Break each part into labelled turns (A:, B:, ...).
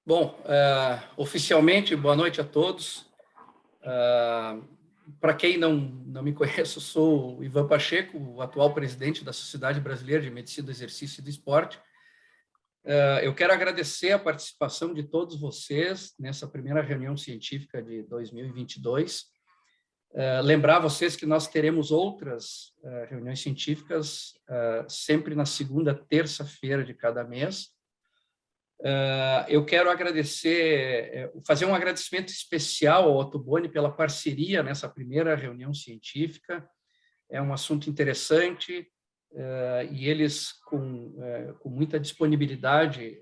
A: Bom, oficialmente, boa noite a todos. Para quem não me conhece, eu sou o Ivan Pacheco, o atual presidente da Sociedade Brasileira de Medicina do Exercício e do Esporte. Eu quero agradecer a participação de todos vocês nessa primeira reunião científica de 2022. Lembrar vocês que nós teremos outras reuniões científicas sempre na segunda terça-feira de cada mês. Eu quero fazer um agradecimento especial ao Otto Boni pela parceria nessa primeira reunião científica. É um assunto interessante e eles, com muita disponibilidade,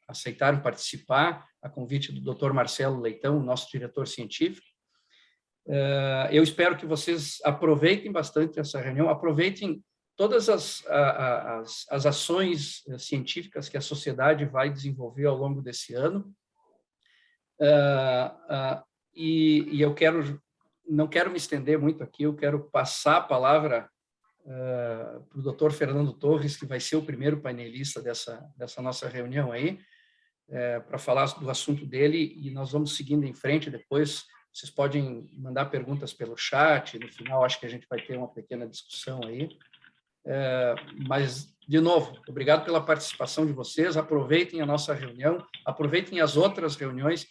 A: aceitaram participar, a convite do Dr. Marcelo Leitão, nosso diretor científico. Eu espero que vocês aproveitem bastante essa reunião, aproveitem todas as ações científicas que a sociedade vai desenvolver ao longo desse ano. E eu não quero me estender muito aqui, eu quero passar a palavra para o Dr. Fernando Torres, que vai ser o primeiro painelista dessa nossa reunião aí, para falar do assunto dele, e nós vamos seguindo em frente depois. Vocês podem mandar perguntas pelo chat, no final acho que a gente vai ter uma pequena discussão aí. Mas, de novo, obrigado pela participação de vocês, aproveitem a nossa reunião, aproveitem as outras reuniões,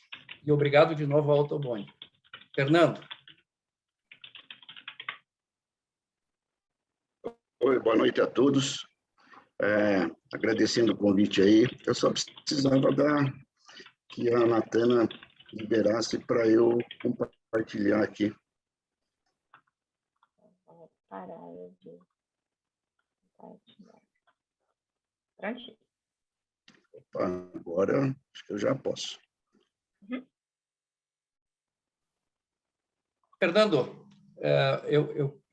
A: e obrigado de novo ao Otto Boni. Fernando.
B: Oi, boa noite a todos. Agradecendo o convite aí, eu só precisava que a Natana liberasse para eu compartilhar aqui. Opa, agora acho que eu já posso.
A: Fernando,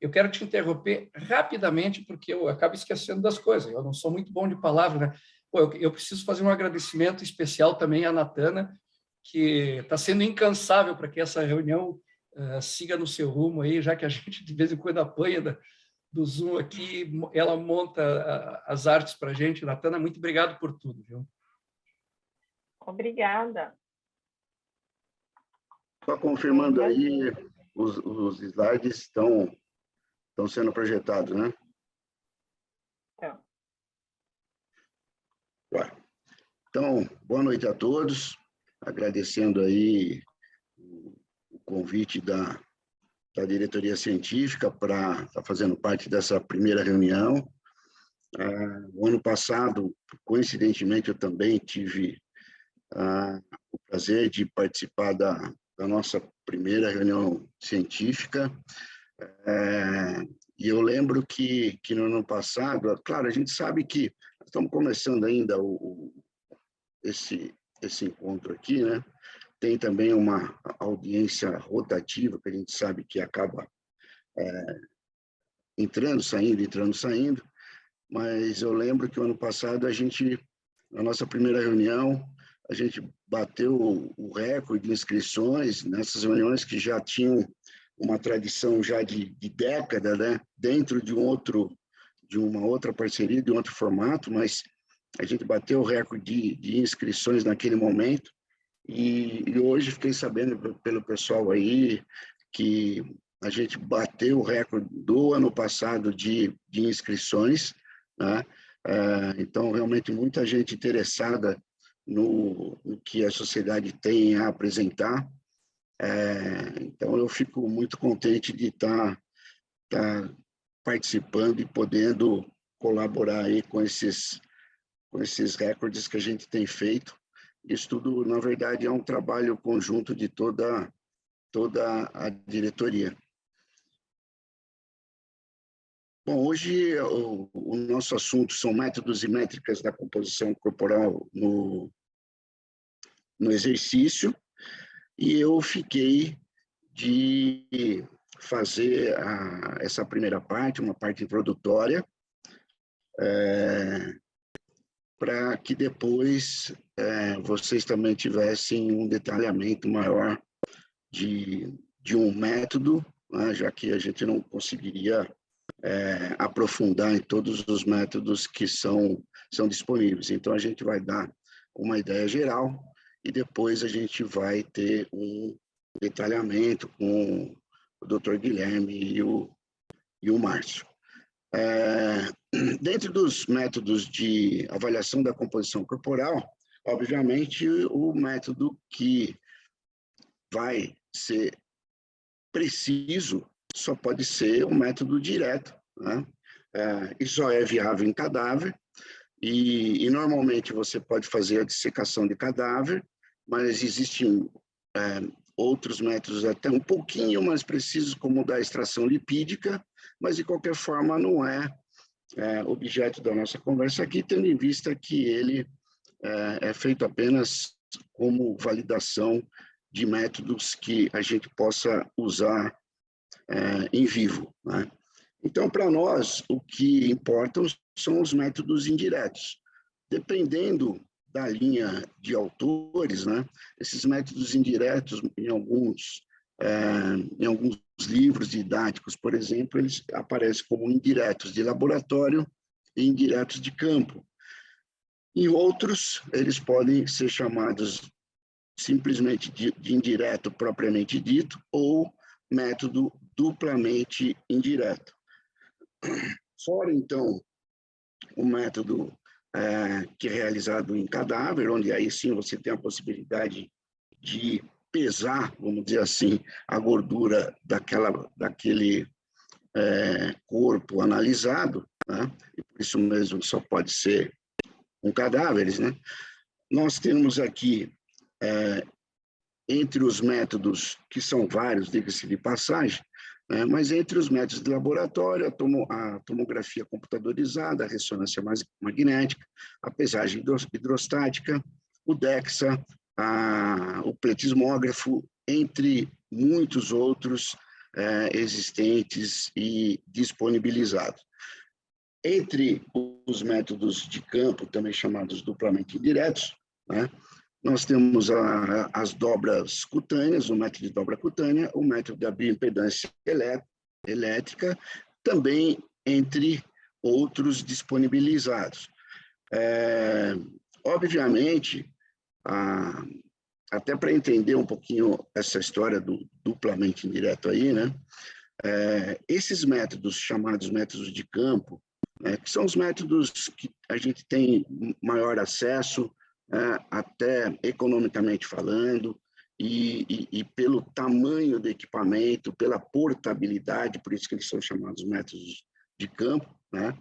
A: eu quero te interromper rapidamente, porque eu acabo esquecendo das coisas. Eu não sou muito bom de palavra, né? Eu preciso fazer um agradecimento especial também à Natana, que está sendo incansável para que essa reunião siga no seu rumo aí, já que a gente de vez em quando apanha do Zoom aqui, ela monta as artes para a gente. Natana, muito obrigado por tudo, viu?
C: Obrigada.
B: Só confirmando aí, os slides estão sendo projetados, né? Então, boa noite a todos. Agradecendo aí o convite da diretoria científica para estar fazendo parte dessa primeira reunião. O ano passado, coincidentemente, eu também tive o prazer de participar da nossa primeira reunião científica. E eu lembro que no ano passado, claro, a gente sabe que estamos começando ainda esse encontro aqui, né? Tem também uma audiência rotativa, que a gente sabe que acaba entrando, saindo, mas eu lembro que o ano passado na nossa primeira reunião, a gente bateu o recorde de inscrições nessas reuniões que já tinham uma tradição já de década, né? Dentro de uma outra parceria, de um outro formato, mas a gente bateu o recorde de inscrições naquele momento, e hoje fiquei sabendo pelo pessoal aí que a gente bateu o recorde do ano passado de inscrições, né? Então, realmente, muita gente interessada no que a sociedade tem a apresentar. Então, eu fico muito contente de estar participando e podendo colaborar aí com esses recordes que a gente tem feito. Isso tudo, na verdade, é um trabalho conjunto de toda a diretoria. Bom, hoje o nosso assunto são métodos e métricas da composição corporal no exercício, e eu fiquei de fazer essa primeira parte, uma parte introdutória, para que depois vocês também tivessem um detalhamento maior de um método, né, já que a gente não conseguiria aprofundar em todos os métodos que são disponíveis. Então, a gente vai dar uma ideia geral e depois a gente vai ter um detalhamento com o Dr. Guilherme e o Márcio. Dentro dos métodos de avaliação da composição corporal, obviamente, o método que vai ser preciso só pode ser o método direto, né? E só é viável em cadáver, e normalmente você pode fazer a dissecação de cadáver, mas existem outros métodos até um pouquinho mais precisos, como o da extração lipídica, mas de qualquer forma não é objeto da nossa conversa aqui, tendo em vista que ele é feito apenas como validação de métodos que a gente possa usar em vivo, né? Então, para nós, o que importam são os métodos indiretos. Dependendo da linha de autores, né, esses métodos indiretos, em alguns livros didáticos, por exemplo, eles aparecem como indiretos de laboratório e indiretos de campo. Em outros, eles podem ser chamados simplesmente de indireto propriamente dito ou método duplamente indireto. Fora, então, o método que é realizado em cadáver, onde aí sim você tem a possibilidade de pesar, vamos dizer assim, a gordura daquele corpo analisado, né? E por isso mesmo só pode ser com cadáveres, né? Nós temos aqui, entre os métodos, que são vários, diga-se de passagem, né? Mas entre os métodos de laboratório, a tomografia computadorizada, a ressonância magnética, a pesagem hidrostática, o DEXA, o pletismógrafo, entre muitos outros existentes e disponibilizados. Entre os métodos de campo, também chamados duplamente indiretos, né, nós temos as dobras cutâneas, o método de dobra cutânea, o método da bioimpedância elétrica, também entre outros disponibilizados. Obviamente, até para entender um pouquinho essa história do duplamente indireto aí, né, esses métodos chamados métodos de campo, que são os métodos que a gente tem maior acesso, até economicamente falando, e pelo tamanho do equipamento, pela portabilidade, por isso que eles são chamados métodos de campo, né?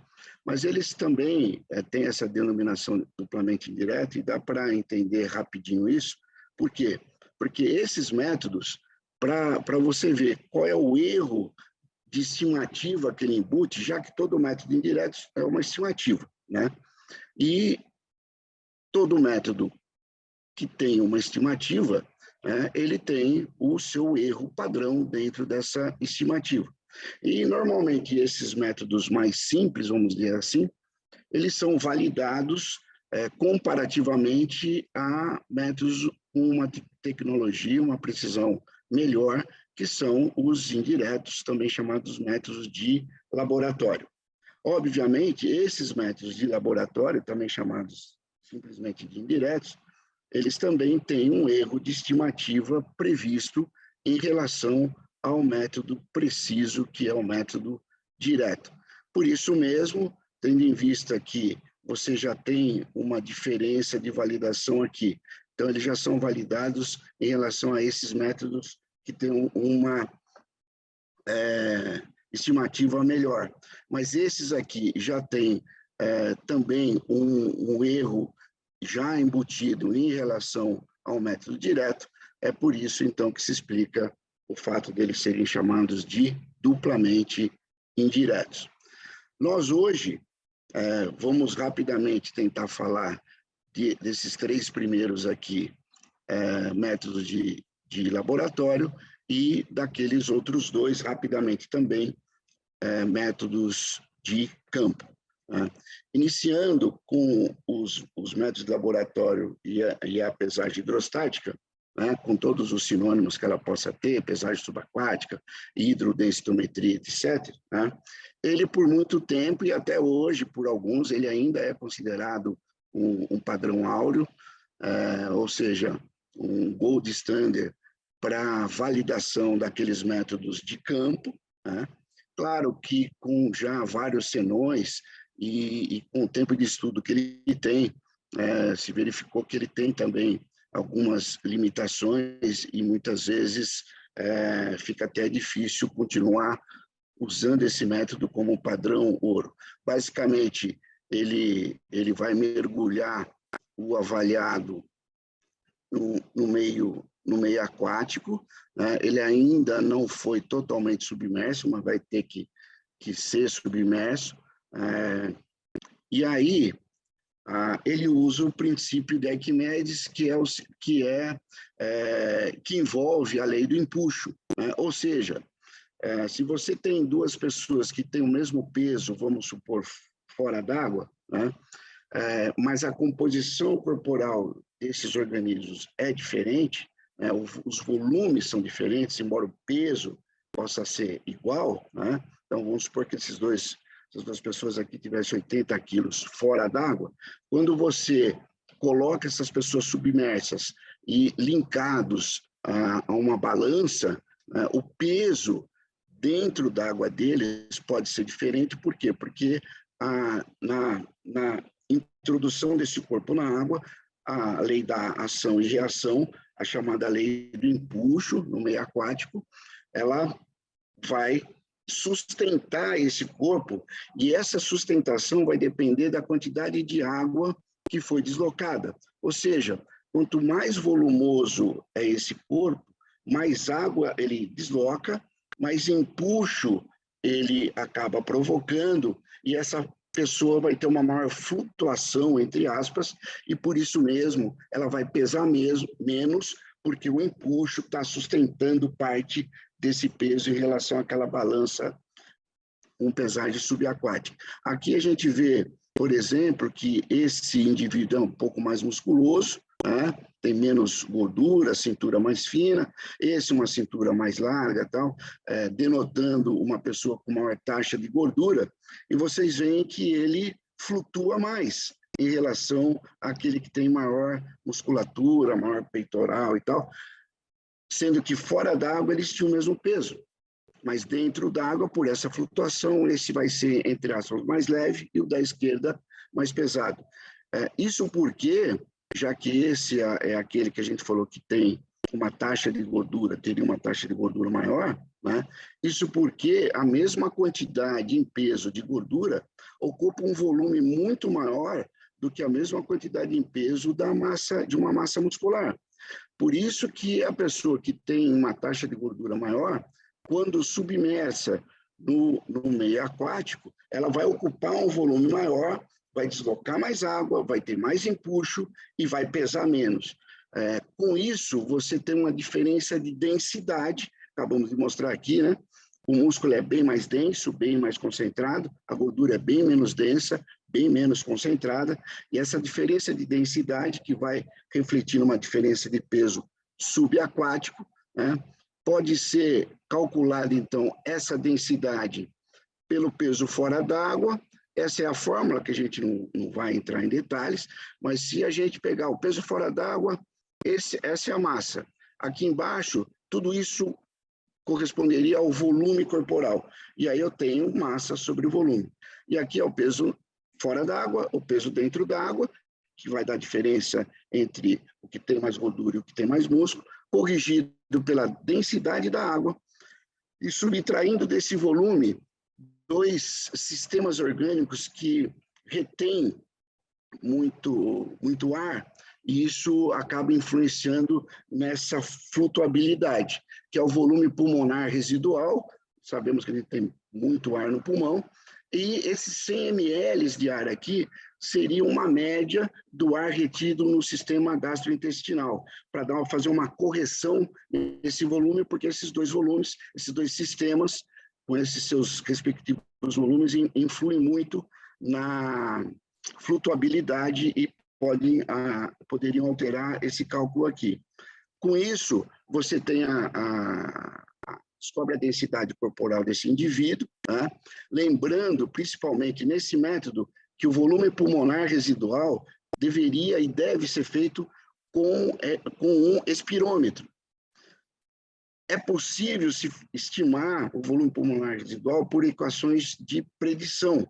B: Mas eles também têm essa denominação duplamente indireta, e dá para entender rapidinho isso. Por quê? Porque esses métodos, para você ver qual é o erro de estimativa que ele embute, já que todo método indireto é uma estimativa, né? E todo método que tem uma estimativa, ele tem o seu erro padrão dentro dessa estimativa. E, normalmente, esses métodos mais simples, vamos dizer assim, eles são validados comparativamente a métodos com uma tecnologia, uma precisão melhor, que são os indiretos, também chamados métodos de laboratório. Obviamente, esses métodos de laboratório, também chamados simplesmente de indiretos, eles também têm um erro de estimativa previsto em relação ao método preciso, que é o método direto. Por isso mesmo, tendo em vista que você já tem uma diferença de validação aqui, então eles já são validados em relação a esses métodos que têm uma estimativa melhor. Mas esses aqui já têm também um erro já embutido em relação ao método direto, é por isso, então, que se explica o fato deles serem chamados de duplamente indiretos. Nós, hoje, vamos rapidamente tentar falar desses três primeiros aqui, métodos de laboratório, e daqueles outros dois, rapidamente também, métodos de campo. Iniciando com os métodos de laboratório e a pesagem hidrostática, com todos os sinônimos que ela possa ter, pesagem subaquática, hidrodensitometria, etc., ele, por muito tempo, e até hoje, por alguns, ele ainda é considerado um padrão áureo, ou seja, um gold standard para validação daqueles métodos de campo, né? Claro que com já vários senões e com o tempo de estudo que ele tem, se verificou que ele tem também algumas limitações e muitas vezes fica até difícil continuar usando esse método como padrão ouro. Basicamente, ele vai mergulhar o avaliado no meio aquático, né? Ele ainda não foi totalmente submerso, mas vai ter que ser submerso. E aí, ele usa o princípio de Arquimedes, que envolve a lei do empuxo, né? Ou seja, se você tem duas pessoas que têm o mesmo peso, vamos supor, fora d'água, né? Mas a composição corporal desses organismos é diferente, né? Os volumes são diferentes, embora o peso possa ser igual, né? Então, vamos supor que essas duas pessoas aqui tivessem 80 quilos fora d'água. Quando você coloca essas pessoas submersas e linkados a uma balança, né, o peso dentro da água deles pode ser diferente. Por quê? Porque na introdução desse corpo na água, a lei da ação e reação, a chamada lei do empuxo no meio aquático, ela vai sustentar esse corpo, e essa sustentação vai depender da quantidade de água que foi deslocada. Ou seja, quanto mais volumoso é esse corpo, mais água ele desloca, mais empuxo ele acaba provocando, e essa pessoa vai ter uma maior flutuação, entre aspas, e por isso mesmo ela vai pesar menos, porque o empuxo está sustentando parte desse peso em relação àquela balança com pesagem subaquática. Aqui a gente vê, por exemplo, que esse indivíduo é um pouco mais musculoso, né? Tem menos gordura, cintura mais fina, esse uma cintura mais larga, tal, denotando uma pessoa com maior taxa de gordura, e vocês veem que ele flutua mais em relação àquele que tem maior musculatura, maior peitoral e tal, sendo que fora d'água eles tinham o mesmo peso, mas dentro d'água, por essa flutuação, esse vai ser, entre aspas, mais leve e o da esquerda mais pesado. Isso porque, já que esse é aquele que a gente falou que tem uma taxa de gordura, teria uma taxa de gordura maior, né? Isso porque a mesma quantidade em peso de gordura ocupa um volume muito maior do que a mesma quantidade em peso de uma massa muscular. Por isso que a pessoa que tem uma taxa de gordura maior, quando submersa no meio aquático, ela vai ocupar um volume maior, vai deslocar mais água, vai ter mais empuxo e vai pesar menos. Com isso, você tem uma diferença de densidade, acabamos de mostrar aqui, né? O músculo é bem mais denso, bem mais concentrado, a gordura é bem menos densa, bem menos concentrada, e essa diferença de densidade, que vai refletir numa diferença de peso subaquático, né? Pode ser calculada, então, essa densidade pelo peso fora d'água. Essa é a fórmula que a gente não vai entrar em detalhes, mas se a gente pegar o peso fora d'água, essa é a massa. Aqui embaixo, tudo isso corresponderia ao volume corporal. E aí eu tenho massa sobre o volume. E aqui é o peso fora d'água, o peso dentro d'água, que vai dar diferença entre o que tem mais gordura e o que tem mais músculo, corrigido pela densidade da água, e subtraindo desse volume dois sistemas orgânicos que retêm muito ar, e isso acaba influenciando nessa flutuabilidade, que é o volume pulmonar residual. Sabemos que a gente tem muito ar no pulmão, e esses 100 ml de ar aqui seria uma média do ar retido no sistema gastrointestinal, para fazer uma correção nesse volume, porque esses dois volumes, esses dois sistemas, com esses seus respectivos volumes, influem muito na flutuabilidade e poderiam alterar esse cálculo aqui. Com isso, você tem descobre a densidade corporal desse indivíduo, né? Lembrando, principalmente nesse método, que o volume pulmonar residual deveria e deve ser feito com um espirômetro. É possível se estimar o volume pulmonar residual por equações de predição,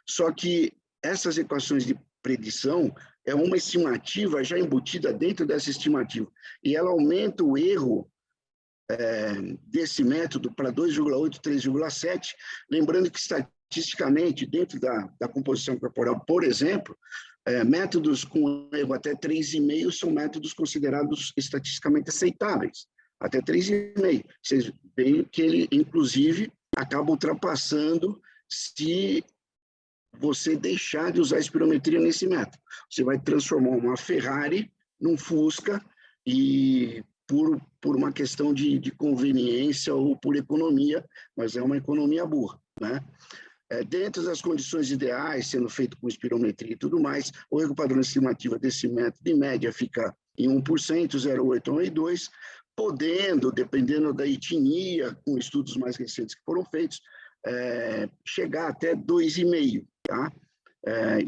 B: só que essas equações de predição é uma estimativa já embutida dentro dessa estimativa, e ela aumenta o erro desse método para 2,8, 3,7, lembrando que estatisticamente, dentro da composição corporal, por exemplo, métodos com erro até 3,5 são métodos considerados estatisticamente aceitáveis, até 3,5. Vocês veem que ele, inclusive, acaba ultrapassando se você deixar de usar a espirometria nesse método. Você vai transformar uma Ferrari num Fusca e por uma questão de conveniência ou por economia, mas é uma economia burra, né? Dentro das condições ideais, sendo feito com espirometria e tudo mais, o erro padrão estimativa desse método, em média, fica em 1%, 0,8 a 1,2%, podendo, dependendo da etnia, com estudos mais recentes que foram feitos, chegar até 2,5%, tá?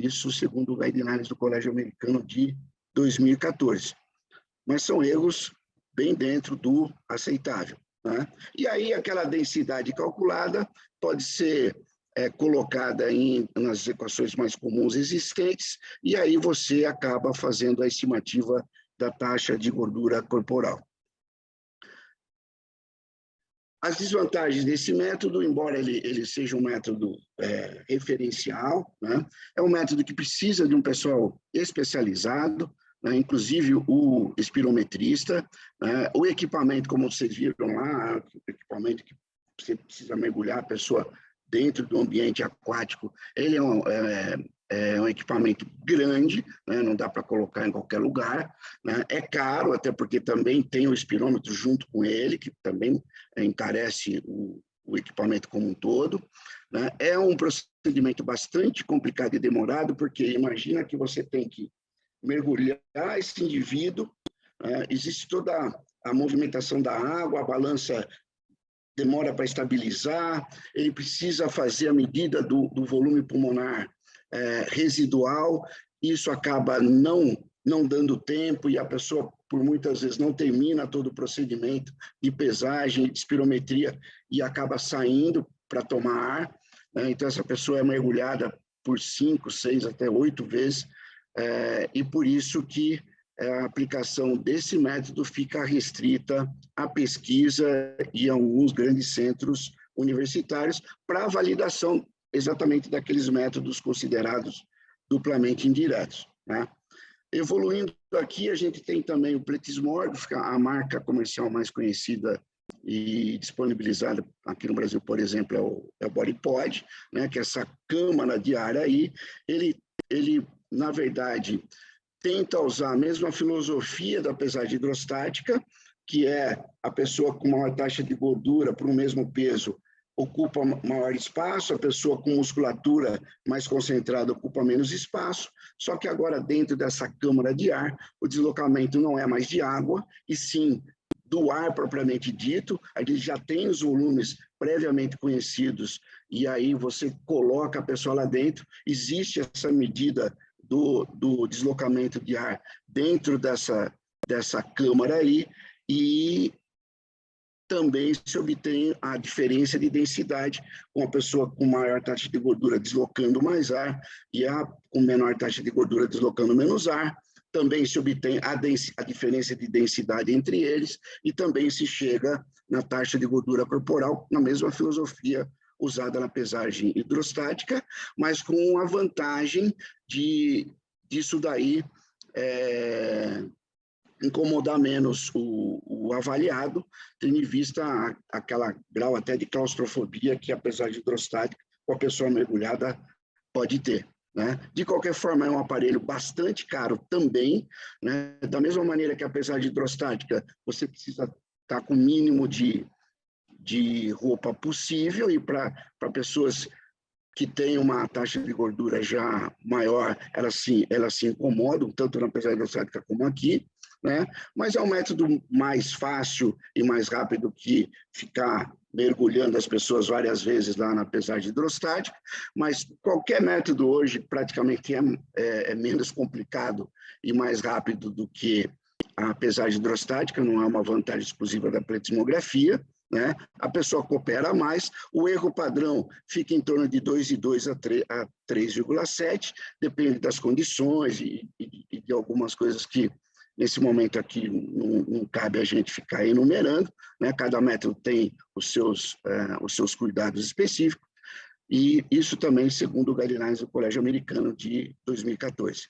B: Isso segundo o Guidelines do Colégio Americano de 2014. Mas são erros bem dentro do aceitável, né? E aí aquela densidade calculada pode ser colocada nas equações mais comuns existentes, e aí você acaba fazendo a estimativa da taxa de gordura corporal. As desvantagens desse método, embora ele seja um método referencial, né, é um método que precisa de um pessoal especializado, né, inclusive o espirometrista, o equipamento, como vocês viram lá, o equipamento que você precisa mergulhar a pessoa dentro do ambiente aquático, ele é um equipamento grande, né, não dá para colocar em qualquer lugar, né, é caro, até porque também tem o espirômetro junto com ele, que também encarece o equipamento como um todo, né, é um procedimento bastante complicado e demorado, porque imagina que você tem que mergulhar esse indivíduo, existe toda a movimentação da água, a balança demora para estabilizar, ele precisa fazer a medida do volume pulmonar residual, isso acaba não dando tempo e a pessoa, por muitas vezes, não termina todo o procedimento de pesagem, de espirometria e acaba saindo para tomar ar, né? Então, essa pessoa é mergulhada por 5, 6, até 8 vezes, e por isso que a aplicação desse método fica restrita à pesquisa e a alguns grandes centros universitários para validação exatamente daqueles métodos considerados duplamente indiretos, né? Evoluindo aqui, a gente tem também o Pletismor, a marca comercial mais conhecida e disponibilizada aqui no Brasil, por exemplo, é o BodyPod, né, que é essa câmara de ar aí, ele na verdade, tenta usar a mesma filosofia da pesagem hidrostática, que é a pessoa com maior taxa de gordura para o mesmo peso ocupa maior espaço, a pessoa com musculatura mais concentrada ocupa menos espaço, só que agora dentro dessa câmara de ar, o deslocamento não é mais de água, e sim do ar propriamente dito, a gente já tem os volumes previamente conhecidos, e aí você coloca a pessoa lá dentro, existe essa medida do deslocamento de ar dentro dessa câmara aí, e também se obtém a diferença de densidade, com a pessoa com maior taxa de gordura deslocando mais ar e a com menor taxa de gordura deslocando menos ar. Também se obtém a diferença de densidade entre eles e também se chega na taxa de gordura corporal, na mesma filosofia usada na pesagem hidrostática, mas com a vantagem disso daí incomodar menos o avaliado, tendo em vista aquela grau até de claustrofobia que a pesagem hidrostática com a pessoa mergulhada pode ter, né? De qualquer forma, é um aparelho bastante caro também, né? Da mesma maneira que a pesagem hidrostática, você precisa estar com o mínimo de roupa possível, e para pessoas que têm uma taxa de gordura já maior, elas se incomodam, tanto na pesagem hidrostática como aqui, né? Mas é um método mais fácil e mais rápido que ficar mergulhando as pessoas várias vezes lá na pesagem hidrostática, mas qualquer método hoje praticamente é menos complicado e mais rápido do que a pesagem hidrostática, não é uma vantagem exclusiva da pletismografia, né? A pessoa coopera mais, o erro padrão fica em torno de 2,2 a 3,7, depende das condições e de algumas coisas que, nesse momento aqui, não cabe a gente ficar enumerando, né? Cada método tem os seus cuidados específicos, e isso também segundo o Guidelines do Colégio Americano de 2014.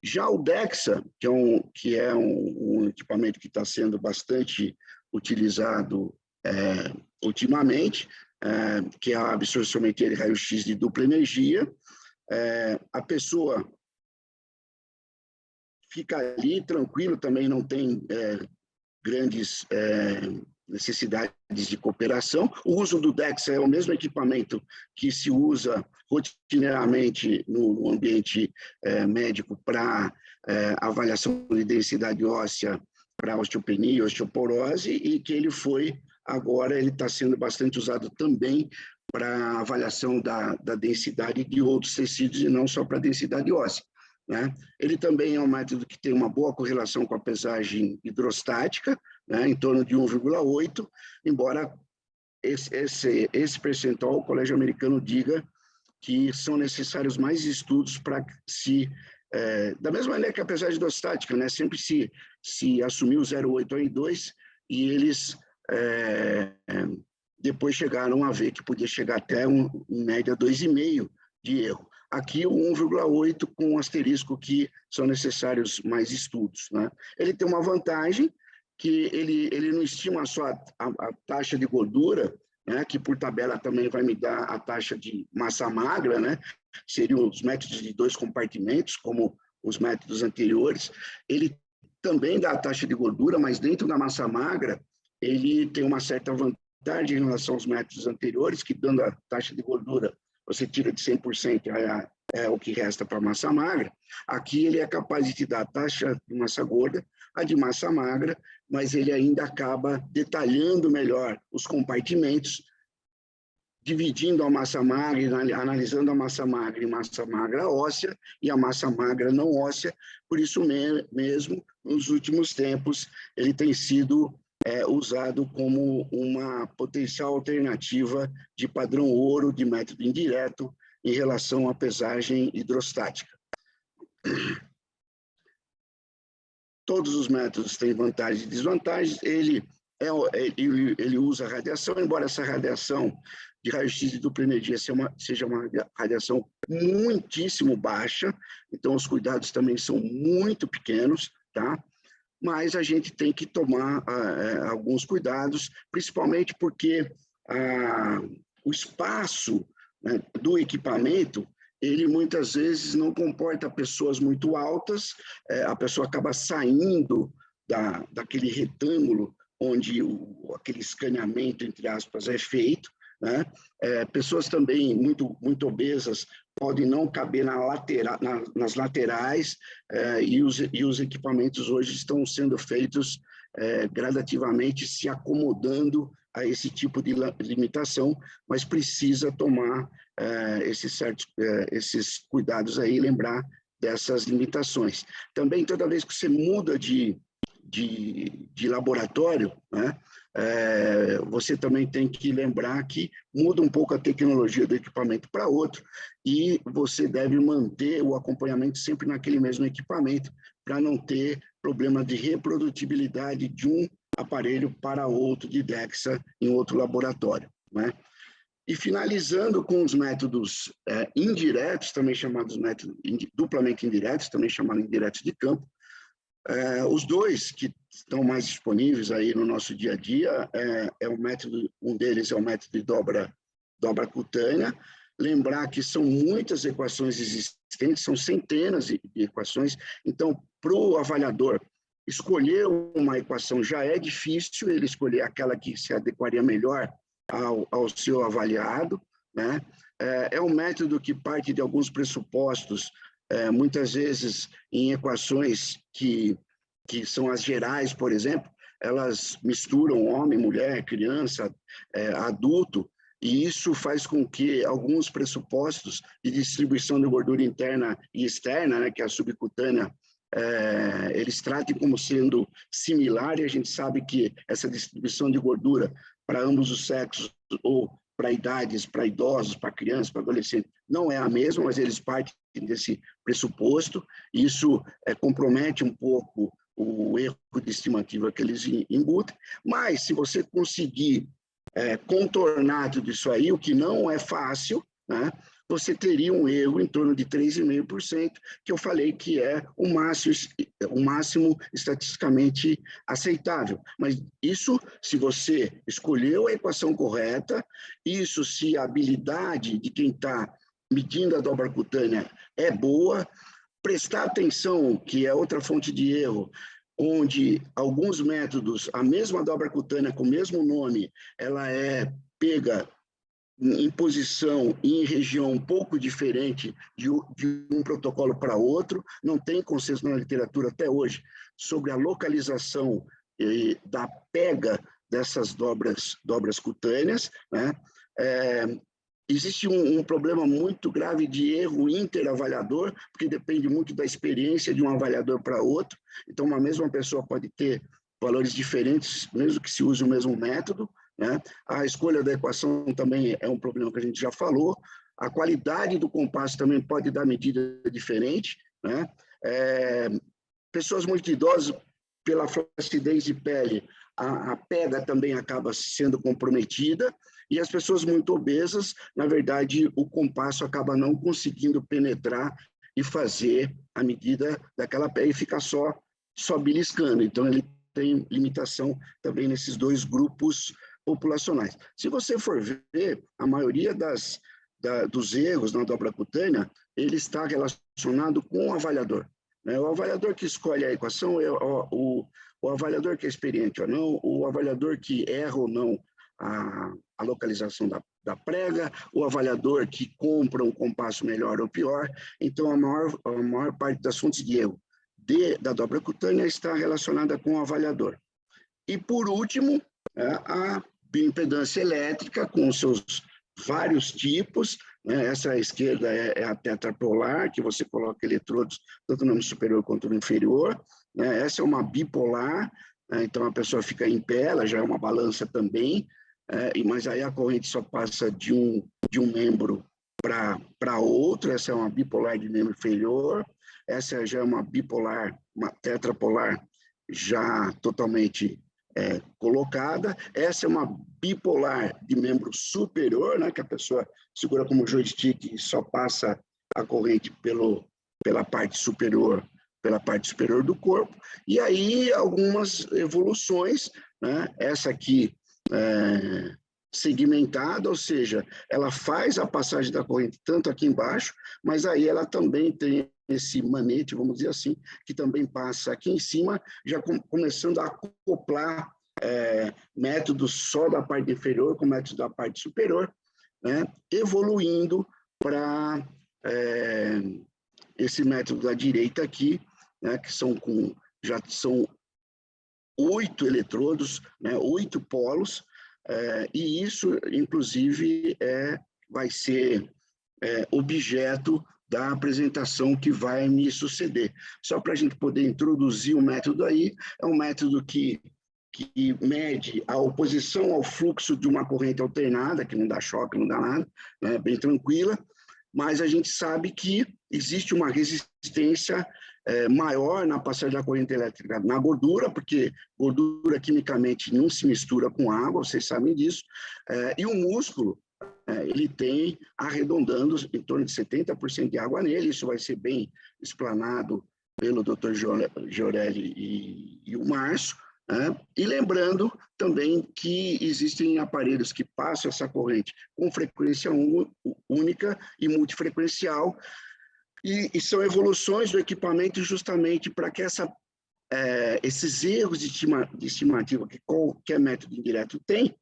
B: Já o DEXA, que é um equipamento que está sendo bastante utilizado ultimamente, que é a absorciometria de raio-x de dupla energia, a pessoa fica ali tranquilo, também não tem grandes necessidades de cooperação. O uso do DEXA é o mesmo equipamento que se usa rotineiramente no ambiente médico para avaliação de densidade óssea para osteopenia e osteoporose, e que agora ele está sendo bastante usado também para avaliação da densidade de outros tecidos e não só para densidade óssea, né? Ele também é um método que tem uma boa correlação com a pesagem hidrostática, né, em torno de 1,8, embora esse percentual, o Colégio Americano diga que são necessários mais estudos para da mesma maneira que a pesagem hidrostática, né, sempre se assumiu 0,8 a 2, e eles depois chegaram a ver que podia chegar até, em média, 2,5 de erro. Aqui o 1,8 com um asterisco que são necessários mais estudos, né? Ele tem uma vantagem, que ele não estima só a taxa de gordura, né, que por tabela também vai me dar a taxa de massa magra, né? Seriam os métodos de 2 compartimentos, como os métodos anteriores. Ele também dá a taxa de gordura, mas dentro da massa magra, ele tem uma certa vantagem em relação aos métodos anteriores, que dando a taxa de gordura, você tira de 100%, é o que resta para a massa magra. Aqui ele é capaz de te dar a taxa de massa gorda, a de massa magra, mas ele ainda acaba detalhando melhor os compartimentos, dividindo a massa magra, analisando a massa magra em massa magra óssea e a massa magra não óssea. Por isso mesmo, nos últimos tempos, ele tem sido usado como uma potencial alternativa de padrão ouro de método indireto em relação à pesagem hidrostática. Todos os métodos têm vantagens e desvantagens. Ele usa radiação, embora essa radiação de raio-x de dupla energia seja uma radiação muitíssimo baixa, então os cuidados também são muito pequenos, tá? Mas a gente tem que tomar alguns cuidados, principalmente porque o espaço, né, do equipamento, ele muitas vezes não comporta pessoas muito altas, a pessoa acaba saindo daquele retângulo onde aquele escaneamento, entre aspas, é feito, né? Pessoas também muito obesas podem não caber nas laterais, e os equipamentos hoje estão sendo feitos gradativamente, se acomodando a esse tipo de limitação, mas precisa tomar esses cuidados aí, lembrar dessas limitações. Também, toda vez que você muda de laboratório, né, você também tem que lembrar que muda um pouco a tecnologia do equipamento para outro, e você deve manter o acompanhamento sempre naquele mesmo equipamento, para não ter problema de reprodutibilidade de um aparelho para outro de DEXA em outro laboratório, né? E finalizando com os métodos indiretos, também chamados métodos duplamente indiretos, também chamados indiretos de campo. Os dois que estão mais disponíveis aí no nosso dia a dia, um deles é o método de dobra cutânea. Lembrar que são muitas equações existentes, são centenas de equações, então, para o avaliador escolher uma equação já é difícil, ele escolher aquela que se adequaria melhor ao seu avaliado, né? É um método que parte de alguns pressupostos, muitas vezes em equações que são as gerais, por exemplo, elas misturam homem, mulher, criança, adulto, e isso faz com que alguns pressupostos de distribuição de gordura interna e externa, né, que é a subcutânea eles tratem como sendo similar, e a gente sabe que essa distribuição de gordura para ambos os sexos, ou para idades, para idosos, para crianças, para adolescentes, não é a mesma, mas eles partem desse pressuposto, e isso compromete um pouco o erro de estimativa que eles embutem, mas se você conseguir contornar tudo isso aí, o que não é fácil, né, você teria um erro em torno de 3,5%, que eu falei que é o máximo estatisticamente aceitável. Mas isso, se você escolheu a equação correta, isso se a habilidade de quem está medindo a dobra cutânea é boa, prestar atenção, que é outra fonte de erro, onde alguns métodos, a mesma dobra cutânea com o mesmo nome, ela é pega em posição e em região um pouco diferente de um protocolo para outro, não tem consenso na literatura até hoje sobre a localização da pega dessas dobras cutâneas, né? Existe um problema muito grave de erro interavaliador, porque depende muito da experiência de um avaliador para outro, então uma mesma pessoa pode ter valores diferentes, mesmo que se use o mesmo método, né? A escolha da equação também é um problema que a gente já falou. A qualidade do compasso também pode dar medida diferente, né? Pessoas muito idosas, pela flacidez de pele, a pega também acaba sendo comprometida, e as pessoas muito obesas, na verdade, o compasso acaba não conseguindo penetrar e fazer a medida daquela pega e fica só beliscando. Então, ele tem limitação também nesses dois grupos populacionais. Se você for ver, a maioria dos erros na dobra cutânea, ele está relacionado com o avaliador. O avaliador que escolhe a equação é o avaliador que é experiente ou não, o avaliador que erra ou não a localização da prega, o avaliador que compra um compasso melhor ou pior. Então, a maior parte das fontes de erro da dobra cutânea está relacionada com o avaliador. E, por último, a bioimpedância elétrica, com seus vários tipos, né? Essa à esquerda é a tetrapolar, que você coloca eletrodos tanto no superior quanto no inferior, né? Essa é uma bipolar, né? Então a pessoa fica em pé, ela já é uma balança também, mas aí a corrente só passa de um membro para outro. Essa é uma bipolar de membro inferior, essa já é uma bipolar, uma tetrapolar já totalmente colocada. Essa é uma bipolar de membro superior, né, que a pessoa segura como joystick e só passa a corrente pela parte superior do corpo. E aí algumas evoluções, né? Essa aqui segmentada, ou seja, ela faz a passagem da corrente tanto aqui embaixo, mas aí ela também tem esse manete, vamos dizer assim, que também passa aqui em cima, já começando a acoplar métodos só da parte inferior com métodos da parte superior, né? Evoluindo para esse método da direita aqui, né? Que já são 8 eletrodos, né? 8 polos, e isso, inclusive, vai ser objeto da apresentação que vai me suceder. Só para a gente poder introduzir o método aí, é um método que mede a oposição ao fluxo de uma corrente alternada, que não dá choque, não dá nada, né, bem tranquila, mas a gente sabe que existe uma resistência maior na passagem da corrente elétrica na gordura, porque gordura quimicamente não se mistura com água, vocês sabem disso, e o músculo, ele tem, arredondando, em torno de 70% de água nele. Isso vai ser bem explanado pelo Dr. Giorelli e o Márcio, né? E lembrando também que existem aparelhos que passam essa corrente com frequência única e multifrequencial, e são evoluções do equipamento justamente para que esses erros de estimativa que qualquer método indireto tem,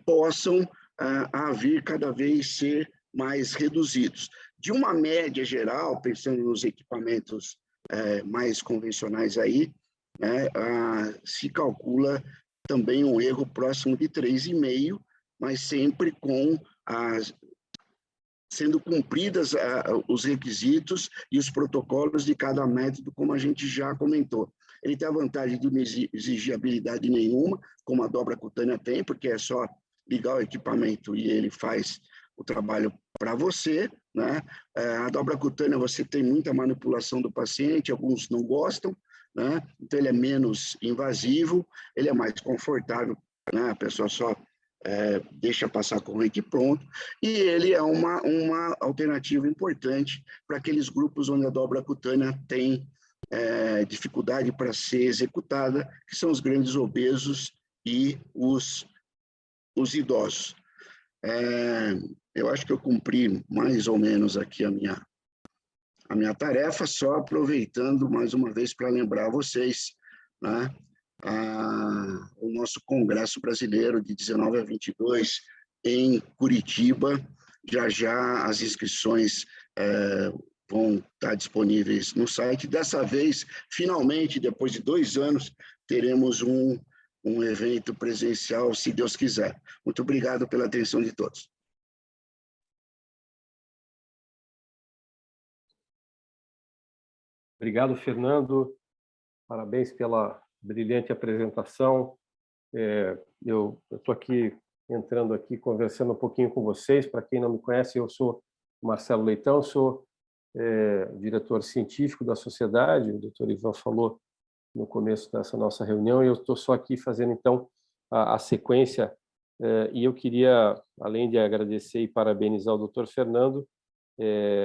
B: possam a vir cada vez ser mais reduzidos. De uma média geral, pensando nos equipamentos mais convencionais aí, né, se calcula também um erro próximo de 3,5, mas sempre com sendo cumpridas os requisitos e os protocolos de cada método, como a gente já comentou. Ele tem a vantagem de não exigir habilidade nenhuma, como a dobra cutânea tem, porque é só ligar o equipamento e ele faz o trabalho para você, né? A dobra cutânea, você tem muita manipulação do paciente, alguns não gostam, né? Então ele é menos invasivo, ele é mais confortável, né? A pessoa só deixa passar corrente pronto, e ele é uma alternativa importante para aqueles grupos onde a dobra cutânea tem dificuldade para ser executada, que são os grandes obesos e os idosos. Eu acho que eu cumpri mais ou menos aqui a minha tarefa, só aproveitando mais uma vez para lembrar vocês, né, o nosso Congresso Brasileiro de 19 a 22 em Curitiba. Já as inscrições vão estar disponíveis no site. Dessa vez, finalmente, depois de 2 anos, teremos um evento presencial, se Deus quiser. Muito obrigado pela atenção de todos.
C: Obrigado, Fernando. Parabéns pela brilhante apresentação. Eu estou aqui, entrando aqui, conversando um pouquinho com vocês. Para quem não me conhece, eu sou Marcelo Leitão, sou diretor científico da sociedade. O doutor Ivan falou no começo dessa nossa reunião, e eu estou só aqui fazendo, então, a sequência. E eu queria, além de agradecer e parabenizar o doutor Fernando,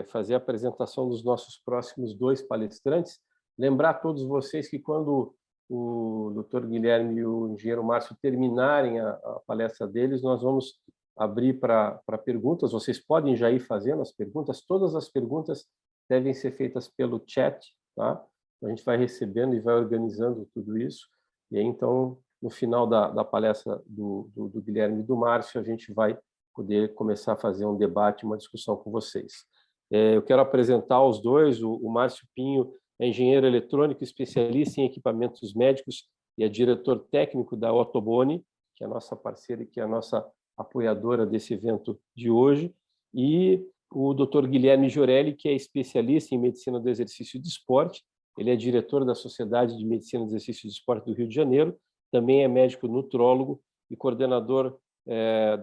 C: fazer a apresentação dos nossos próximos 2 palestrantes. Lembrar a todos vocês que quando o Dr. Guilherme e o engenheiro Márcio terminarem a palestra deles, nós vamos abrir para perguntas. Vocês podem já ir fazendo as perguntas. Todas as perguntas devem ser feitas pelo chat, tá? A gente vai recebendo e vai organizando tudo isso. E aí, então, no final da palestra do Guilherme e do Márcio, a gente vai poder começar a fazer um debate, uma discussão com vocês. Eu quero apresentar os dois. O Márcio Pinho é engenheiro eletrônico, especialista em equipamentos médicos e é diretor técnico da Ottoboni, que é a nossa parceira e que é a nossa apoiadora desse evento de hoje, e o Dr. Guilherme Giorelli, que é especialista em medicina do exercício e do esporte. Ele é diretor da Sociedade de Medicina do Exercício e do Esporte do Rio de Janeiro, também é médico nutrólogo e coordenador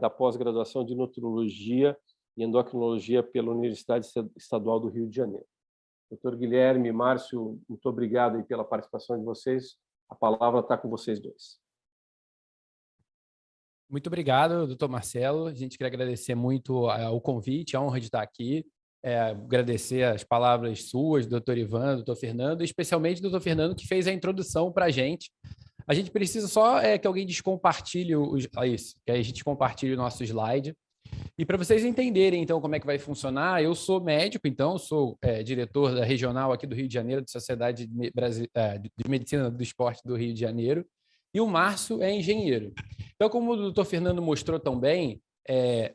C: da pós-graduação de nutrologia e endocrinologia pela Universidade Estadual do Rio de Janeiro. Doutor Guilherme, Márcio, muito obrigado aí pela participação de vocês. A palavra está com vocês dois.
D: Muito obrigado, doutor Marcelo. A gente quer agradecer muito o convite, a honra de estar aqui. Agradecer as palavras suas, doutor Ivan, doutor Fernando, e especialmente doutor Fernando, que fez a introdução para a gente. A gente precisa só que alguém descompartilhe isso, que a gente compartilhe o nosso slide. E para vocês entenderem, então, como é que vai funcionar, eu sou médico, então, sou diretor da regional aqui do Rio de Janeiro, da Sociedade de Medicina do Esporte do Rio de Janeiro, e o Márcio é engenheiro. Então, como o doutor Fernando mostrou tão bem,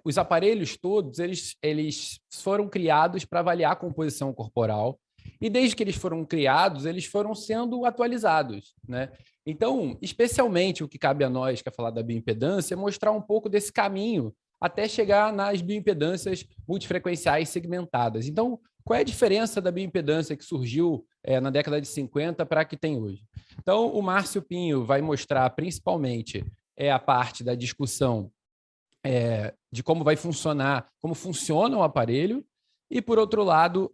D: os aparelhos todos, eles foram criados para avaliar a composição corporal, e desde que eles foram criados, eles foram sendo atualizados, né? Então, especialmente o que cabe a nós, que é falar da bioimpedância, é mostrar um pouco desse caminho até chegar nas bioimpedâncias multifrequenciais segmentadas. Então, qual é a diferença da bioimpedância que surgiu na década de 50 para a que tem hoje? Então, o Márcio Pinho vai mostrar principalmente a parte da discussão de como vai funcionar, como funciona o aparelho, e, por outro lado,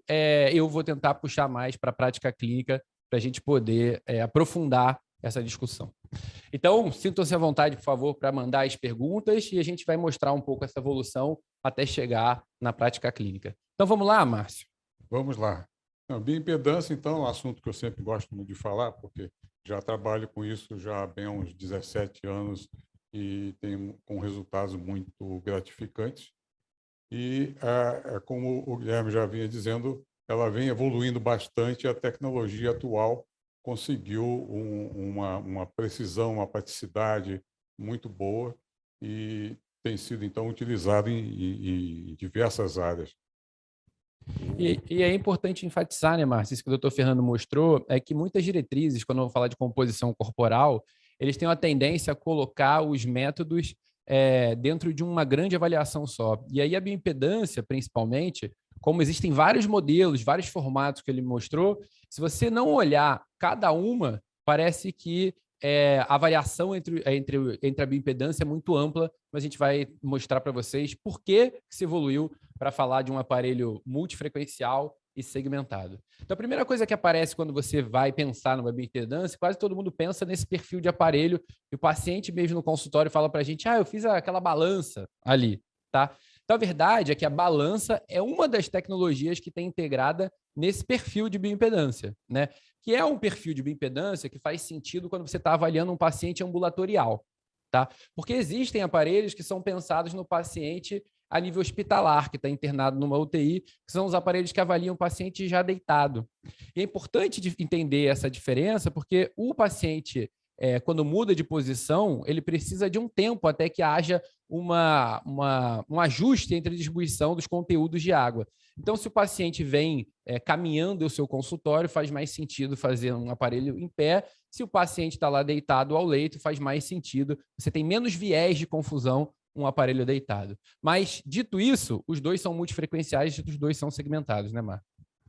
D: eu vou tentar puxar mais para a prática clínica para a gente poder aprofundar essa discussão. Então, sintam-se à vontade, por favor, para mandar as perguntas e a gente vai mostrar um pouco essa evolução até chegar na prática clínica. Então, vamos lá, Márcio?
E: Vamos lá. Bioimpedância, então, é um assunto que eu sempre gosto muito de falar, porque já trabalho com isso já há bem uns 17 anos e tenho com resultados muito gratificantes. E, como o Guilherme já vinha dizendo, ela vem evoluindo bastante. A tecnologia atual conseguiu uma precisão, uma praticidade muito boa e tem sido, então, utilizado em diversas áreas.
D: E é importante enfatizar, né, Márcio, isso que o doutor Fernando mostrou, é que muitas diretrizes, quando eu vou falar de composição corporal, eles têm uma tendência a colocar os métodos dentro de uma grande avaliação só. E aí a bioimpedância, principalmente, como existem vários modelos, vários formatos que ele mostrou, se você não olhar cada uma, parece que a variação entre a bioimpedância é muito ampla, mas a gente vai mostrar para vocês por que se evoluiu para falar de um aparelho multifrequencial e segmentado. Então, a primeira coisa que aparece quando você vai pensar numa bioimpedância, quase todo mundo pensa nesse perfil de aparelho, e o paciente mesmo no consultório fala para a gente, eu fiz aquela balança ali, tá? Então, a verdade é que a balança é uma das tecnologias que tem integrada nesse perfil de bioimpedância, né? Que é um perfil de bioimpedância que faz sentido quando você está avaliando um paciente ambulatorial, tá? Porque existem aparelhos que são pensados no paciente a nível hospitalar, que está internado numa UTI, que são os aparelhos que avaliam o paciente já deitado. E é importante entender essa diferença, porque o paciente, quando muda de posição, ele precisa de um tempo até que haja um ajuste entre a distribuição dos conteúdos de água. Então, se o paciente vem caminhando o seu consultório, faz mais sentido fazer um aparelho em pé. Se o paciente está lá deitado ao leito, faz mais sentido. Você tem menos viés de confusão um aparelho deitado. Mas, dito isso, os dois são multifrequenciais e os dois são segmentados, né, Marco?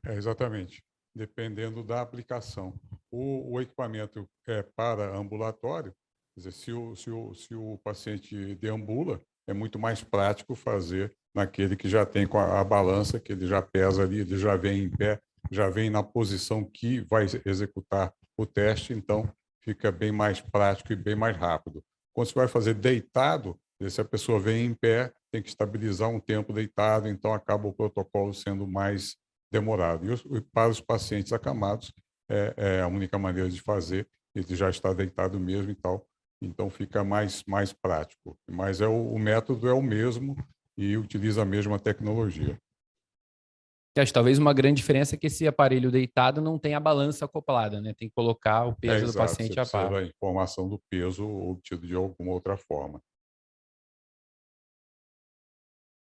E: Exatamente. Dependendo da aplicação. O equipamento para ambulatório, quer dizer, se o paciente deambula, é muito mais prático fazer naquele que já tem com a balança, que ele já pesa ali, ele já vem em pé, já vem na posição que vai executar o teste, então fica bem mais prático e bem mais rápido. Quando você vai fazer deitado, se a pessoa vem em pé, tem que estabilizar um tempo deitado, então acaba o protocolo sendo mais demorado. E para os pacientes acamados, é a única maneira de fazer, ele já está deitado mesmo e tal, então fica mais prático. Mas o método é o mesmo e utiliza a mesma tecnologia.
D: Acho que talvez uma grande diferença é que esse aparelho deitado não tem a balança acoplada, né? Tem que colocar o peso do paciente à parte.
E: Você precisa da informação do peso obtido de alguma outra forma.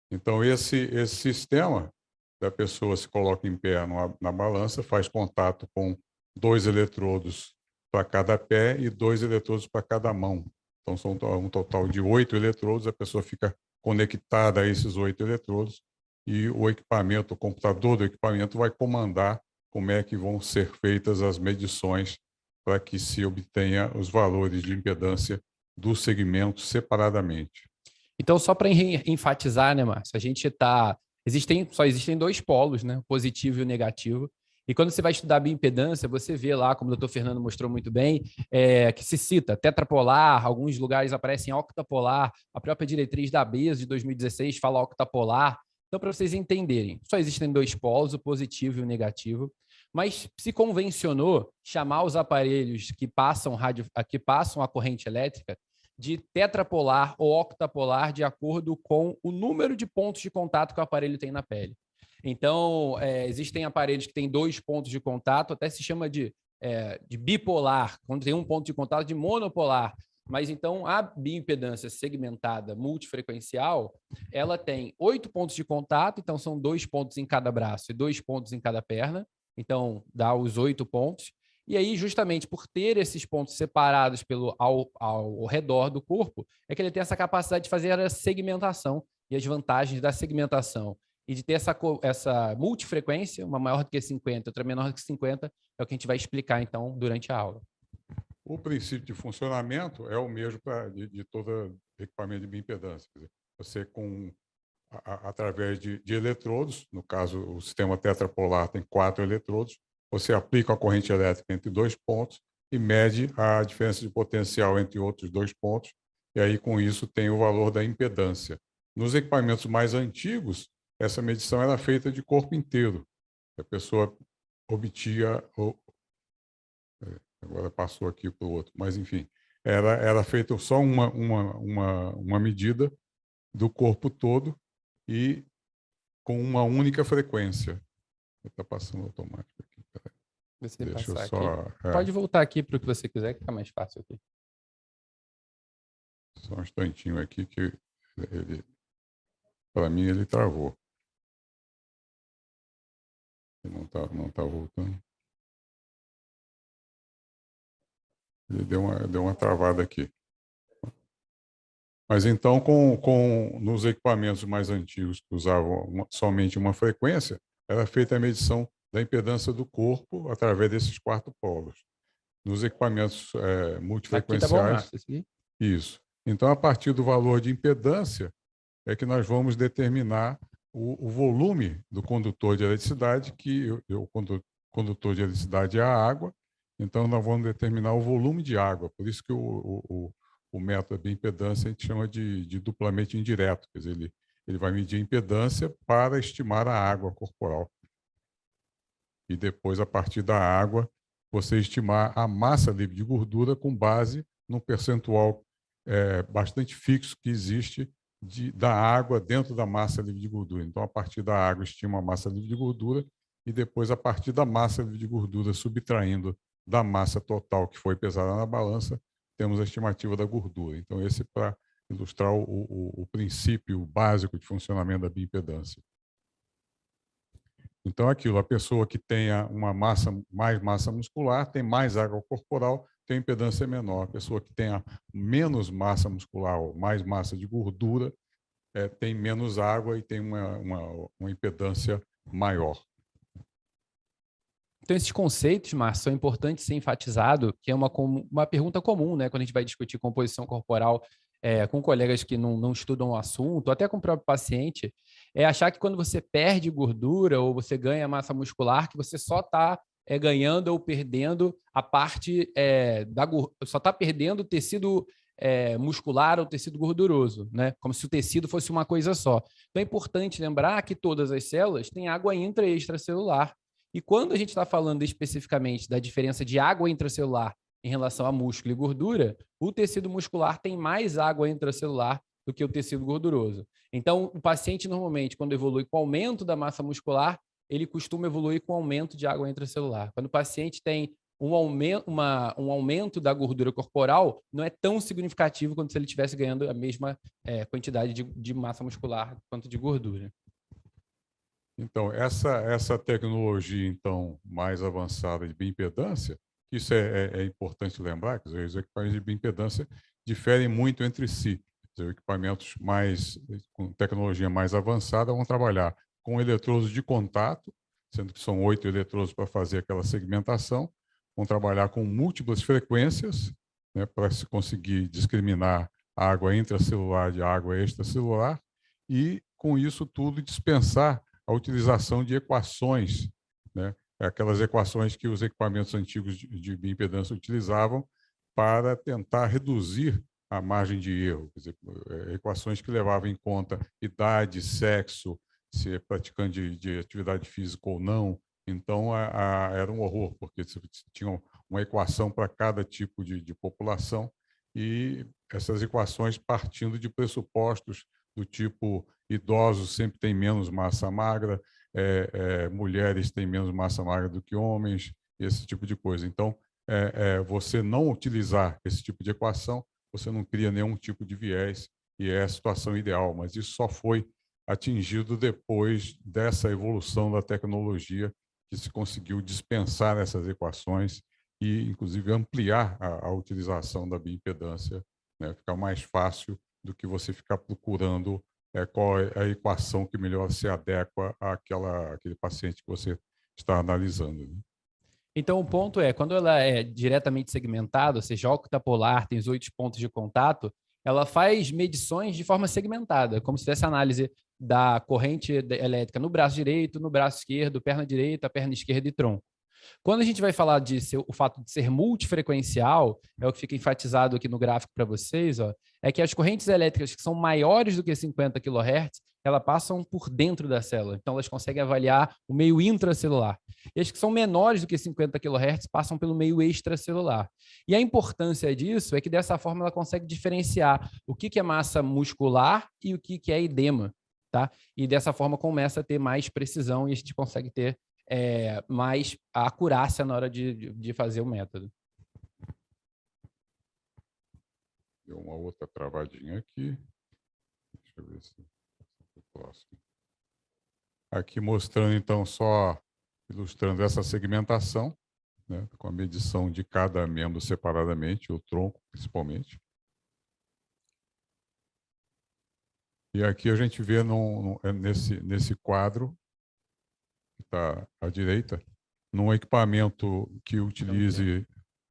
E: Então, esse sistema da pessoa se coloca em pé na balança, faz contato com 2 eletrodos para cada pé e 2 eletrodos para cada mão. Então, são um total de 8 eletrodos, a pessoa fica conectada a esses 8 eletrodos e o equipamento, o computador do equipamento vai comandar como é que vão ser feitas as medições para que se obtenha os valores de impedância do segmento separadamente.
D: Então, só para enfatizar, né, Márcio, só existem 2 polos, né, o positivo e o negativo. E quando você vai estudar bioimpedância, você vê lá, como o doutor Fernando mostrou muito bem, que se cita tetrapolar, alguns lugares aparecem octapolar, a própria diretriz da ABES de 2016 fala octapolar. Então, para vocês entenderem, só existem 2 polos, o positivo e o negativo, mas se convencionou chamar os aparelhos que passam a corrente elétrica de tetrapolar ou octapolar de acordo com o número de pontos de contato que o aparelho tem na pele. Então, existem aparelhos que têm 2 pontos de contato, até se chama de bipolar, quando tem um ponto de contato, de monopolar. Mas, então, a bioimpedância segmentada multifrequencial, ela tem 8 pontos de contato, então são 2 pontos em cada braço e 2 pontos em cada perna, então dá os 8 pontos. E aí, justamente por ter esses pontos separados ao redor do corpo, é que ele tem essa capacidade de fazer a segmentação e as vantagens da segmentação. E de ter essa multifrequência, uma maior do que 50, outra menor do que 50, é o que a gente vai explicar, então, durante a aula.
E: O princípio de funcionamento é o mesmo de todo equipamento de bioimpedância. Quer dizer, você, através de eletrodos, no caso, o sistema tetrapolar tem 4 eletrodos, você aplica a corrente elétrica entre 2 pontos e mede a diferença de potencial entre outros 2 pontos, e aí, com isso, tem o valor da impedância. Nos equipamentos mais antigos, essa medição era feita de corpo inteiro. A pessoa obtinha... Agora passou aqui para o outro, mas, enfim, era feita só uma medida do corpo todo e com uma única frequência. Está passando automático aqui.
D: Deixa eu só... Pode voltar aqui para o que você quiser, que fica mais fácil aqui.
E: Só um instantinho aqui que para mim, ele travou. Ele não tá voltando. Ele deu uma travada aqui. Mas então, nos equipamentos mais antigos que usavam somente uma frequência, era feita a medição da impedância do corpo através desses 4 polos. Nos equipamentos multifrequenciais...
D: Aqui tá bom, Márcio, aqui?
E: Isso. Então, a partir do valor de impedância, é que nós vamos determinar o volume do condutor de eletricidade, que o condutor de eletricidade é a água, então nós vamos determinar o volume de água. Por isso que o método de impedância a gente chama de duplamente indireto, quer dizer, ele vai medir a impedância para estimar a água corporal. E depois, a partir da água, você estimar a massa livre de gordura com base num percentual bastante fixo que existe da água dentro da massa livre de gordura. Então, a partir da água, estima a massa livre de gordura e depois, a partir da massa livre de gordura, subtraindo da massa total que foi pesada na balança, temos a estimativa da gordura. Então, esse é para ilustrar o princípio básico de funcionamento da bioimpedância. Então, aquilo, a pessoa que tenha mais massa muscular tem mais água corporal, tem impedância menor. A pessoa que tenha menos massa muscular ou mais massa de gordura tem menos água e tem uma impedância maior.
D: Então, esses conceitos, Márcio, são importantes ser enfatizado, que é uma pergunta comum, né, quando a gente vai discutir composição corporal com colegas que não estudam o assunto, até com o próprio paciente, é achar que quando você perde gordura ou você ganha massa muscular, que você só está ganhando ou perdendo a parte só está perdendo o tecido muscular ou tecido gorduroso, né? Como se o tecido fosse uma coisa só. Então, é importante lembrar que todas as células têm água intra e extracelular. E quando a gente está falando especificamente da diferença de água intracelular em relação a músculo e gordura, o tecido muscular tem mais água intracelular do que o tecido gorduroso. Então, o paciente, normalmente, quando evolui com aumento da massa muscular, ele costuma evoluir com aumento de água intracelular. Quando o paciente tem um aumento da gordura corporal, não é tão significativo quanto se ele estivesse ganhando a mesma quantidade de massa muscular quanto de gordura.
E: Então, essa tecnologia então, mais avançada de bioimpedância, isso é importante lembrar, que os equipamentos de bioimpedância diferem muito entre si. Os equipamentos com tecnologia mais avançada vão trabalhar com eletrodos de contato, sendo que são 8 eletrodos para fazer aquela segmentação, vão trabalhar com múltiplas frequências, né, para se conseguir discriminar a água intracelular de água extracelular e, com isso tudo, dispensar a utilização de equações, né, aquelas equações que os equipamentos antigos de bioimpedância utilizavam para tentar reduzir a margem de erro, quer dizer, equações que levavam em conta idade, sexo, se é praticante de atividade física ou não. Então, era um horror, porque você tinha uma equação para cada tipo de população e essas equações partindo de pressupostos do tipo idosos sempre têm menos massa magra, mulheres têm menos massa magra do que homens, esse tipo de coisa. Então, você não utilizar esse tipo de equação, você não cria nenhum tipo de viés e é a situação ideal, mas isso só foi atingido depois dessa evolução da tecnologia que se conseguiu dispensar essas equações e, inclusive, ampliar a utilização da bioimpedância, né? Ficar mais fácil do que você ficar procurando qual é a equação que melhor se adequa àquele paciente que você está analisando, né?
D: Então, o ponto é, quando ela é diretamente segmentada, ou seja, octapolar, tem os 8 pontos de contato, ela faz medições de forma segmentada, como se tivesse análise da corrente elétrica no braço direito, no braço esquerdo, perna direita, perna esquerda e tronco. Quando a gente vai falar o fato de ser multifrequencial, é o que fica enfatizado aqui no gráfico para vocês, ó, é que as correntes elétricas que são maiores do que 50 kHz, elas passam por dentro da célula, então elas conseguem avaliar o meio intracelular. E as que são menores do que 50 kHz passam pelo meio extracelular. E a importância disso é que dessa forma ela consegue diferenciar o que é massa muscular e o que é edema, tá? E dessa forma começa a ter mais precisão e a gente consegue ter mais acurácia na hora de fazer o método.
E: Deu uma outra travadinha aqui. Deixa eu ver se é o próximo. Aqui mostrando, então, só ilustrando essa segmentação, né, com a medição de cada membro separadamente, o tronco principalmente. E aqui a gente vê nesse quadro, que está à direita, num equipamento que utilize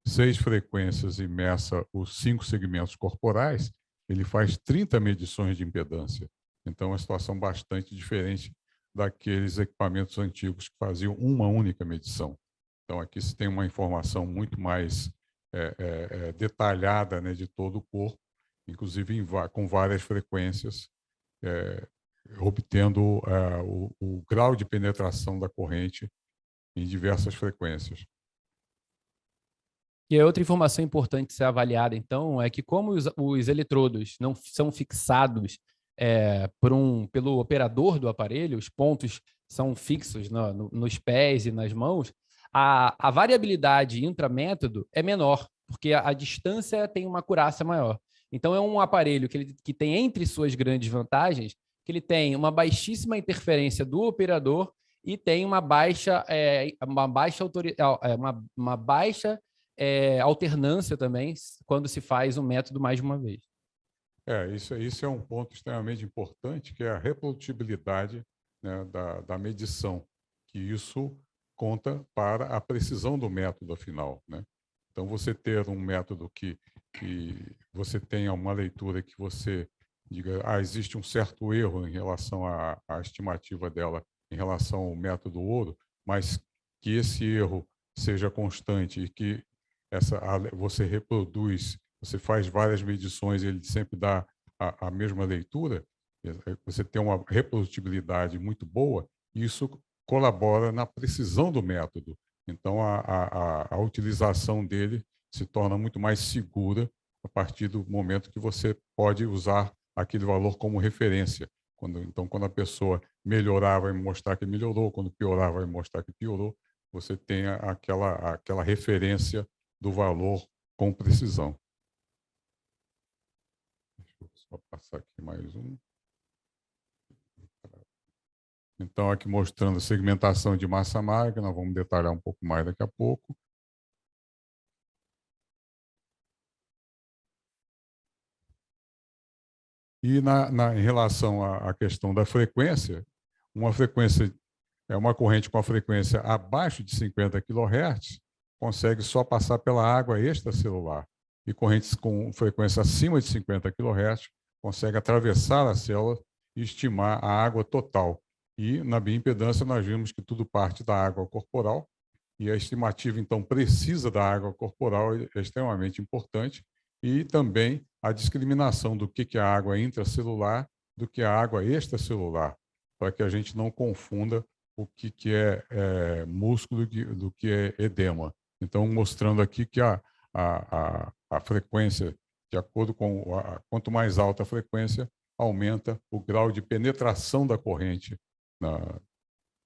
E: 6 frequências e meça os 5 segmentos corporais, ele faz 30 medições de impedância. Então, é uma situação bastante diferente daqueles equipamentos antigos que faziam uma única medição. Então, aqui se tem uma informação muito mais detalhada, né, de todo o corpo, inclusive com várias frequências, obtendo o grau de penetração da corrente em diversas frequências.
D: E a outra informação importante de ser avaliada, então, é que como os eletrodos não são fixados pelo operador do aparelho, os pontos são fixos nos pés e nas mãos, a variabilidade intramétodo é menor, porque a distância tem uma acurácia maior. Então, é um aparelho que tem entre suas grandes vantagens, que ele tem uma baixíssima interferência do operador e tem uma baixa alternância também quando se faz o método mais de uma vez.
E: Isso é um ponto extremamente importante, que é a reprodutibilidade, né, da medição, que isso conta para a precisão do método afinal, né? Então, você ter um método que você tenha uma leitura que você diga, existe um certo erro em relação à estimativa dela em relação ao método ouro, mas que esse erro seja constante e que você reproduz, você faz várias medições e ele sempre dá a mesma leitura, você tem uma reprodutibilidade muito boa, e isso colabora na precisão do método. Então, a utilização dele se torna muito mais segura a partir do momento que você pode usar aquele valor como referência. Então, quando a pessoa melhorar, vai mostrar que melhorou, quando piorar, vai mostrar que piorou, você tem aquela referência do valor com precisão. Deixa eu só passar aqui mais um. Então, aqui mostrando a segmentação de massa magra, nós vamos detalhar um pouco mais daqui a pouco. E em relação à questão da frequência, uma frequência é uma corrente com a frequência abaixo de 50 kHz, consegue só passar pela água extracelular. E correntes com frequência acima de 50 kHz consegue atravessar a célula e estimar a água total. E na bioimpedância nós vimos que tudo parte da água corporal, e a estimativa, então, precisa da água corporal é extremamente importante, e também a discriminação do que é a água intracelular do que a água extracelular, para que a gente não confunda o que é músculo do que é edema. Então, mostrando aqui que a frequência, de acordo com quanto mais alta a frequência, aumenta o grau de penetração da corrente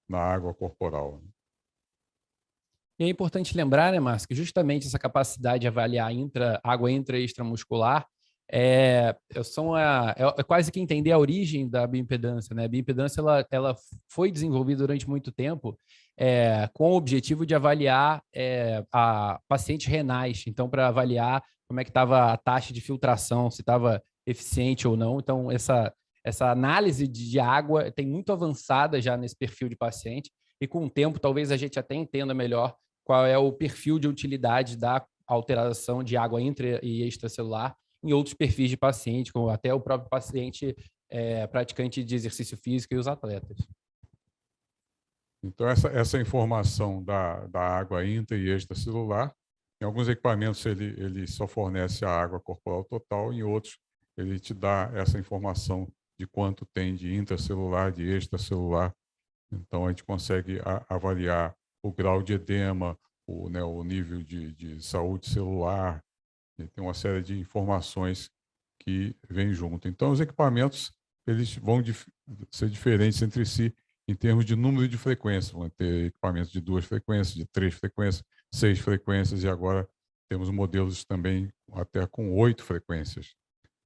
E: na água corporal.
D: E é importante lembrar, né, Márcio, que justamente essa capacidade de avaliar água intra e extramuscular é quase que entender a origem da bioimpedância, né? A bioimpedância ela foi desenvolvida durante muito tempo com o objetivo de avaliar a pacientes renais, então para avaliar como é que estava a taxa de filtração, se estava eficiente ou não. Então essa análise de água tem muito avançada já nesse perfil de paciente, e com o tempo talvez a gente até entenda melhor qual é o perfil de utilidade da alteração de água intra e extracelular em outros perfis de paciente, como até o próprio paciente praticante de exercício físico e os atletas.
E: Então, essa informação da água intra e extracelular, em alguns equipamentos ele só fornece a água corporal total, em outros ele te dá essa informação de quanto tem de intracelular, de extracelular. Então, a gente consegue avaliar o grau de edema, o nível de saúde celular, e tem uma série de informações que vêm junto. Então, os equipamentos eles vão ser diferentes entre si em termos de número de frequências. Vão ter equipamentos de 2 frequências, de 3 frequências, 6 frequências, e agora temos modelos também até com 8 frequências,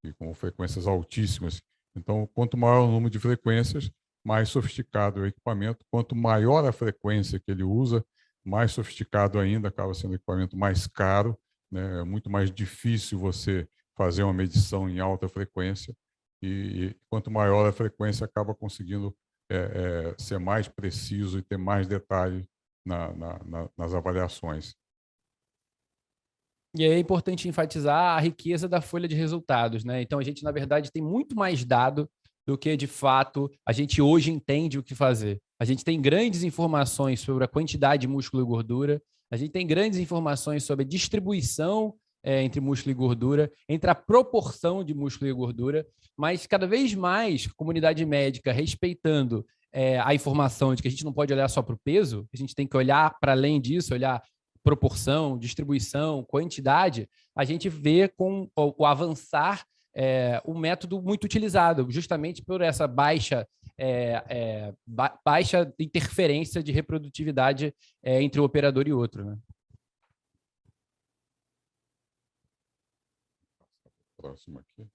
E: e com frequências altíssimas. Então, quanto maior o número de frequências, mais sofisticado é o equipamento. Quanto maior a frequência que ele usa, mais sofisticado ainda, acaba sendo um equipamento mais caro, né? É muito mais difícil você fazer uma medição em alta frequência. e quanto maior a frequência, acaba conseguindo ser mais preciso e ter mais detalhes nas avaliações.
D: E aí é importante enfatizar a riqueza da folha de resultados, né? Então, a gente, na verdade, tem muito mais dado do que, de fato, a gente hoje entende o que fazer. A gente tem grandes informações sobre a quantidade de músculo e gordura, a gente tem grandes informações sobre a distribuição entre músculo e gordura, entre a proporção de músculo e gordura, mas cada vez mais a comunidade médica respeitando a informação de que a gente não pode olhar só para o peso, a gente tem que olhar para além disso, olhar proporção, distribuição, quantidade, a gente vê com o avançar um método muito utilizado, justamente por essa baixa interferência de reprodutividade entre o operador e outro, né?
E: Próximo aqui.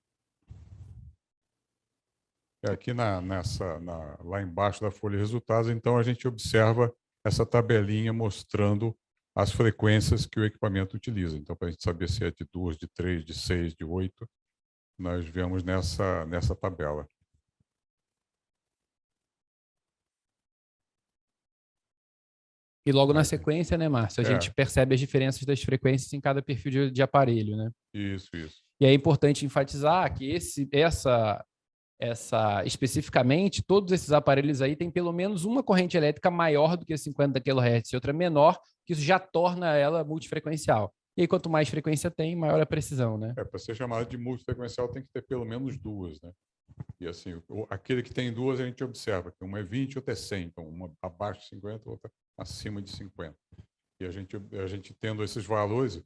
E: Aqui lá embaixo da folha de resultados, então, a gente observa essa tabelinha mostrando as frequências que o equipamento utiliza. Então, para a gente saber se é de 2, de 3, de 6, de 8, nós vemos nessa tabela.
D: E logo na sequência, né, Márcio, a gente percebe as diferenças das frequências em cada perfil de aparelho, né?
E: Isso.
D: E é importante enfatizar que especificamente, todos esses aparelhos aí têm pelo menos uma corrente elétrica maior do que 50 kHz e outra menor, que isso já torna ela multifrequencial. E aí, quanto mais frequência tem, maior a precisão, né?
E: Para ser chamado de multifrequencial tem que ter pelo menos duas, né? E assim, aquele que tem duas a gente observa que uma é 20 outra é 100, então uma abaixo de 50, outra acima de 50. E a gente tendo esses valores,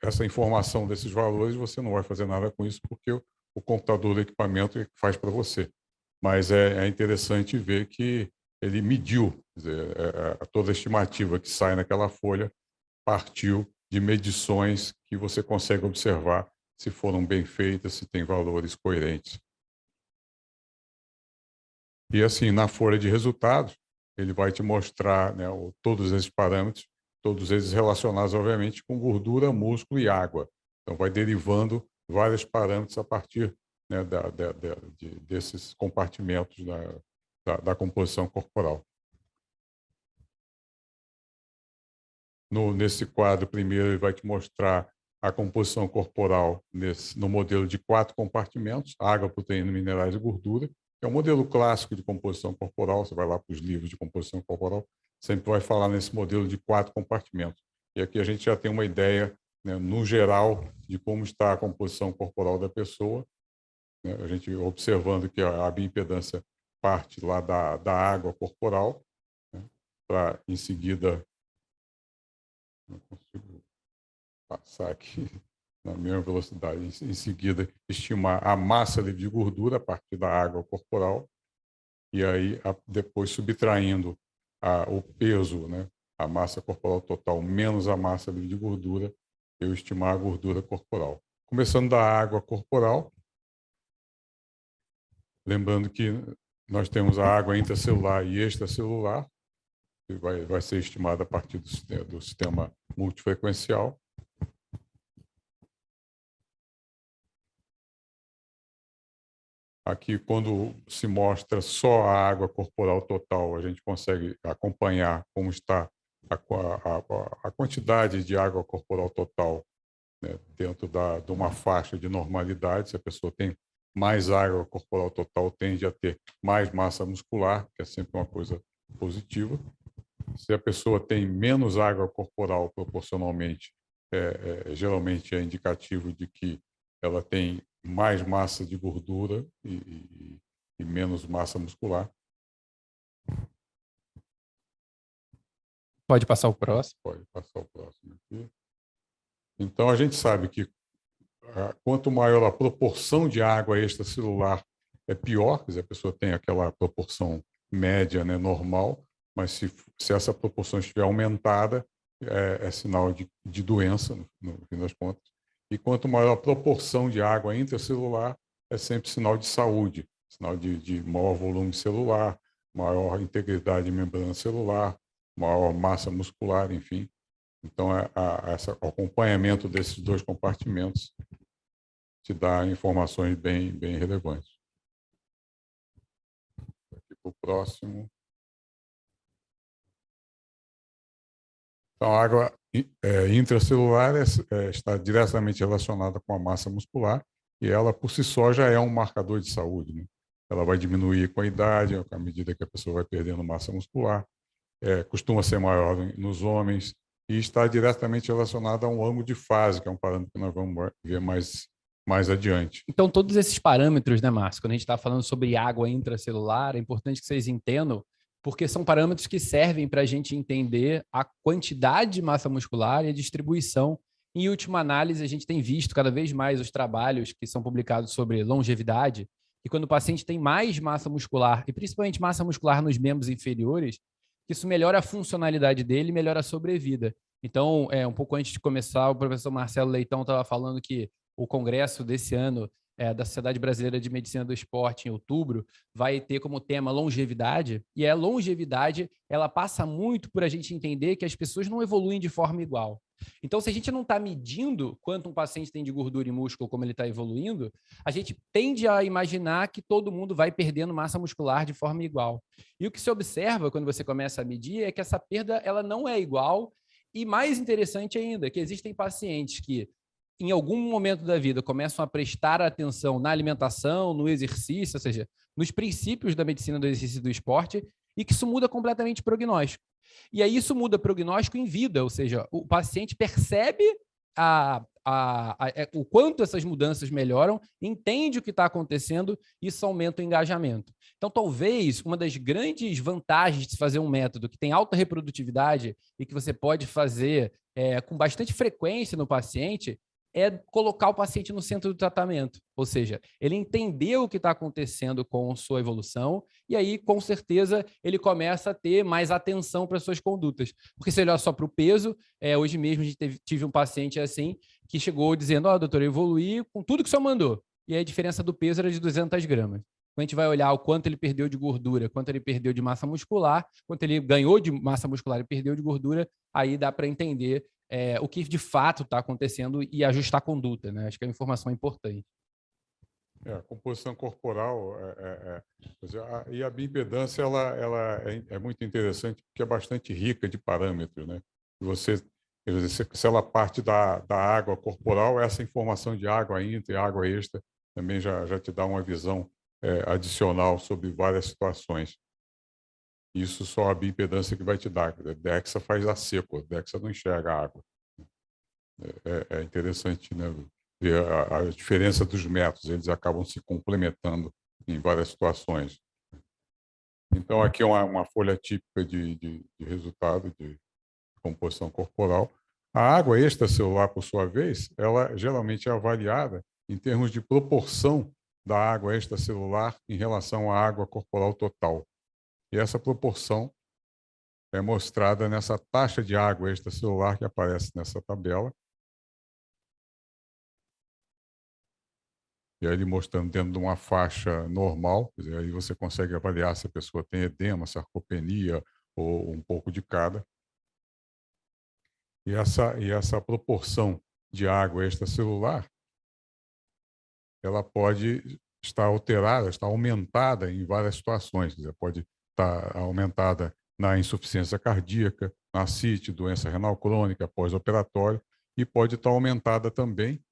E: essa informação desses valores, você não vai fazer nada com isso porque o computador do equipamento faz para você. Mas é interessante ver que ele mediu, quer dizer, toda a estimativa que sai naquela folha partiu de medições que você consegue observar se foram bem feitas, se tem valores coerentes. E assim, na folha de resultados, ele vai te mostrar, né, todos esses parâmetros, todos eles relacionados, obviamente, com gordura, músculo e água. Então, vai derivando vários parâmetros a partir, né, desses compartimentos da composição corporal. Nesse quadro, primeiro, ele vai te mostrar a composição corporal no modelo de 4 compartimentos, água, proteína, minerais e gordura. É um modelo clássico de composição corporal, você vai lá para os livros de composição corporal, sempre vai falar nesse modelo de 4 compartimentos. E aqui a gente já tem uma ideia, né, no geral, de como está a composição corporal da pessoa, né? A gente observando que a bioimpedância parte lá da água corporal, né, para, em seguida, não consigo passar aqui na mesma velocidade, em seguida estimar a massa livre de gordura a partir da água corporal, e aí depois subtraindo o peso, né, a massa corporal total menos a massa livre de gordura, eu estimar a gordura corporal. Começando da água corporal, lembrando que nós temos a água intracelular e extracelular, que vai ser estimada a partir do sistema multifrequencial. Aqui, quando se mostra só a água corporal total, a gente consegue acompanhar como está a quantidade de água corporal total, né, dentro de uma faixa de normalidade. Se a pessoa tem mais água corporal total, tende a ter mais massa muscular, que é sempre uma coisa positiva. Se a pessoa tem menos água corporal proporcionalmente, geralmente é indicativo de que ela tem mais massa de gordura e menos massa muscular.
D: Pode passar o próximo.
E: Pode passar o próximo aqui. Então, a gente sabe que quanto maior a proporção de água extracelular, é pior, quer dizer, a pessoa tem aquela proporção média, né, normal, mas se essa proporção estiver aumentada, é sinal de doença, no fim das contas. E quanto maior a proporção de água intracelular, é sempre sinal de saúde, sinal de maior volume celular, maior integridade de membrana celular, maior massa muscular, enfim. Então, o acompanhamento desses dois compartimentos te dá informações bem relevantes. Aqui para o próximo. Então, a água intracelular está diretamente relacionada com a massa muscular e ela, por si só, já é um marcador de saúde, né? Ela vai diminuir com a idade, à medida que a pessoa vai perdendo massa muscular, costuma ser maior nos homens e está diretamente relacionada a um ângulo de fase, que é um parâmetro que nós vamos ver mais adiante.
D: Então, todos esses parâmetros, né, Márcio, quando a gente está falando sobre água intracelular, é importante que vocês entendam, porque são parâmetros que servem para a gente entender a quantidade de massa muscular e a distribuição. Em última análise, a gente tem visto cada vez mais os trabalhos que são publicados sobre longevidade, e quando o paciente tem mais massa muscular, e principalmente massa muscular nos membros inferiores, que isso melhora a funcionalidade dele e melhora a sobrevida. Então, um pouco antes de começar, o professor Marcelo Leitão estava falando que o congresso desse ano da Sociedade Brasileira de Medicina do Esporte, em outubro, vai ter como tema longevidade, e a longevidade ela passa muito por a gente entender que as pessoas não evoluem de forma igual. Então, se a gente não está medindo quanto um paciente tem de gordura e músculo, como ele está evoluindo, a gente tende a imaginar que todo mundo vai perdendo massa muscular de forma igual. E o que se observa quando você começa a medir é que essa perda ela não é igual, e mais interessante ainda, que existem pacientes que em algum momento da vida começam a prestar atenção na alimentação, no exercício, ou seja, nos princípios da medicina do exercício e do esporte, e que isso muda completamente o prognóstico. E aí isso muda o prognóstico em vida, ou seja, o paciente percebe o quanto essas mudanças melhoram, entende o que está acontecendo e isso aumenta o engajamento. Então, talvez uma das grandes vantagens de fazer um método que tem alta reprodutividade e que você pode fazer com bastante frequência no paciente é colocar o paciente no centro do tratamento, ou seja, ele entendeu o que está acontecendo com sua evolução e aí, com certeza, ele começa a ter mais atenção para suas condutas. Porque se ele olhar só para o peso, hoje mesmo a gente tive um paciente assim que chegou dizendo, doutor, eu evoluí com tudo que o senhor mandou. E aí a diferença do peso era de 200 gramas. Quando a gente vai olhar o quanto ele perdeu de gordura, quanto ele perdeu de massa muscular, quanto ele ganhou de massa muscular e perdeu de gordura, aí dá para entender o que de fato está acontecendo e ajustar a conduta, né? Acho que a informação é importante.
E: A composição corporal e a bioimpedância ela é muito interessante porque é bastante rica de parâmetros, né? Se ela parte da água corporal, essa informação de água intra e água extra também já te dá uma visão adicional sobre várias situações. Isso só a bioimpedância que vai te dar. A DEXA faz a seco, a DEXA não enxerga a água. É interessante, né? Ver a diferença dos métodos, eles acabam se complementando em várias situações. Então, aqui é uma folha típica de resultado de composição corporal. A água extracelular, por sua vez, ela geralmente é avaliada em termos de proporção da água extracelular em relação à água corporal total. E essa proporção é mostrada nessa taxa de água extracelular que aparece nessa tabela. E aí ele mostrando dentro de uma faixa normal, quer dizer, aí você consegue avaliar se a pessoa tem edema, sarcopenia ou um pouco de cada. E essa proporção de água extracelular, ela pode estar alterada, estar aumentada em várias situações. Quer dizer, pode estar aumentada na insuficiência cardíaca, na ascite, doença renal crônica, pós-operatório, e pode estar aumentada também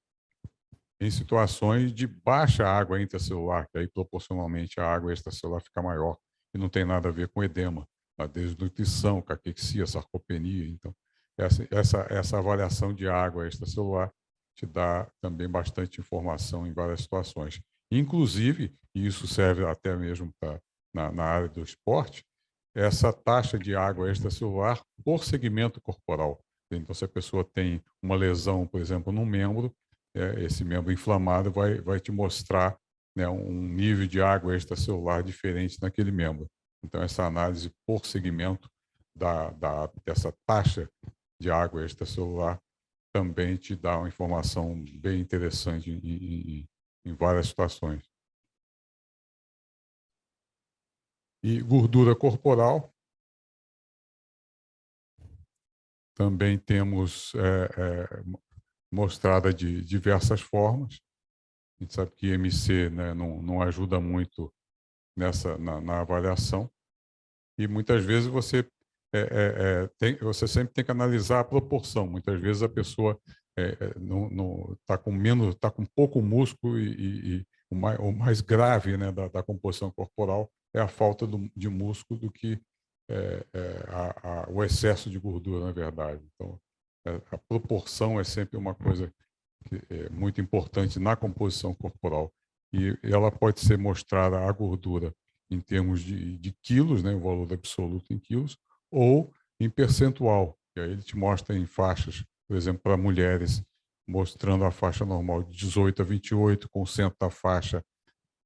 E: em situações de baixa água intracelular, que aí proporcionalmente a água extracelular fica maior, e não tem nada a ver com edema, a desnutrição, caquexia, sarcopenia. Então, essa avaliação de água extracelular te dá também bastante informação em várias situações. Inclusive, e isso serve até mesmo na área do esporte, essa taxa de água extracelular por segmento corporal. Então, se a pessoa tem uma lesão, por exemplo, num membro, esse membro inflamado vai te mostrar, né, um nível de água extracelular diferente naquele membro. Então, essa análise por segmento dessa taxa de água extracelular também te dá uma informação bem interessante em várias situações. E gordura corporal, também temos mostrada de diversas formas. A gente sabe que IMC, né, não ajuda muito na avaliação, e muitas vezes você sempre tem que analisar a proporção. Muitas vezes a pessoa está com menos, está com pouco músculo, e o mais grave, né, da composição corporal é a falta de músculo do que o excesso de gordura, na verdade. Então, a proporção é sempre uma coisa que é muito importante na composição corporal, e ela pode ser mostrada, a gordura, em termos de quilos, né, o valor absoluto em quilos, ou em percentual, e aí ele te mostra em faixas, por exemplo, para mulheres, mostrando a faixa normal de 18 a 28, com o centro da faixa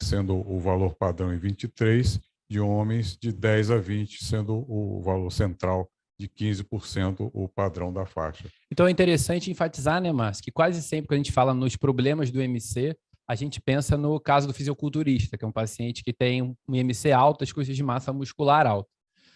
E: sendo o valor padrão em 23, de homens de 10 a 20, sendo o valor central de 15% o padrão da faixa.
D: Então é interessante enfatizar, né, Márcio, que quase sempre que a gente fala nos problemas do IMC, a gente pensa no caso do fisiculturista, que é um paciente que tem um IMC alto, as custas de massa muscular alta.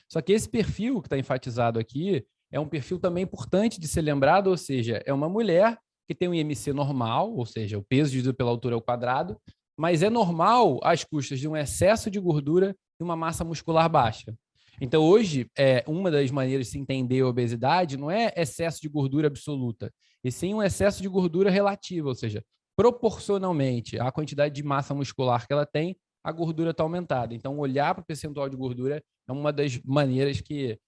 D: Só que esse perfil que está enfatizado aqui é um perfil também importante de ser lembrado, ou seja, é uma mulher que tem um IMC normal, ou seja, o peso dividido pela altura ao quadrado, mas é normal às custas de um excesso de gordura e uma massa muscular baixa. Então, hoje, uma das maneiras de se entender a obesidade não é excesso de gordura absoluta, e sim um excesso de gordura relativa, ou seja, proporcionalmente à quantidade de massa muscular que ela tem, a gordura está aumentada. Então, olhar para o percentual de gordura é uma das maneiras que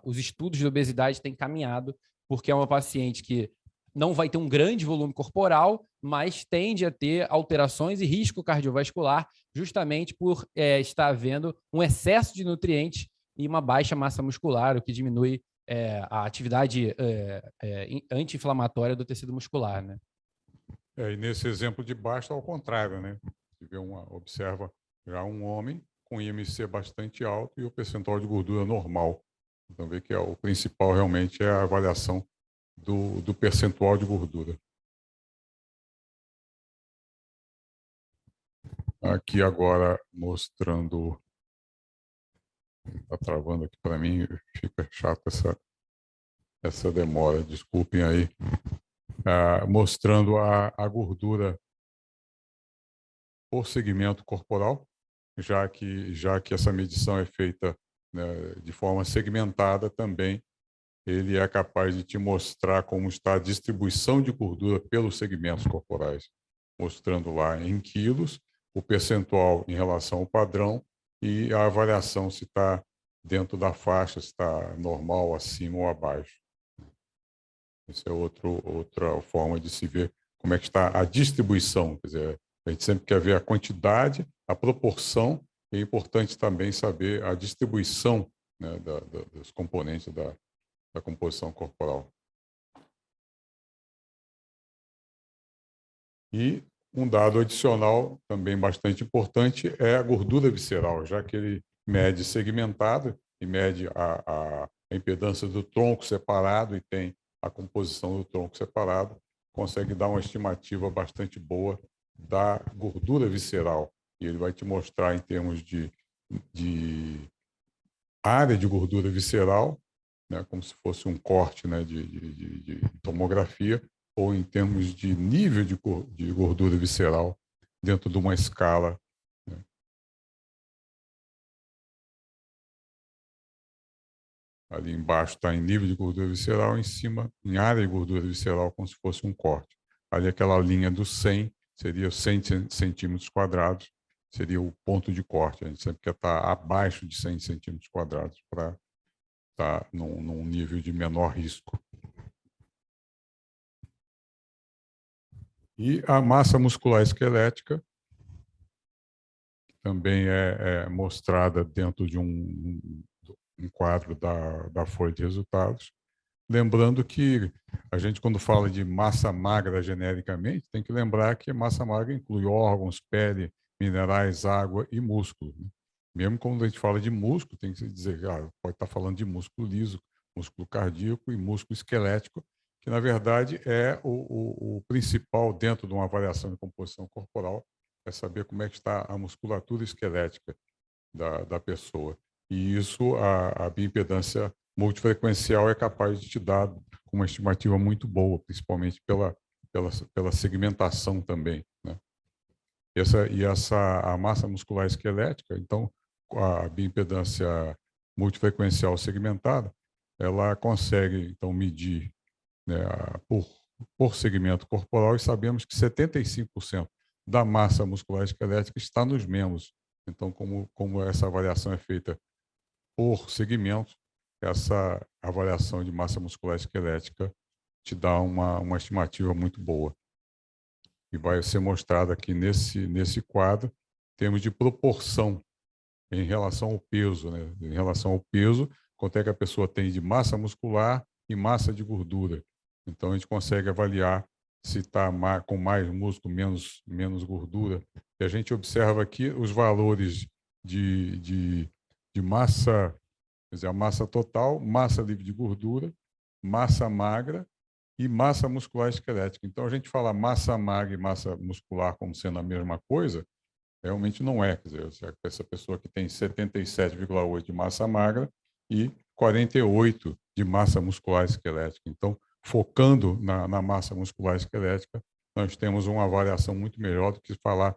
D: os estudos de obesidade têm caminhado, porque é uma paciente que não vai ter um grande volume corporal, mas tende a ter alterações e risco cardiovascular, justamente por estar havendo um excesso de nutrientes e uma baixa massa muscular, o que diminui a atividade anti-inflamatória do tecido muscular, né?
E: E nesse exemplo de baixo, ao contrário, né? Você observa já um homem com IMC bastante alto e o percentual de gordura normal. Então, vê que o principal realmente é a avaliação do percentual de gordura. Aqui agora mostrando, está travando aqui para mim, fica chato essa demora, desculpem aí. Mostrando a gordura por segmento corporal, já que essa medição é feita, né, de forma segmentada também, ele é capaz de te mostrar como está a distribuição de gordura pelos segmentos corporais, mostrando lá em quilos, o percentual em relação ao padrão e a avaliação se está dentro da faixa, se está normal, acima ou abaixo. Essa é outra forma de se ver como é que está a distribuição. Quer dizer, a gente sempre quer ver a quantidade, a proporção, e é importante também saber a distribuição, né, dos componentes da composição corporal. E um dado adicional, também bastante importante, é a gordura visceral, já que ele mede segmentado e mede a impedância do tronco separado e tem a composição do tronco separado, consegue dar uma estimativa bastante boa da gordura visceral. E ele vai te mostrar em termos de área de gordura visceral, né, como se fosse um corte, né, de tomografia, ou em termos de nível de gordura visceral dentro de uma escala, né. Ali embaixo está em nível de gordura visceral, em cima, em área de gordura visceral, como se fosse um corte. Ali aquela linha do 100 seria 100 centímetros quadrados, seria o ponto de corte. A gente sempre quer estar abaixo de 100 centímetros quadrados para estar num nível de menor risco. E a massa muscular esquelética também é mostrada dentro de um quadro da folha de resultados. Lembrando que a gente, quando fala de massa magra genericamente, tem que lembrar que massa magra inclui órgãos, pele, minerais, água e músculo, né? Mesmo quando a gente fala de músculo, tem que dizer, pode estar falando de músculo liso, músculo cardíaco e músculo esquelético, que na verdade é o principal dentro de uma avaliação de composição corporal, é saber como é que está a musculatura esquelética da pessoa. E isso, a bioimpedância multifrequencial é capaz de te dar uma estimativa muito boa, principalmente pela segmentação também, né? A massa muscular esquelética, então, a bioimpedância multifrequencial segmentada, ela consegue, então, medir, né, por segmento corporal, e sabemos que 75% da massa muscular esquelética está nos membros. Então, como essa avaliação é feita por segmento, essa avaliação de massa muscular esquelética te dá uma estimativa muito boa. E vai ser mostrado aqui nesse quadro, em termos de proporção em relação ao peso, né? Em relação ao peso, quanto é que a pessoa tem de massa muscular e massa de gordura. Então, a gente consegue avaliar se está com mais músculo, menos gordura. E a gente observa aqui os valores de massa, quer dizer, a massa total, massa livre de gordura, massa magra e massa muscular esquelética. Então, a gente fala massa magra e massa muscular como sendo a mesma coisa, realmente não é. Quer dizer, essa pessoa que tem 77,8 de massa magra e 48 de massa muscular esquelética. Então, focando na massa muscular esquelética, nós temos uma avaliação muito melhor do que falar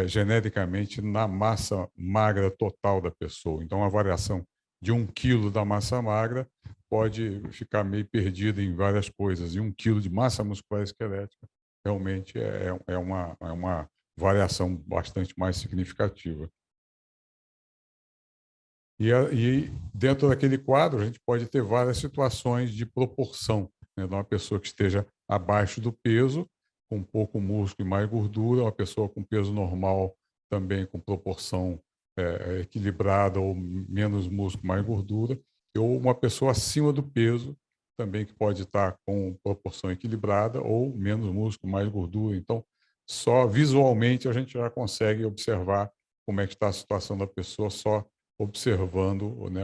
E: genericamente na massa magra total da pessoa. Então, a variação de 1 quilo da massa magra pode ficar meio perdida em várias coisas. E 1 quilo de massa muscular esquelética realmente é uma variação bastante mais significativa. E dentro daquele quadro, a gente pode ter várias situações de proporção, né, de uma pessoa que esteja abaixo do peso, com pouco músculo e mais gordura, uma pessoa com peso normal, também com proporção equilibrada, ou menos músculo, mais gordura, ou uma pessoa acima do peso, também que pode estar com proporção equilibrada, ou menos músculo, mais gordura. Então, só visualmente a gente já consegue observar como é que está a situação da pessoa, só observando, né,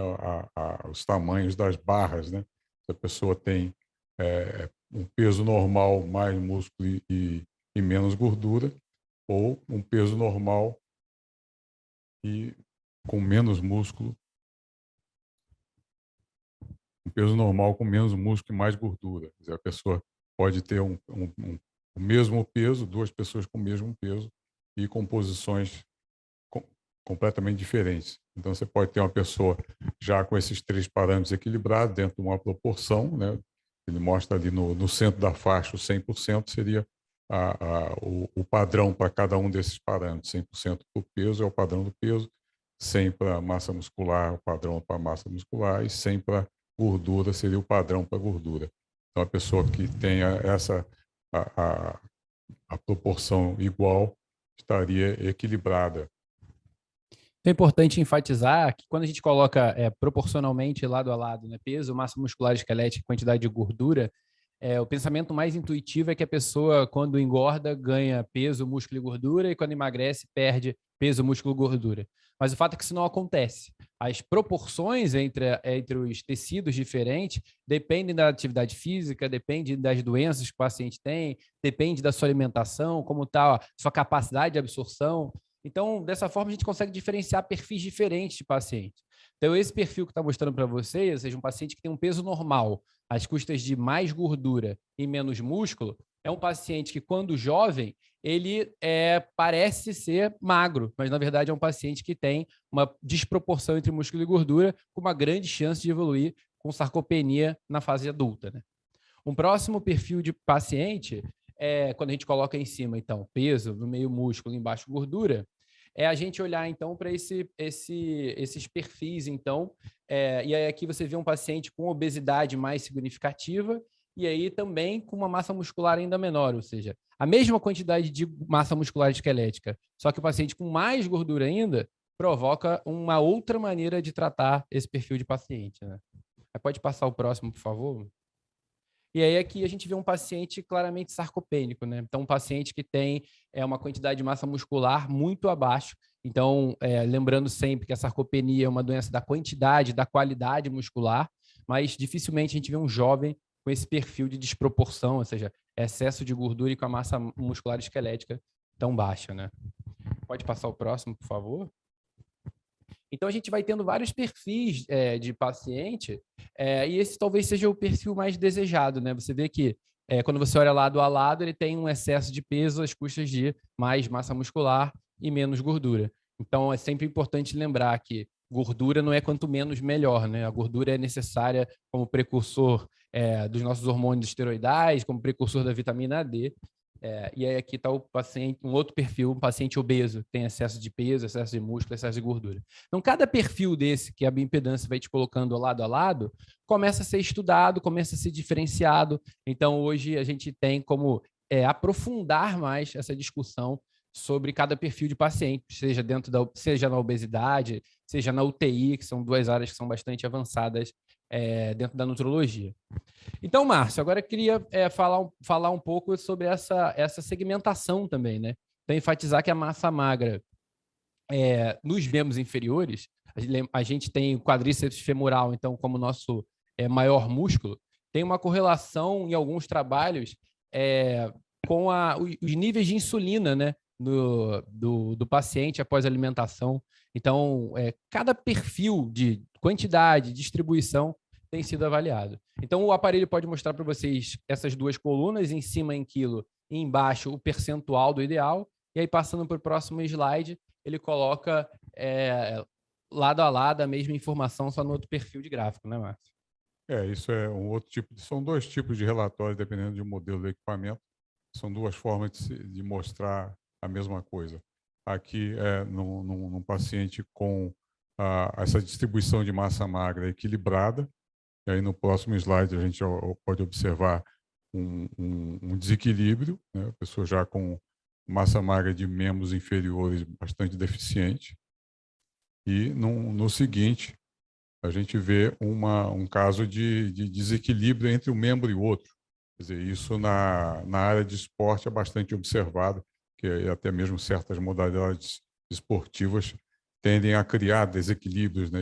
E: os tamanhos das barras, né? Se a pessoa tem um peso normal, mais músculo e menos gordura, ou um peso normal e com menos músculo, um peso normal com menos músculo e mais gordura. Quer dizer, a pessoa pode ter o mesmo peso, duas pessoas com o mesmo peso e com posições completamente diferentes. Então, você pode ter uma pessoa já com esses 3 parâmetros equilibrados dentro de uma proporção, né? Ele mostra ali no centro da faixa, o 100% seria o padrão para cada um desses parâmetros. 100% para o peso é o padrão do peso, 100 para a massa muscular, o padrão para a massa muscular, e 100 para gordura seria o padrão para a gordura. Então, a pessoa que tenha a proporção igual estaria equilibrada.
D: É importante enfatizar que quando a gente coloca proporcionalmente lado a lado, né, peso, massa muscular esquelética, quantidade de gordura, o pensamento mais intuitivo é que a pessoa, quando engorda, ganha peso, músculo e gordura, e quando emagrece, perde peso, músculo e gordura. Mas o fato é que isso não acontece. As proporções entre os tecidos diferentes dependem da atividade física, dependem das doenças que o paciente tem, depende da sua alimentação, como está a sua capacidade de absorção. Então, dessa forma, a gente consegue diferenciar perfis diferentes de pacientes. Então, esse perfil que está mostrando para vocês, ou seja, um paciente que tem um peso normal, às custas de mais gordura e menos músculo, é um paciente que, quando jovem, ele parece ser magro, mas, na verdade, é um paciente que tem uma desproporção entre músculo e gordura, com uma grande chance de evoluir com sarcopenia na fase adulta, né? Um próximo perfil de paciente quando a gente coloca em cima, então, peso, no meio músculo, embaixo gordura, é a gente olhar, então, para esses perfis, então, e aí aqui você vê um paciente com obesidade mais significativa e aí também com uma massa muscular ainda menor, ou seja, a mesma quantidade de massa muscular esquelética, só que o paciente com mais gordura ainda provoca uma outra maneira de tratar esse perfil de paciente, né? Aí pode passar o próximo, por favor? E aí aqui a gente vê um paciente claramente sarcopênico, né? Então, um paciente que tem uma quantidade de massa muscular muito abaixo. Então, lembrando sempre que a sarcopenia é uma doença da quantidade, da qualidade muscular, mas dificilmente a gente vê um jovem com esse perfil de desproporção, ou seja, excesso de gordura e com a massa muscular esquelética tão baixa, né? Pode passar o próximo, por favor? Então, a gente vai tendo vários perfis de paciente, e esse talvez seja o perfil mais desejado, né? Você vê que quando você olha lado a lado, ele tem um excesso de peso às custas de mais massa muscular e menos gordura. Então, é sempre importante lembrar que gordura não é quanto menos melhor, né? A gordura é necessária como precursor dos nossos hormônios esteroidais, como precursor da vitamina D. E aí aqui está o paciente, um outro perfil, um paciente obeso, tem excesso de peso, excesso de músculo, excesso de gordura. Então, cada perfil desse que a bioimpedância vai te colocando lado a lado, começa a ser estudado, começa a ser diferenciado. Então, hoje a gente tem como aprofundar mais essa discussão sobre cada perfil de paciente, seja na obesidade, seja na UTI, que são duas áreas que são bastante avançadas dentro da nutrologia. Então, Márcio, agora eu queria falar um pouco sobre essa segmentação também, né? Então, enfatizar que a massa magra nos membros inferiores, a gente tem o quadríceps femoral, então, como nosso maior músculo, tem uma correlação em alguns trabalhos com os níveis de insulina, né? Do paciente após a alimentação. Então, cada perfil de quantidade, distribuição tem sido avaliado. Então, o aparelho pode mostrar para vocês essas duas colunas, em cima em quilo e embaixo o percentual do ideal. E aí, passando para o próximo slide, ele coloca lado a lado a mesma informação, só no outro perfil de gráfico, né, Márcio?
E: Isso é um outro tipo. São dois tipos de relatórios, dependendo do modelo do equipamento. São duas formas de mostrar a mesma coisa. Aqui, num paciente com essa distribuição de massa magra equilibrada, e aí no próximo slide a gente pode observar um desequilíbrio, né? A pessoa já com massa magra de membros inferiores bastante deficiente. E no seguinte, a gente vê um caso de desequilíbrio entre um membro e outro. Quer dizer, isso na área de esporte é bastante observado, que até mesmo certas modalidades esportivas tendem a criar desequilíbrios, né,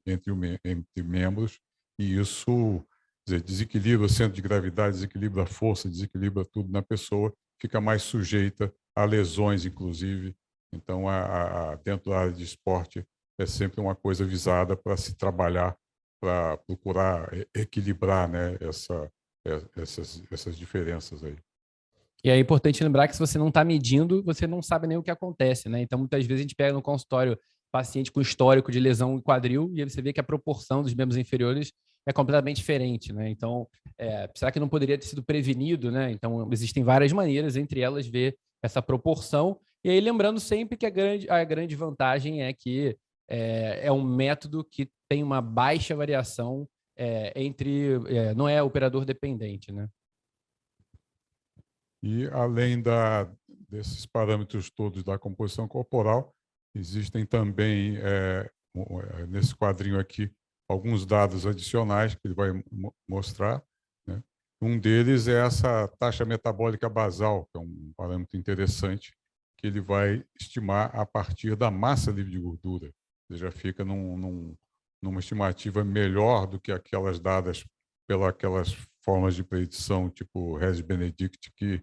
E: entre membros, e isso, quer dizer, desequilibra o centro de gravidade, desequilibra a força, desequilibra tudo na pessoa, fica mais sujeita a lesões, inclusive. Então, dentro da área de esporte, é sempre uma coisa visada para se trabalhar, para procurar equilibrar, né, essas diferenças aí.
D: E é importante lembrar que se você não está medindo, você não sabe nem o que acontece, né? Então, muitas vezes a gente pega no consultório paciente com histórico de lesão em quadril e aí você vê que a proporção dos membros inferiores é completamente diferente, né? Então, será que não poderia ter sido prevenido, né? Então, existem várias maneiras, entre elas ver essa proporção. E aí, lembrando sempre que a grande vantagem é que é um método que tem uma baixa variação não é operador dependente, né?
E: E além desses parâmetros todos da composição corporal, existem também, nesse quadrinho aqui, alguns dados adicionais que ele vai mostrar, né? Um deles é essa taxa metabólica basal, que é um parâmetro interessante, que ele vai estimar a partir da massa livre de gordura. Ele já fica numa estimativa melhor do que aquelas dadas pelas formas de predição, tipo Regis-Benedict, que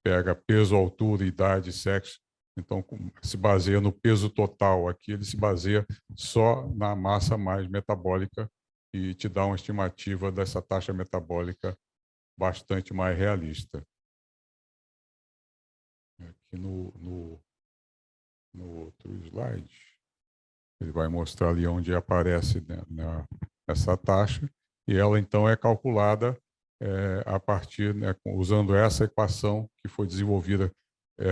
E: pega peso, altura, idade, sexo. Então, se baseia no peso total. Aqui ele se baseia só na massa mais metabólica e te dá uma estimativa dessa taxa metabólica bastante mais realista. Aqui no outro slide, ele vai mostrar ali onde aparece, né, essa taxa, e ela então é calculada a partir, né, usando essa equação que foi desenvolvida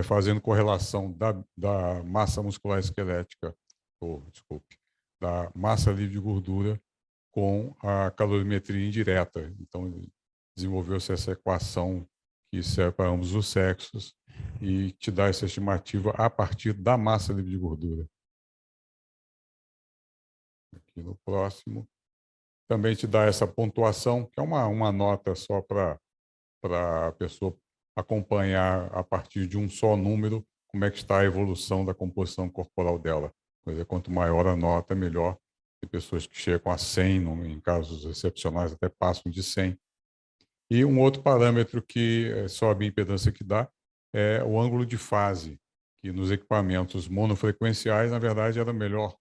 E: fazendo correlação da massa muscular esquelética, da massa livre de gordura com a calorimetria indireta. Então, desenvolveu-se essa equação que serve para ambos os sexos e te dá essa estimativa a partir da massa livre de gordura. Aqui no próximo. Também te dá essa pontuação, que é uma nota só para a pessoa acompanhar a partir de um só número como é que está a evolução da composição corporal dela. Quanto maior a nota, melhor. Tem pessoas que chegam a 100, em casos excepcionais até passam de 100. E um outro parâmetro que só a bioimpedância que dá é o ângulo de fase, que nos equipamentos monofrequenciais, na verdade, era o melhor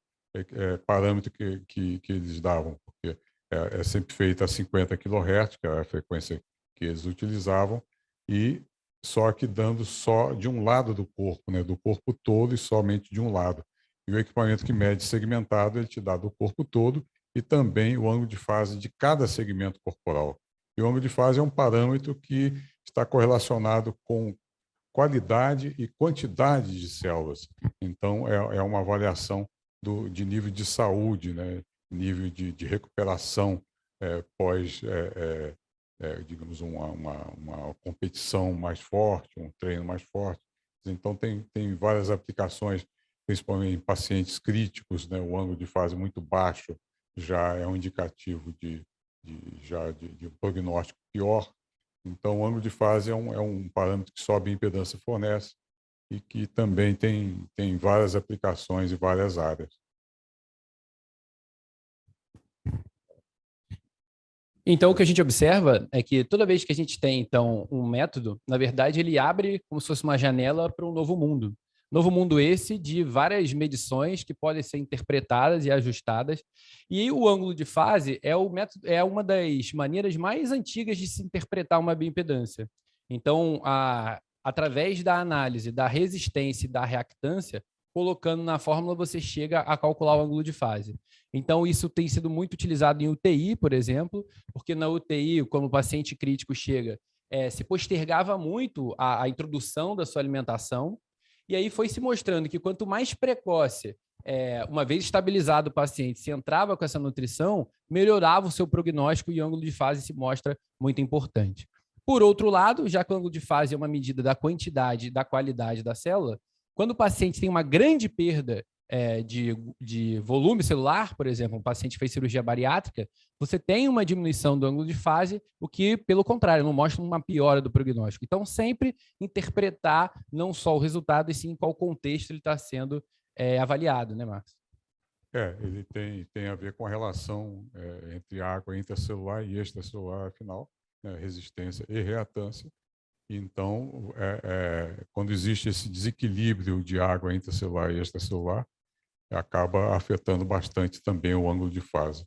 E: parâmetro que eles davam, porque é sempre feito a 50 kHz, que é a frequência que eles utilizavam, e só que dando só de um lado do corpo, né, do corpo todo e somente de um lado. E o equipamento que mede segmentado, ele te dá do corpo todo e também o ângulo de fase de cada segmento corporal. E o ângulo de fase é um parâmetro que está correlacionado com qualidade e quantidade de células. Então, é uma avaliação de nível de saúde, né? Nível de recuperação pós, digamos, uma competição mais forte, um treino mais forte. Então, tem várias aplicações, principalmente em pacientes críticos, né? O ângulo de fase muito baixo já é um indicativo de um prognóstico pior. Então, o ângulo de fase é um parâmetro que só a bioimpedância fornece e que também tem várias aplicações em várias áreas.
D: Então, o que a gente observa é que toda vez que a gente tem, então, um método, na verdade, ele abre como se fosse uma janela para um novo mundo. Novo mundo esse de várias medições que podem ser interpretadas e ajustadas. E o ângulo de fase é o método, é uma das maneiras mais antigas de se interpretar uma bioimpedância. Então, através da análise da resistência e da reactância, colocando na fórmula, você chega a calcular o ângulo de fase. Então, isso tem sido muito utilizado em UTI, por exemplo, porque na UTI, quando o paciente crítico chega, se postergava muito a introdução da sua alimentação, e aí foi se mostrando que quanto mais precoce, uma vez estabilizado o paciente, se entrava com essa nutrição, melhorava o seu prognóstico e o ângulo de fase se mostra muito importante. Por outro lado, já que o ângulo de fase é uma medida da quantidade e da qualidade da célula, quando o paciente tem uma grande perda de volume celular, por exemplo, um paciente que fez cirurgia bariátrica, você tem uma diminuição do ângulo de fase, o que, pelo contrário, não mostra uma piora do prognóstico. Então, sempre interpretar não só o resultado, e sim em qual contexto ele está sendo avaliado, né, Marcos?
E: Ele tem a ver com a relação entre água intracelular e extracelular, afinal, né, resistência e reatância. Então, quando existe esse desequilíbrio de água intracelular e extracelular, acaba afetando bastante também o ângulo de fase.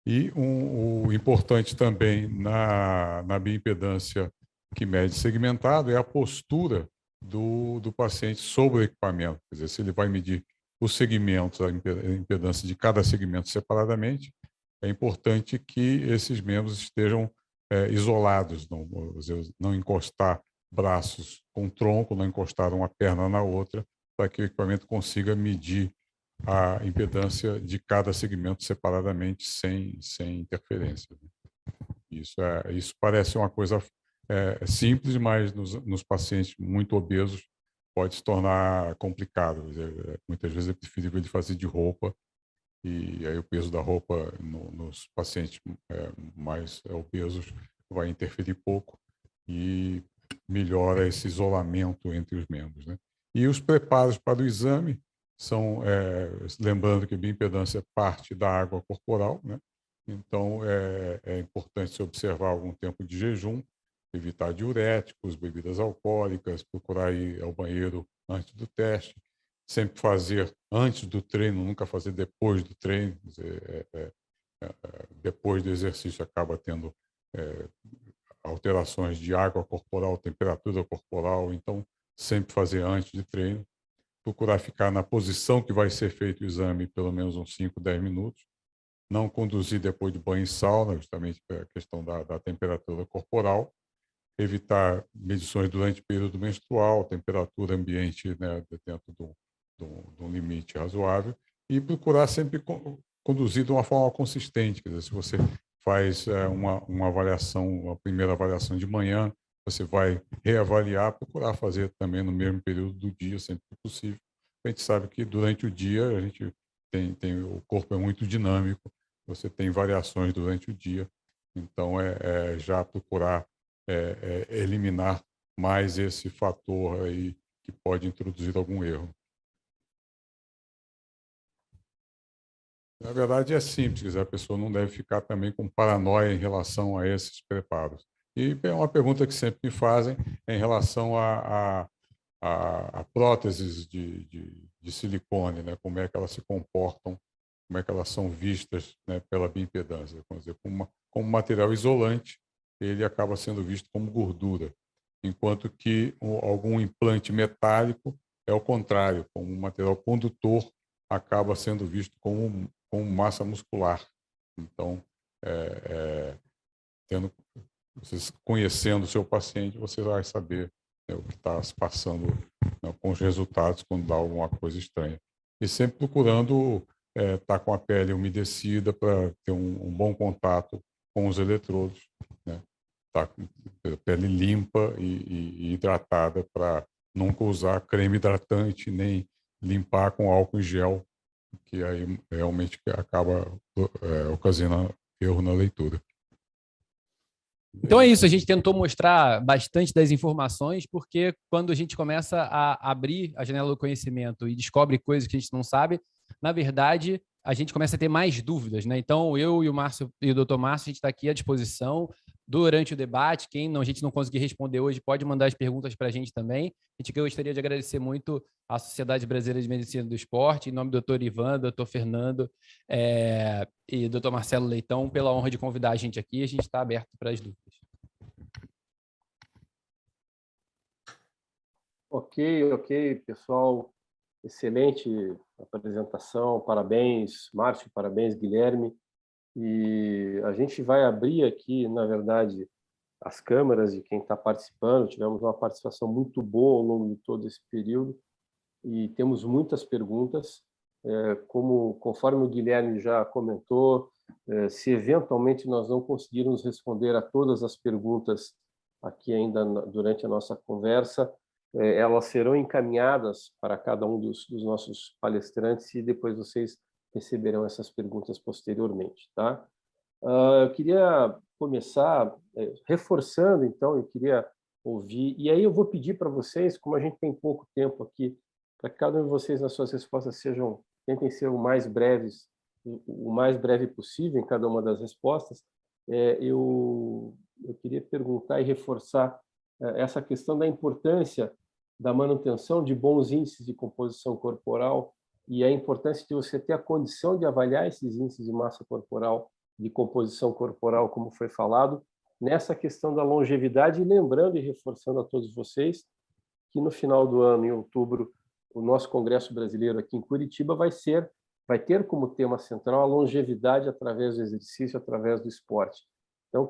E: E o importante também na bioimpedância que mede segmentado é a postura do paciente sobre o equipamento. Quer dizer, se ele vai medir os segmentos, a impedância de cada segmento separadamente, é importante que esses membros estejam isolados, não encostar braços com o tronco, não encostar uma perna na outra, para que o equipamento consiga medir a impedância de cada segmento separadamente, sem interferência. Isso parece uma coisa simples, mas nos pacientes muito obesos pode se tornar complicado. Muitas vezes é preferível ele fazer de roupa, e aí o peso da roupa nos pacientes mais obesos vai interferir pouco e melhora esse isolamento entre os membros, né? E os preparos para o exame são, lembrando que a bioimpedância é parte da água corporal, né? Então é importante se observar algum tempo de jejum, evitar diuréticos, bebidas alcoólicas, procurar ir ao banheiro antes do teste, sempre fazer antes do treino, nunca fazer depois do treino. Depois do exercício acaba tendo alterações de água corporal, temperatura corporal, então sempre fazer antes de treino. Procurar ficar na posição que vai ser feito o exame pelo menos uns 5, 10 minutos. Não conduzir depois de banho em sauna, justamente pela questão da temperatura corporal. Evitar medições durante o período menstrual, temperatura ambiente, né, dentro de um limite razoável, e procurar sempre conduzir de uma forma consistente. Quer dizer, se você faz uma avaliação, uma primeira avaliação de manhã, você vai reavaliar, procurar fazer também no mesmo período do dia, sempre que possível. A gente sabe que durante o dia a gente o corpo é muito dinâmico, você tem variações durante o dia, então já procurar eliminar mais esse fator aí que pode introduzir algum erro. Na verdade, é simples, a pessoa não deve ficar também com paranoia em relação a esses preparos. E é uma pergunta que sempre me fazem em relação a próteses de silicone, né? Como é que elas se comportam, como é que elas são vistas, né, pela bioimpedância. Quer dizer, como material isolante, ele acaba sendo visto como gordura, enquanto que algum implante metálico é o contrário, como um material condutor, acaba sendo visto como massa muscular. Então, vocês conhecendo o seu paciente, você vai saber o que está se passando, né, com os resultados quando dá alguma coisa estranha. E sempre procurando estar com a pele umedecida para ter um bom contato com os eletrodos, né? Tá com a pele limpa e hidratada, para nunca usar creme hidratante nem limpar com álcool em gel, que aí realmente acaba ocasionando erro na leitura.
D: Então é isso, a gente tentou mostrar bastante das informações, porque quando a gente começa a abrir a janela do conhecimento e descobre coisas que a gente não sabe, na verdade, a gente começa a ter mais dúvidas, né? Então, eu e o Márcio e o Dr. Márcio, a gente está aqui à disposição durante o debate. Quem a gente não conseguir responder hoje, pode mandar as perguntas para a gente também. A gente gostaria de agradecer muito à Sociedade Brasileira de Medicina do Esporte, em nome do Dr. Ivan, Dr. Fernando e Dr. Marcelo Leitão, pela honra de convidar a gente aqui. A gente está aberto para as dúvidas.
C: Ok, pessoal. Excelente apresentação. Parabéns, Márcio, parabéns, Guilherme. E a gente vai abrir aqui, na verdade, as câmeras de quem está participando. Tivemos uma participação muito boa ao longo de todo esse período e temos muitas perguntas. Conforme o Guilherme já comentou, se eventualmente nós não conseguirmos responder a todas as perguntas aqui ainda durante a nossa conversa, elas serão encaminhadas para cada um dos nossos palestrantes e depois vocês receberão essas perguntas posteriormente, tá? Eu queria começar reforçando, então, eu queria ouvir, e aí eu vou pedir para vocês, como a gente tem pouco tempo aqui, para que cada um de vocês nas suas respostas tentem ser o mais breve possível em cada uma das respostas. Eu queria perguntar e reforçar essa questão da importância da manutenção de bons índices de composição corporal e a importância de você ter a condição de avaliar esses índices de massa corporal, de composição corporal, como foi falado, nessa questão da longevidade, e lembrando e reforçando a todos vocês que no final do ano, em outubro, o nosso Congresso Brasileiro aqui em Curitiba vai ter como tema central a longevidade através do exercício, através do esporte. Então,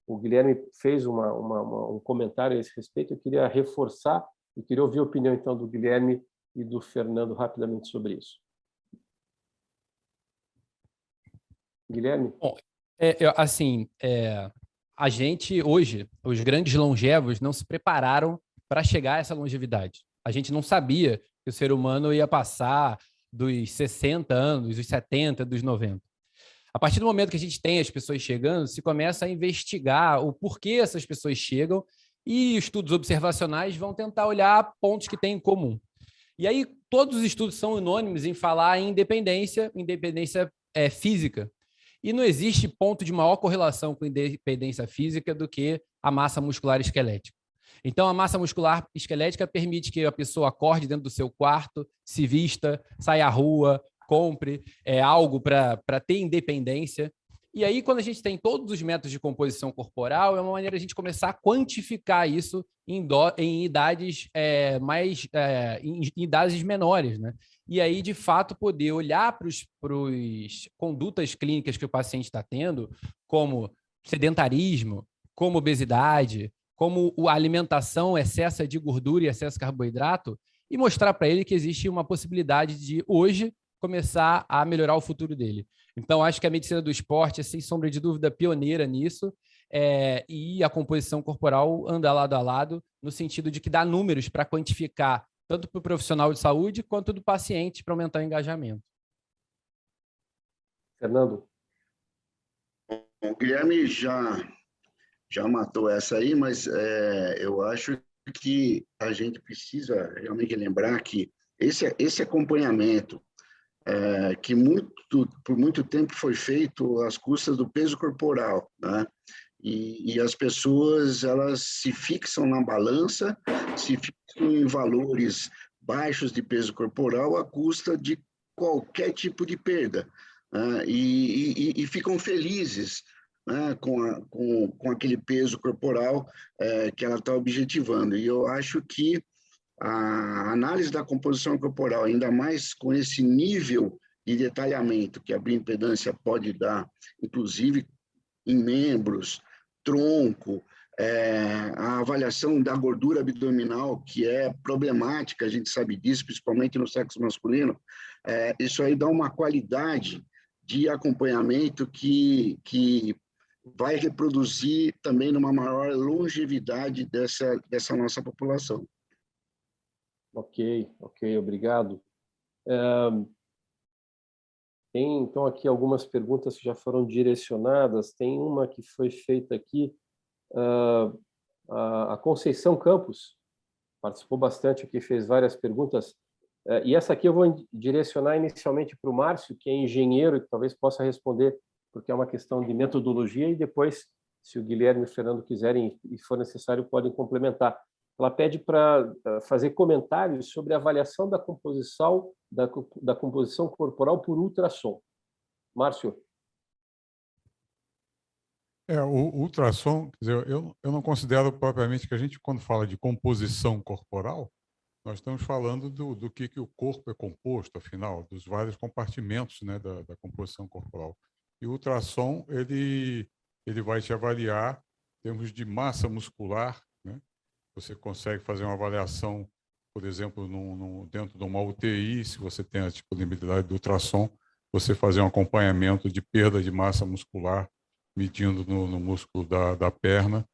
C: o Guilherme fez um comentário a esse respeito, eu queria reforçar e queria ouvir a opinião, então, do Guilherme e do Fernando rapidamente sobre isso. Guilherme?
D: Bom, a gente, hoje, os grandes longevos não se prepararam para chegar a essa longevidade. A gente não sabia que o ser humano ia passar dos 60 anos, dos 70, dos 90. A partir do momento que a gente tem as pessoas chegando, se começa a investigar o porquê essas pessoas chegam e estudos observacionais vão tentar olhar pontos que têm em comum. E aí, todos os estudos são unânimes em falar em independência física. E não existe ponto de maior correlação com independência física do que a massa muscular esquelética. Então, a massa muscular esquelética permite que a pessoa acorde dentro do seu quarto, se vista, saia à rua, compre algo para ter independência. E aí, quando a gente tem todos os métodos de composição corporal, é uma maneira de a gente começar a quantificar isso em idades em idades menores, né? E aí, de fato, poder olhar para as condutas clínicas que o paciente está tendo, como sedentarismo, como obesidade, como a alimentação, excesso de gordura e excesso de carboidrato, e mostrar para ele que existe uma possibilidade de, hoje, começar a melhorar o futuro dele. Então, acho que a medicina do esporte é, sem sombra de dúvida, pioneira nisso, e a composição corporal anda lado a lado, no sentido de que dá números para quantificar, tanto para o profissional de saúde, quanto do paciente, para aumentar o engajamento.
C: Fernando?
B: O Guilherme já matou essa aí, mas eu acho que a gente precisa realmente lembrar que esse acompanhamento que por muito tempo foi feito às custas do peso corporal, né? E as pessoas, elas se fixam na balança, se fixam em valores baixos de peso corporal à custa de qualquer tipo de perda, né? E ficam felizes né, com aquele peso corporal que ela está objetivando. E eu acho que a análise da composição corporal, ainda mais com esse nível de detalhamento que a bioimpedância pode dar, inclusive em membros, tronco, a avaliação da gordura abdominal, que é problemática, a gente sabe disso, principalmente no sexo masculino, isso aí dá uma qualidade de acompanhamento que vai reproduzir também numa maior longevidade dessa nossa população.
C: Ok, obrigado. Tem, então, aqui algumas perguntas que já foram direcionadas. Tem uma que foi feita aqui. A Conceição Campos participou bastante aqui, fez várias perguntas. E essa aqui eu vou direcionar inicialmente para o Márcio, que é engenheiro e que talvez possa responder, porque é uma questão de metodologia, e depois, se o Guilherme e o Fernando quiserem e for necessário, podem complementar. Ela pede para fazer comentários sobre a avaliação da composição corporal por ultrassom. Márcio.
E: O ultrassom, quer dizer, eu não considero propriamente que a gente, quando fala de composição corporal, nós estamos falando do que o corpo é composto, afinal, dos vários compartimentos, né, da composição corporal. E o ultrassom, ele vai te avaliar em termos de massa muscular, né? Você consegue fazer uma avaliação, por exemplo, dentro de uma UTI, se você tem a disponibilidade do ultrassom, você fazer um acompanhamento de perda de massa muscular, medindo no músculo da perna.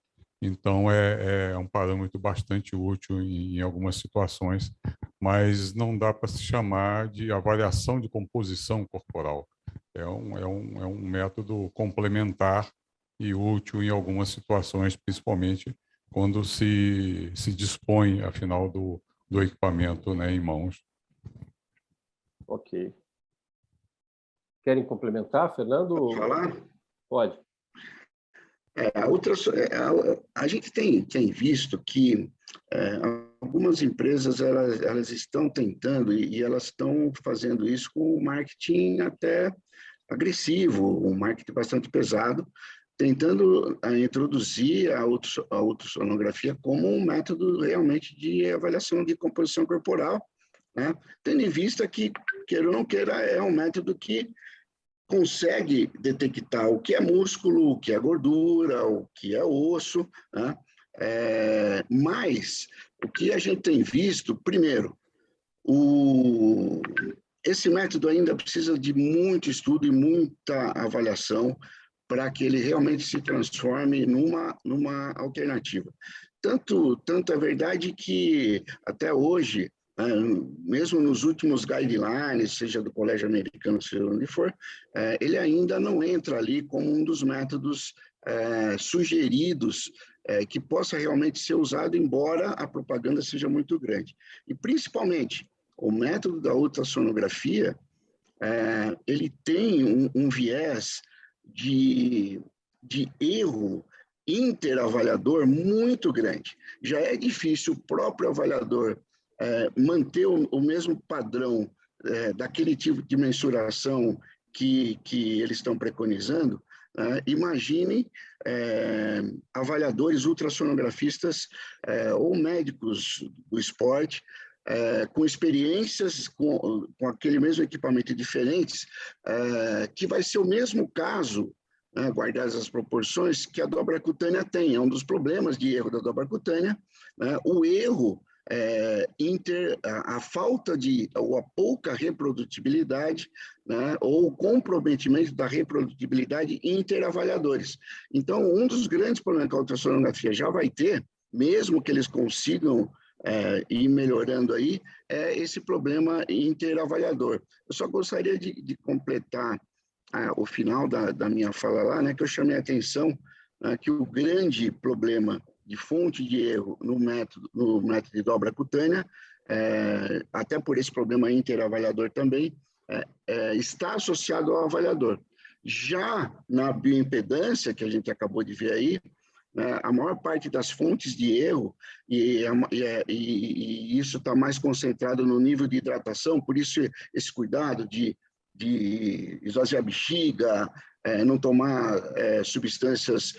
E: Então, é um parâmetro bastante útil em algumas situações, mas não dá para se chamar de avaliação de composição corporal. É um método complementar e útil em algumas situações, principalmente quando se dispõe, afinal, do equipamento, né, em mãos.
C: Ok. Querem complementar, Fernando?
B: Pode falar?
C: Pode.
B: A gente tem visto que algumas empresas elas estão tentando e elas estão fazendo isso com um marketing até agressivo, um marketing bastante pesado, tentando introduzir a ultrassonografia como um método realmente de avaliação de composição corporal, né? Tendo em vista que, queira ou não queira, é um método que consegue detectar o que é músculo, o que é gordura, o que é osso, né? Mas o que a gente tem visto, primeiro, esse método ainda precisa de muito estudo e muita avaliação para que ele realmente se transforme numa alternativa. Tanto é verdade que, até hoje, mesmo nos últimos guidelines, seja do Colégio Americano, seja onde for, ele ainda não entra ali como um dos métodos sugeridos que possa realmente ser usado, embora a propaganda seja muito grande. E, principalmente, o método da ultrassonografia, ele tem um viés de erro interavaliador muito grande. Já é difícil o próprio avaliador manter o mesmo padrão daquele tipo de mensuração que eles estão preconizando. Imaginem avaliadores ultrassonografistas ou médicos do esporte com experiências com aquele mesmo equipamento diferentes, que vai ser o mesmo caso, guardadas as proporções, que a dobra cutânea tem. É um dos problemas de erro da dobra cutânea, o erro, a falta ou a pouca reprodutibilidade, ou o comprometimento da reprodutibilidade interavaliadores. Então, um dos grandes problemas que a ultrassonografia já vai ter, mesmo que eles consigam ir melhorando aí, é esse problema interavaliador. Eu só gostaria de completar o final da minha fala lá, né, que eu chamei a atenção que o grande problema de fonte de erro no método de dobra cutânea, até por esse problema interavaliador também, está associado ao avaliador. Já na bioimpedância, que a gente acabou de ver aí, a maior parte das fontes de erro, e isso está mais concentrado no nível de hidratação, por isso esse cuidado de de esvaziar a bexiga, não tomar substâncias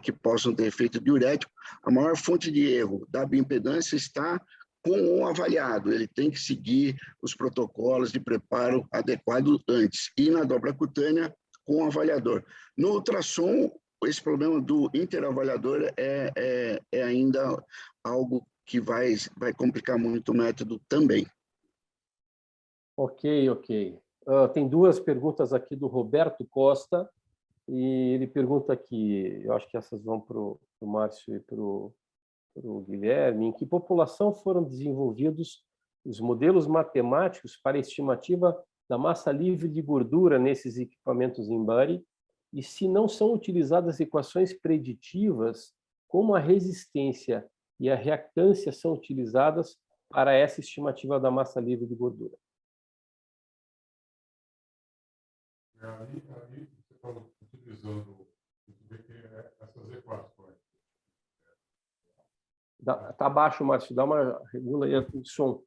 B: que possam ter efeito diurético. A maior fonte de erro da bioimpedância está com o avaliado. Ele tem que seguir os protocolos de preparo adequado antes. E na dobra cutânea, com o avaliador. No ultrassom, esse problema do interavaliador é ainda algo que vai complicar muito o método também.
C: Ok. Tem duas perguntas aqui do Roberto Costa, e ele pergunta aqui, eu acho que essas vão para o Márcio e para o Guilherme: em que população foram desenvolvidos os modelos matemáticos para a estimativa da massa livre de gordura nesses equipamentos Embody, e se não são utilizadas equações preditivas, como a resistência e a reactância são utilizadas para essa estimativa da massa livre de gordura?
E: Ali você falou utilizando essas equações.
C: Tá baixo, Márcio, dá uma regula aí o som.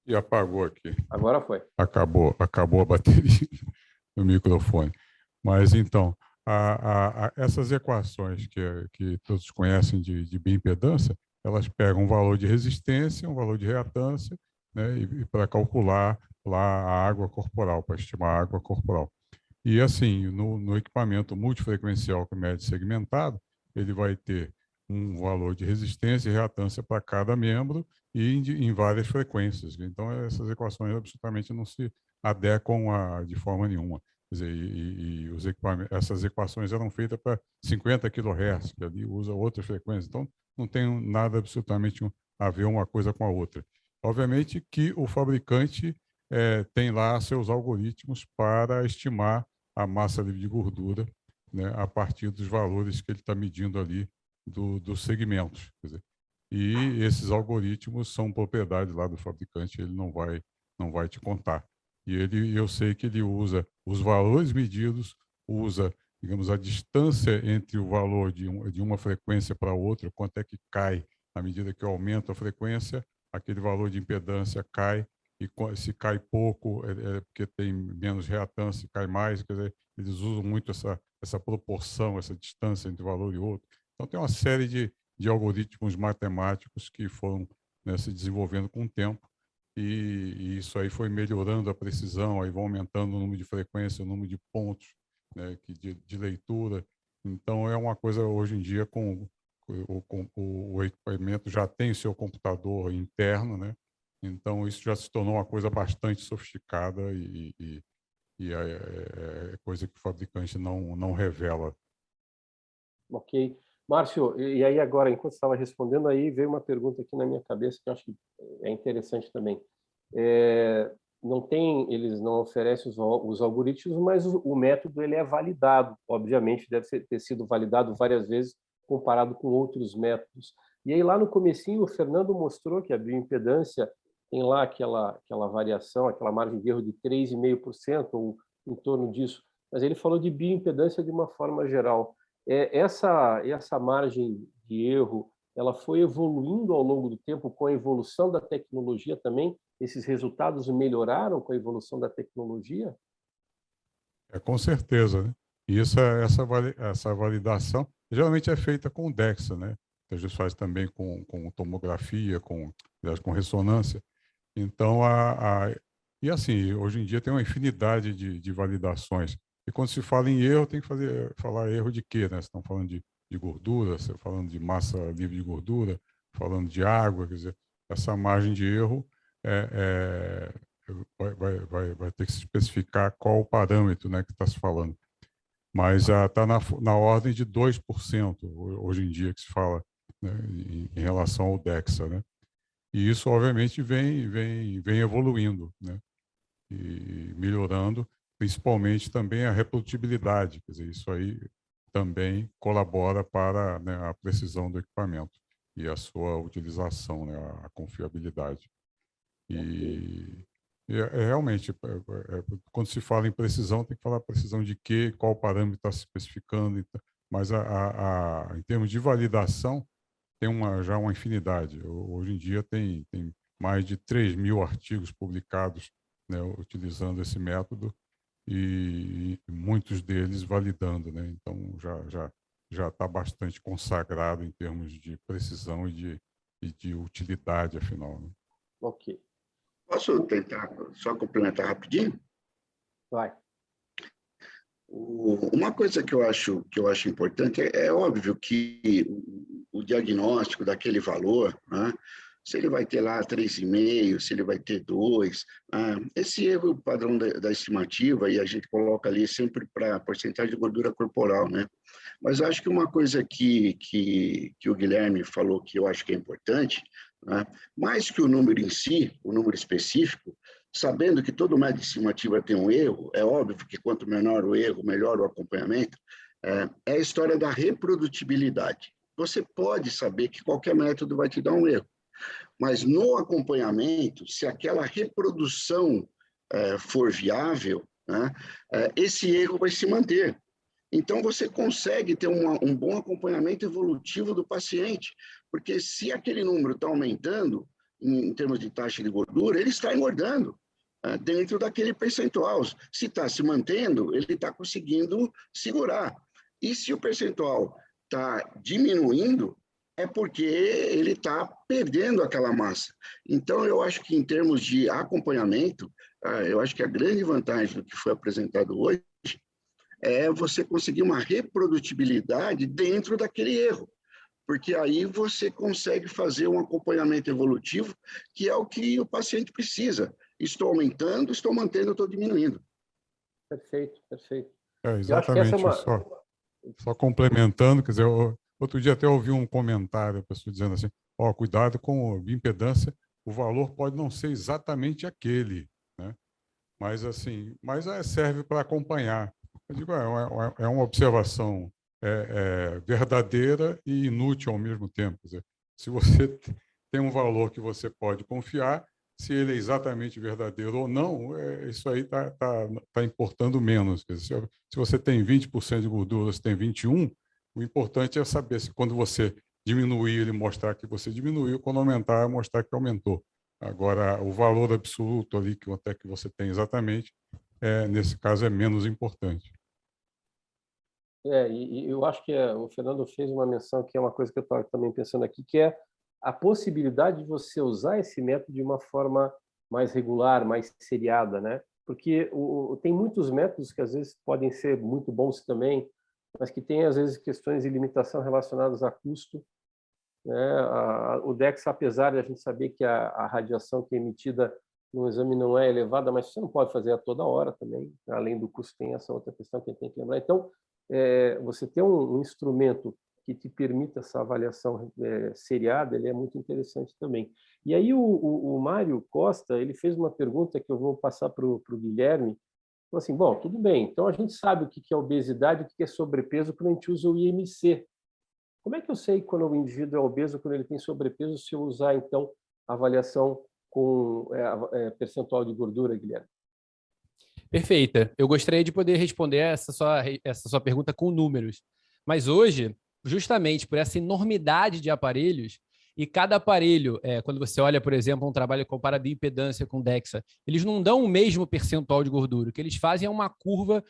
E: E apagou aqui.
C: Agora foi.
E: Acabou a bateria do microfone. Mas, então, essas equações que todos conhecem de bioimpedância, elas pegam um valor de resistência, um valor de reatância, né, e para calcular lá a água corporal, para estimar a água corporal. E, assim, no equipamento multifrequencial que mede segmentado, ele vai ter um valor de resistência e reatância para cada membro e em várias frequências. Então, essas equações absolutamente não se adequam de forma nenhuma. Quer dizer, os essas equações eram feitas para 50 kHz, que ali usa outras frequências. Então, não tem nada absolutamente a ver uma coisa com a outra. Obviamente que o fabricante tem lá seus algoritmos para estimar a massa livre de gordura, né, a partir dos valores que ele está medindo ali dos segmentos. Quer dizer, e esses algoritmos são propriedade lá do fabricante, ele não vai te contar. E eu sei que ele usa os valores medidos, usa, digamos, a distância entre o valor de uma frequência para outra, quanto é que cai à medida que eu aumento a frequência, aquele valor de impedância cai, e se cai pouco é porque tem menos reatância, se cai mais, quer dizer, eles usam muito essa proporção, essa distância entre um valor e outro. Então, tem uma série de algoritmos matemáticos que foram, né, se desenvolvendo com o tempo, e isso aí foi melhorando a precisão, aí vão aumentando o número de frequência, o número de pontos, né, de leitura. Então, é uma coisa, hoje em dia, o equipamento já tem o seu computador interno, né? Então, isso já se tornou uma coisa bastante sofisticada e é coisa que o fabricante não revela.
C: Ok. Márcio, e aí agora, enquanto você estava respondendo, aí veio uma pergunta aqui na minha cabeça que eu acho que é interessante também. Eles não oferecem os algoritmos, mas o método ele é validado. Obviamente, deve ter sido validado várias vezes comparado com outros métodos. E aí, lá no comecinho, o Fernando mostrou que a bioimpedância tem lá aquela variação, aquela margem de erro de 3,5%, ou em torno disso. Mas ele falou de bioimpedância de uma forma geral. Essa margem de erro, ela foi evoluindo ao longo do tempo com a evolução da tecnologia também? Esses resultados melhoraram com a evolução da tecnologia?
E: Com certeza, né? E essa validação geralmente é feita com DEXA, né? A gente faz também com tomografia, com ressonância. Então, e assim, hoje em dia tem uma infinidade de validações. E quando se fala em erro, tem que falar erro de quê, né? Você está falando de gordura, você está falando de massa livre de gordura, falando de água, quer dizer, essa margem de erro vai ter que se especificar qual o parâmetro, né, que está se falando. Mas está na ordem de 2% hoje em dia que se fala, né, em relação ao DEXA, né? E isso, obviamente, vem evoluindo, né? E melhorando, principalmente também a reprodutibilidade. Quer dizer, isso aí também colabora para, né, a precisão do equipamento e a sua utilização, né, a confiabilidade. E realmente, quando se fala em precisão, tem que falar precisão de quê, qual parâmetro está se especificando, mas em termos de validação, tem já uma infinidade. Hoje em dia tem mais de 3.000 artigos publicados, né, utilizando esse método e muitos deles validando, né? Então, já está bastante consagrado em termos de precisão e de utilidade, afinal. Né?
C: Ok.
B: Posso tentar só complementar rapidinho?
C: Vai.
B: Uma coisa que eu acho importante é óbvio que o diagnóstico daquele valor, né, se ele vai ter lá 3,5, se ele vai ter 2, esse erro padrão da estimativa, e a gente coloca ali sempre para porcentagem de gordura corporal, né? Mas eu acho que uma coisa que o Guilherme falou que eu acho que é importante, né, mais que o número em si, o número específico, sabendo que todo método de estimativa tem um erro, é óbvio que quanto menor o erro, melhor o acompanhamento, é a história da reprodutibilidade. Você pode saber que qualquer método vai te dar um erro, mas no acompanhamento, se aquela reprodução for viável, né, esse erro vai se manter. Então, você consegue ter um bom acompanhamento evolutivo do paciente, porque se aquele número está aumentando, em termos de taxa de gordura, ele está engordando dentro daquele percentual. Se está se mantendo, ele está conseguindo segurar. E se o percentual está diminuindo, é porque ele está perdendo aquela massa. Então, eu acho que em termos de acompanhamento, eu acho que a grande vantagem do que foi apresentado hoje é você conseguir uma reprodutibilidade dentro daquele erro, porque aí você consegue fazer um acompanhamento evolutivo, que é o que o paciente precisa. Estou aumentando, estou mantendo, estou diminuindo.
C: Perfeito, perfeito.
E: Exatamente.
C: Eu acho que essa é uma...
E: Só complementando, quer dizer, outro dia até ouvi um comentário, a pessoa dizendo assim, cuidado com a bioimpedância, o valor pode não ser exatamente aquele, né? Mas assim, serve para acompanhar. Eu digo, é uma observação verdadeira e inútil ao mesmo tempo. Quer dizer, se você tem um valor que você pode confiar, se ele é exatamente verdadeiro ou não, isso aí tá importando menos. Quer dizer, se você tem 20% de gordura, você tem 21%, o importante é saber se quando você diminuir, ele mostrar que você diminuiu, quando aumentar, mostrar que aumentou. Agora, o valor absoluto ali, que até que você tem exatamente, nesse caso, é menos importante.
C: E eu acho que o Fernando fez uma menção que é uma coisa que eu estava também pensando aqui, que é a possibilidade de você usar esse método de uma forma mais regular, mais seriada, né? Porque tem muitos métodos que às vezes podem ser muito bons também, mas que têm às vezes questões de limitação relacionadas a custo, né? O DEXA, apesar de a gente saber que a radiação que é emitida no exame não é elevada, mas você não pode fazer a toda hora também, além do custo tem essa outra questão que a gente tem que lembrar. Então, você ter um instrumento que te permita essa avaliação seriada, ele é muito interessante também. E aí o Mário Costa, ele fez uma pergunta que eu vou passar para o Guilherme. Falou assim, bom, tudo bem, então a gente sabe o que é obesidade, o que é sobrepeso quando a gente usa o IMC. Como é que eu sei quando o indivíduo é obeso, quando ele tem sobrepeso, se eu usar, então, a avaliação com percentual de gordura, Guilherme?
D: Perfeita. Eu gostaria de poder responder essa sua pergunta com números. Mas hoje, justamente por essa enormidade de aparelhos, e cada aparelho, quando você olha, por exemplo, um trabalho que compara bioimpedância com DEXA, eles não dão o mesmo percentual de gordura. O que eles fazem é uma curva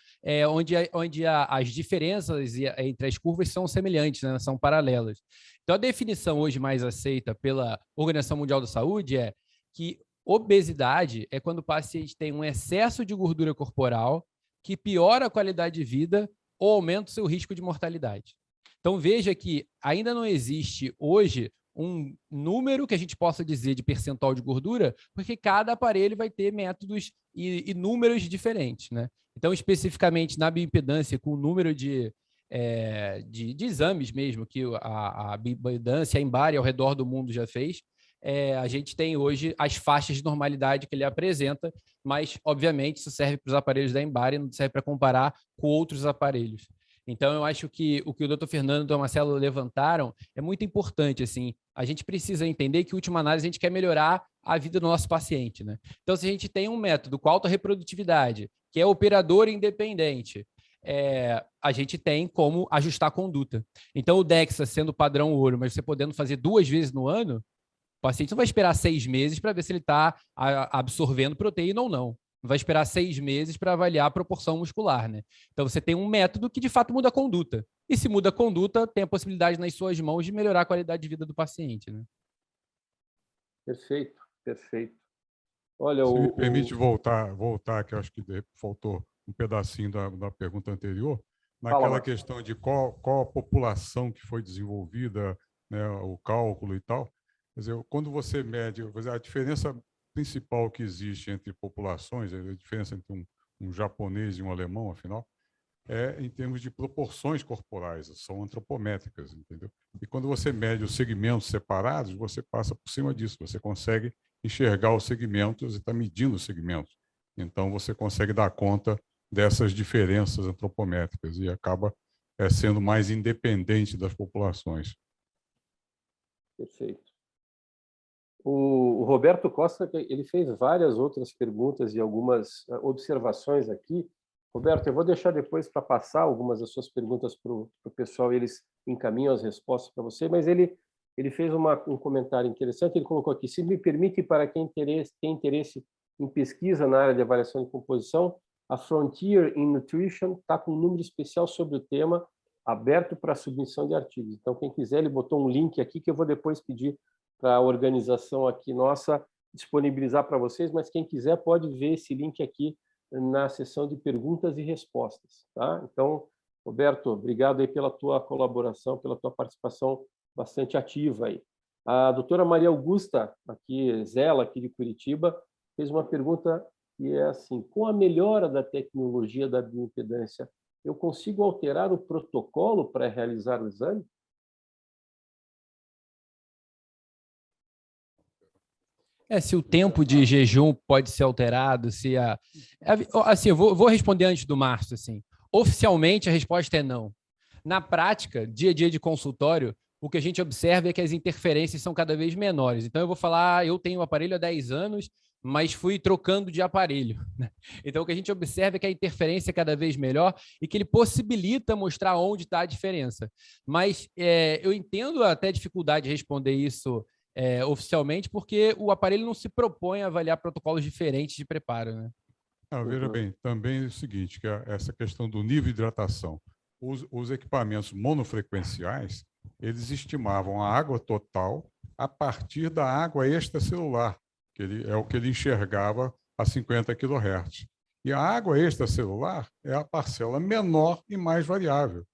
D: onde as diferenças entre as curvas são semelhantes, né? São paralelas. Então, a definição hoje mais aceita pela Organização Mundial da Saúde é que obesidade é quando o paciente tem um excesso de gordura corporal que piora a qualidade de vida ou aumenta o seu risco de mortalidade. Então, veja que ainda não existe hoje um número que a gente possa dizer de percentual de gordura, porque cada aparelho vai ter métodos e números diferentes, né? Então, especificamente na bioimpedância, com o número de exames mesmo, que a bioimpedância, a Embare ao redor do mundo já fez, a gente tem hoje as faixas de normalidade que ele apresenta, mas, obviamente, isso serve para os aparelhos da Embare, não serve para comparar com outros aparelhos. Então, eu acho que o que o Dr. Fernando e o Dr. Marcelo levantaram é muito importante. Assim, a gente precisa entender que, em última análise, a gente quer melhorar a vida do nosso paciente, né? Então, se a gente tem um método com alta reprodutividade, que é operador independente, a gente tem como ajustar a conduta. Então, o DEXA sendo padrão ouro, mas você podendo fazer 2 vezes no ano, o paciente não vai esperar 6 meses para ver se ele está absorvendo proteína ou não. vai esperar 6 meses para avaliar a proporção muscular, né? Então, você tem um método que, de fato, muda a conduta. E se muda a conduta, tem a possibilidade nas suas mãos de melhorar a qualidade de vida do paciente, né?
C: Perfeito, perfeito. Olha,
E: Se me permite voltar, que eu acho que faltou um pedacinho da pergunta anterior, naquela questão de qual a população que foi desenvolvida, né, o cálculo e tal. Quer dizer, quando você mede, a diferença principal que existe entre populações, a diferença entre um japonês e um alemão, afinal, é em termos de proporções corporais, são antropométricas, entendeu? E quando você mede os segmentos separados, você passa por cima disso, você consegue enxergar os segmentos e está medindo os segmentos. Então, você consegue dar conta dessas diferenças antropométricas e acaba sendo mais independente das populações.
C: Perfeito. O Roberto Costa, ele fez várias outras perguntas e algumas observações aqui. Roberto, eu vou deixar depois para passar algumas das suas perguntas para o pessoal, eles encaminham as respostas para você, mas ele fez um comentário interessante, ele colocou aqui: se me permite, para quem tem interesse em pesquisa na área de avaliação de composição, a Frontier in Nutrition está com um número especial sobre o tema, aberto para submissão de artigos. Então, quem quiser, ele botou um link aqui que eu vou depois pedir para a organização aqui nossa disponibilizar para vocês, mas quem quiser pode ver esse link aqui na seção de perguntas e respostas, tá? Então, Roberto, obrigado aí pela tua colaboração, pela tua participação bastante ativa aí. A doutora Maria Augusta, aqui, Zela, aqui de Curitiba, fez uma pergunta que é assim: com a melhora da tecnologia da bioimpedância, eu consigo alterar o protocolo para realizar o exame?
D: Se o tempo de jejum pode ser alterado, assim, eu vou responder antes do Márcio, assim. Oficialmente, a resposta é não. Na prática, dia a dia de consultório, o que a gente observa é que as interferências são cada vez menores. Então, eu vou falar, eu tenho o aparelho há 10 anos, mas fui trocando de aparelho. Então, o que a gente observa é que a interferência é cada vez melhor e que ele possibilita mostrar onde está a diferença. Mas eu entendo até a dificuldade de responder isso oficialmente, porque o aparelho não se propõe a avaliar protocolos diferentes de preparo, né?
E: Veja bem, também é o seguinte, que essa questão do nível de hidratação. Os equipamentos monofrequenciais, eles estimavam a água total a partir da água extracelular, que é o que ele enxergava a 50 kHz. E a água extracelular é a parcela menor e mais variável,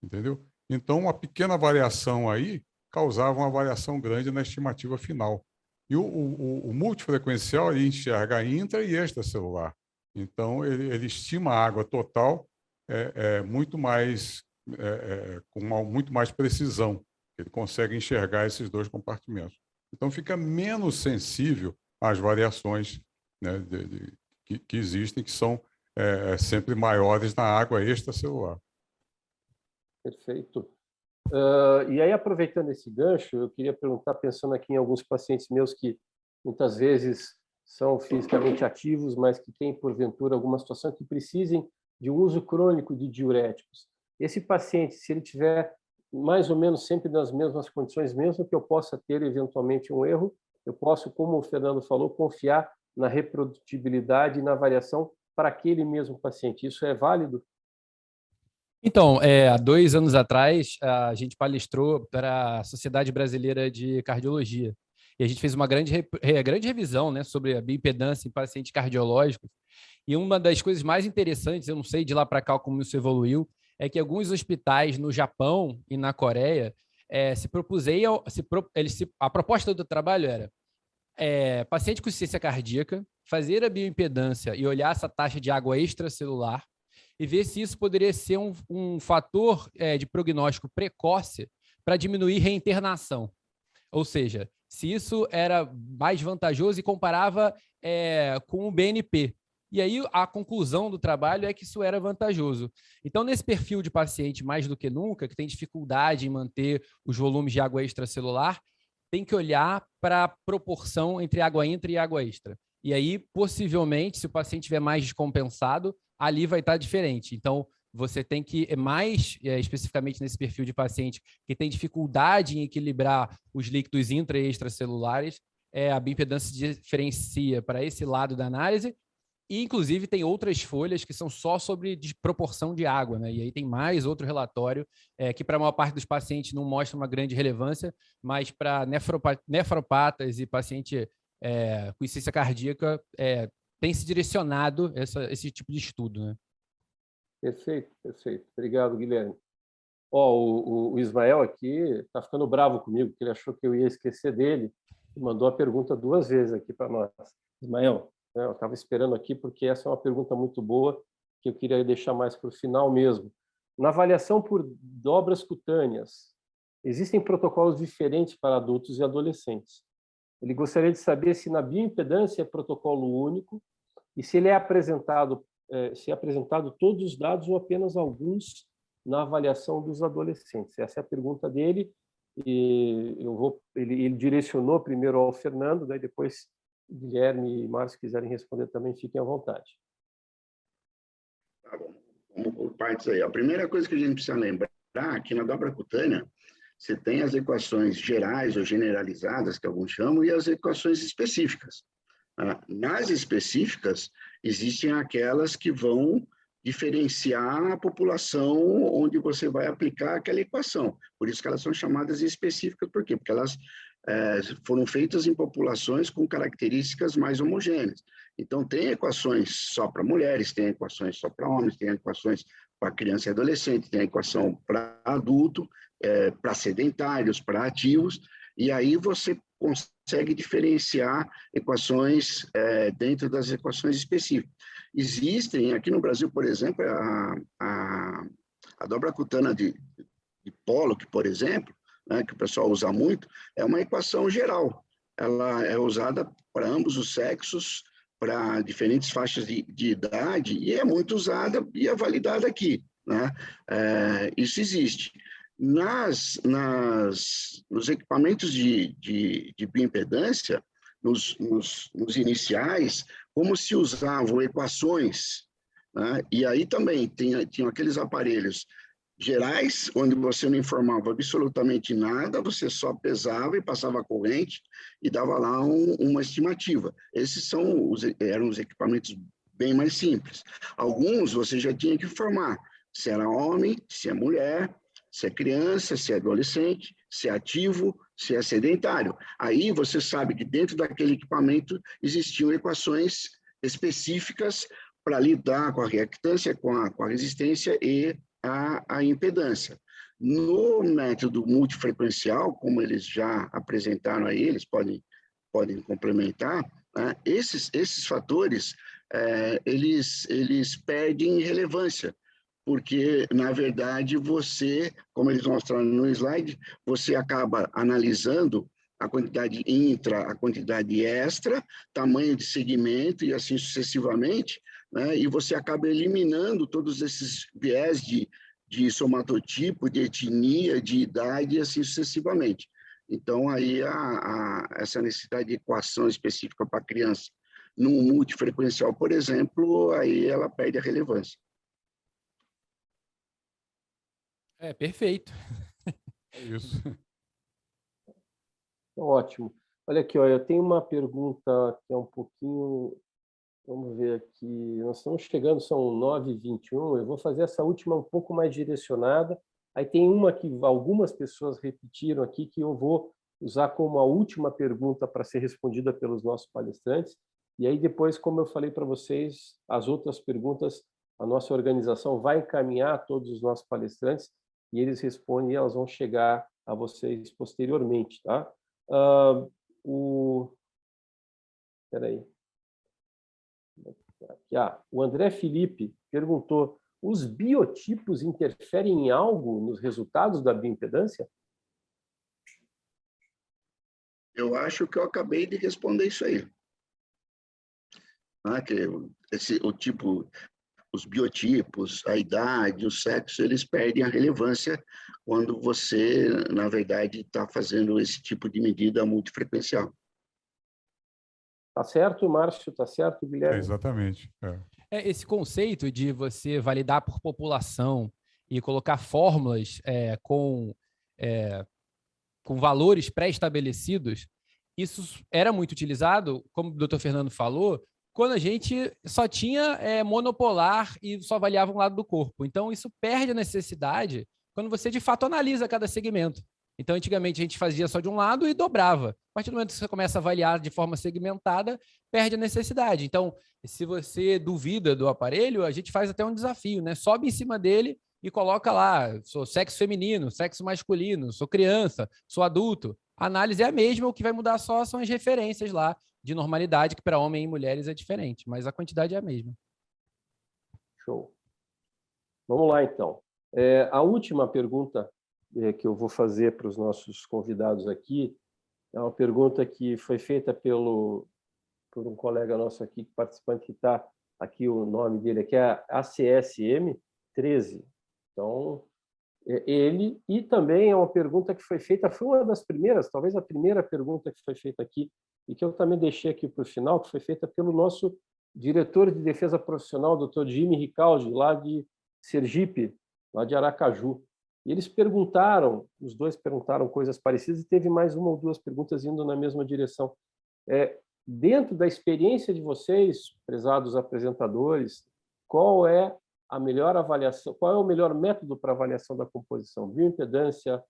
E: entendeu? Então, uma pequena variação aí causava uma variação grande na estimativa final. E o multifrequencial ele enxerga intra e extracelular. Então, ele estima a água total muito mais, com muito mais precisão. Ele consegue enxergar esses dois compartimentos. Então, fica menos sensível às variações, né, que existem, que são sempre maiores na água extracelular.
C: Perfeito. E aí, aproveitando esse gancho, eu queria perguntar, pensando aqui em alguns pacientes meus que muitas vezes são fisicamente ativos, mas que têm, porventura, alguma situação que precisem de um uso crônico de diuréticos. Esse paciente, se ele tiver mais ou menos sempre nas mesmas condições, mesmo que eu possa ter eventualmente um erro, eu posso, como o Fernando falou, confiar na reprodutibilidade e na variação para aquele mesmo paciente. Isso é válido?
D: Então, há 2 anos atrás, a gente palestrou para a Sociedade Brasileira de Cardiologia. E a gente fez uma grande revisão, né, sobre a bioimpedância em pacientes cardiológicos. E uma das coisas mais interessantes, eu não sei de lá para cá como isso evoluiu, é que alguns hospitais no Japão e na Coreia a proposta do trabalho era paciente com insuficiência cardíaca, fazer a bioimpedância e olhar essa taxa de água extracelular e ver se isso poderia ser um fator de prognóstico precoce para diminuir reinternação. Ou seja, se isso era mais vantajoso e comparava com o BNP. E aí a conclusão do trabalho é que isso era vantajoso. Então, nesse perfil de paciente, mais do que nunca, que tem dificuldade em manter os volumes de água extracelular, tem que olhar para a proporção entre água intra e água extra. E aí, possivelmente, se o paciente estiver mais descompensado, ali vai estar diferente. Então, você tem que, mais especificamente nesse perfil de paciente que tem dificuldade em equilibrar os líquidos intra e extracelulares, a bioimpedância diferencia para esse lado da análise. E, inclusive, tem outras folhas que são só sobre proporção de água, né? E aí tem mais outro relatório que, para a maior parte dos pacientes, não mostra uma grande relevância, mas para nefropatas e paciente com insuficiência cardíaca, tem se direcionado esse tipo de estudo, né?
C: Perfeito, perfeito. Obrigado, Guilherme. O Ismael aqui está ficando bravo comigo, porque ele achou que eu ia esquecer dele e mandou a pergunta 2 vezes aqui para nós. Ismael, eu estava esperando aqui porque essa é uma pergunta muito boa que eu queria deixar mais para o final mesmo. Na avaliação por dobras cutâneas, existem protocolos diferentes para adultos e adolescentes. Ele gostaria de saber se na bioimpedância é protocolo único e se ele é apresentado todos os dados ou apenas alguns na avaliação dos adolescentes. Essa é a pergunta dele. E ele direcionou primeiro ao Fernando, daí depois Guilherme e Márcio quiserem responder também, fiquem à vontade.
B: Tá bom, vamos por partes aí. A primeira coisa que a gente precisa lembrar é que na dobra cutânea você tem as equações gerais ou generalizadas, que alguns chamam, e as equações específicas. Nas específicas, existem aquelas que vão diferenciar a população onde você vai aplicar aquela equação. Por isso que elas são chamadas específicas. Por quê? Porque elas foram feitas em populações com características mais homogêneas. Então, tem equações só para mulheres, tem equações só para homens, tem equações para criança e adolescente, tem equação para adulto, para sedentários, para ativos, e aí você consegue diferenciar equações dentro das equações específicas. Existem, aqui no Brasil, por exemplo, a dobra cutânea de Pollock, por exemplo, né, que o pessoal usa muito, é uma equação geral. Ela é usada para ambos os sexos, para diferentes faixas de idade, e é muito usada e é validada aqui, né? Isso existe. Nos equipamentos de bioimpedância, nos iniciais, como se usavam equações, né? E aí também tinham aqueles aparelhos gerais, onde você não informava absolutamente nada, você só pesava e passava a corrente e dava lá uma estimativa. Esses eram os equipamentos bem mais simples. Alguns você já tinha que informar se era homem, se é mulher, se é criança, se é adolescente, se é ativo, se é sedentário. Aí você sabe que dentro daquele equipamento existiam equações específicas para lidar com a reactância, com a resistência e a impedância. No método multifrequencial, como eles já apresentaram aí, eles podem complementar, né? Esses fatores, eles perdem relevância, porque, na verdade, você, como eles mostraram no slide, você acaba analisando a quantidade intra, a quantidade extra, tamanho de segmento e assim sucessivamente, né? E você acaba eliminando todos esses viés de somatotipo, de etnia, de idade e assim sucessivamente. Então, aí essa necessidade de equação específica para a criança num multifrequencial, por exemplo, aí ela perde a relevância.
D: Perfeito.
E: É isso.
C: Ótimo. Olha aqui, eu tenho uma pergunta que é um pouquinho... Vamos ver aqui. Nós estamos chegando, são 9h21. Eu vou fazer essa última um pouco mais direcionada. Aí tem uma que algumas pessoas repetiram aqui, que eu vou usar como a última pergunta para ser respondida pelos nossos palestrantes. E aí depois, como eu falei para vocês, as outras perguntas, a nossa organização vai encaminhar a todos os nossos palestrantes e eles respondem e elas vão chegar a vocês posteriormente, tá? Espera aí. O André Felipe perguntou: os biotipos interferem em algo nos resultados da bioimpedância?
B: Eu acho que eu acabei de responder isso aí. Os biotipos, a idade, o sexo, eles perdem a relevância quando você, na verdade, está fazendo esse tipo de medida multifrequencial.
C: Tá certo, Márcio? Tá certo, Guilherme?
E: Exatamente.
D: Esse conceito de você validar por população e colocar fórmulas com valores pré-estabelecidos, isso era muito utilizado, como o Dr. Fernando falou, quando a gente só tinha monopolar e só avaliava um lado do corpo. Então, isso perde a necessidade quando você, de fato, analisa cada segmento. Então, antigamente, a gente fazia só de um lado e dobrava. A partir do momento que você começa a avaliar de forma segmentada, perde a necessidade. Então, se você duvida do aparelho, a gente faz até um desafio, né? Sobe em cima dele e coloca lá, sou sexo feminino, sexo masculino, sou criança, sou adulto. A análise é a mesma, o que vai mudar só são as referências lá de normalidade, que para homem e mulheres é diferente, mas a quantidade é a mesma.
C: Show. Vamos lá, então. A última pergunta que eu vou fazer para os nossos convidados aqui é uma pergunta que foi feita por um colega nosso aqui, participante, que está aqui, o nome dele aqui é ACSM 13. Então, ele, e também é uma pergunta que foi feita, foi uma das primeiras, talvez a primeira pergunta que foi feita aqui, e que eu também deixei aqui para o final, que foi feita pelo nosso diretor de defesa profissional, Dr. Jimmy Ricaldi, lá de Sergipe, lá de Aracaju. E eles perguntaram, os dois perguntaram coisas parecidas, e teve mais uma ou duas perguntas indo na mesma direção. Dentro da experiência de vocês, prezados apresentadores, qual é a melhor avaliação, qual é o melhor método para avaliação da composição? Bioimpedância,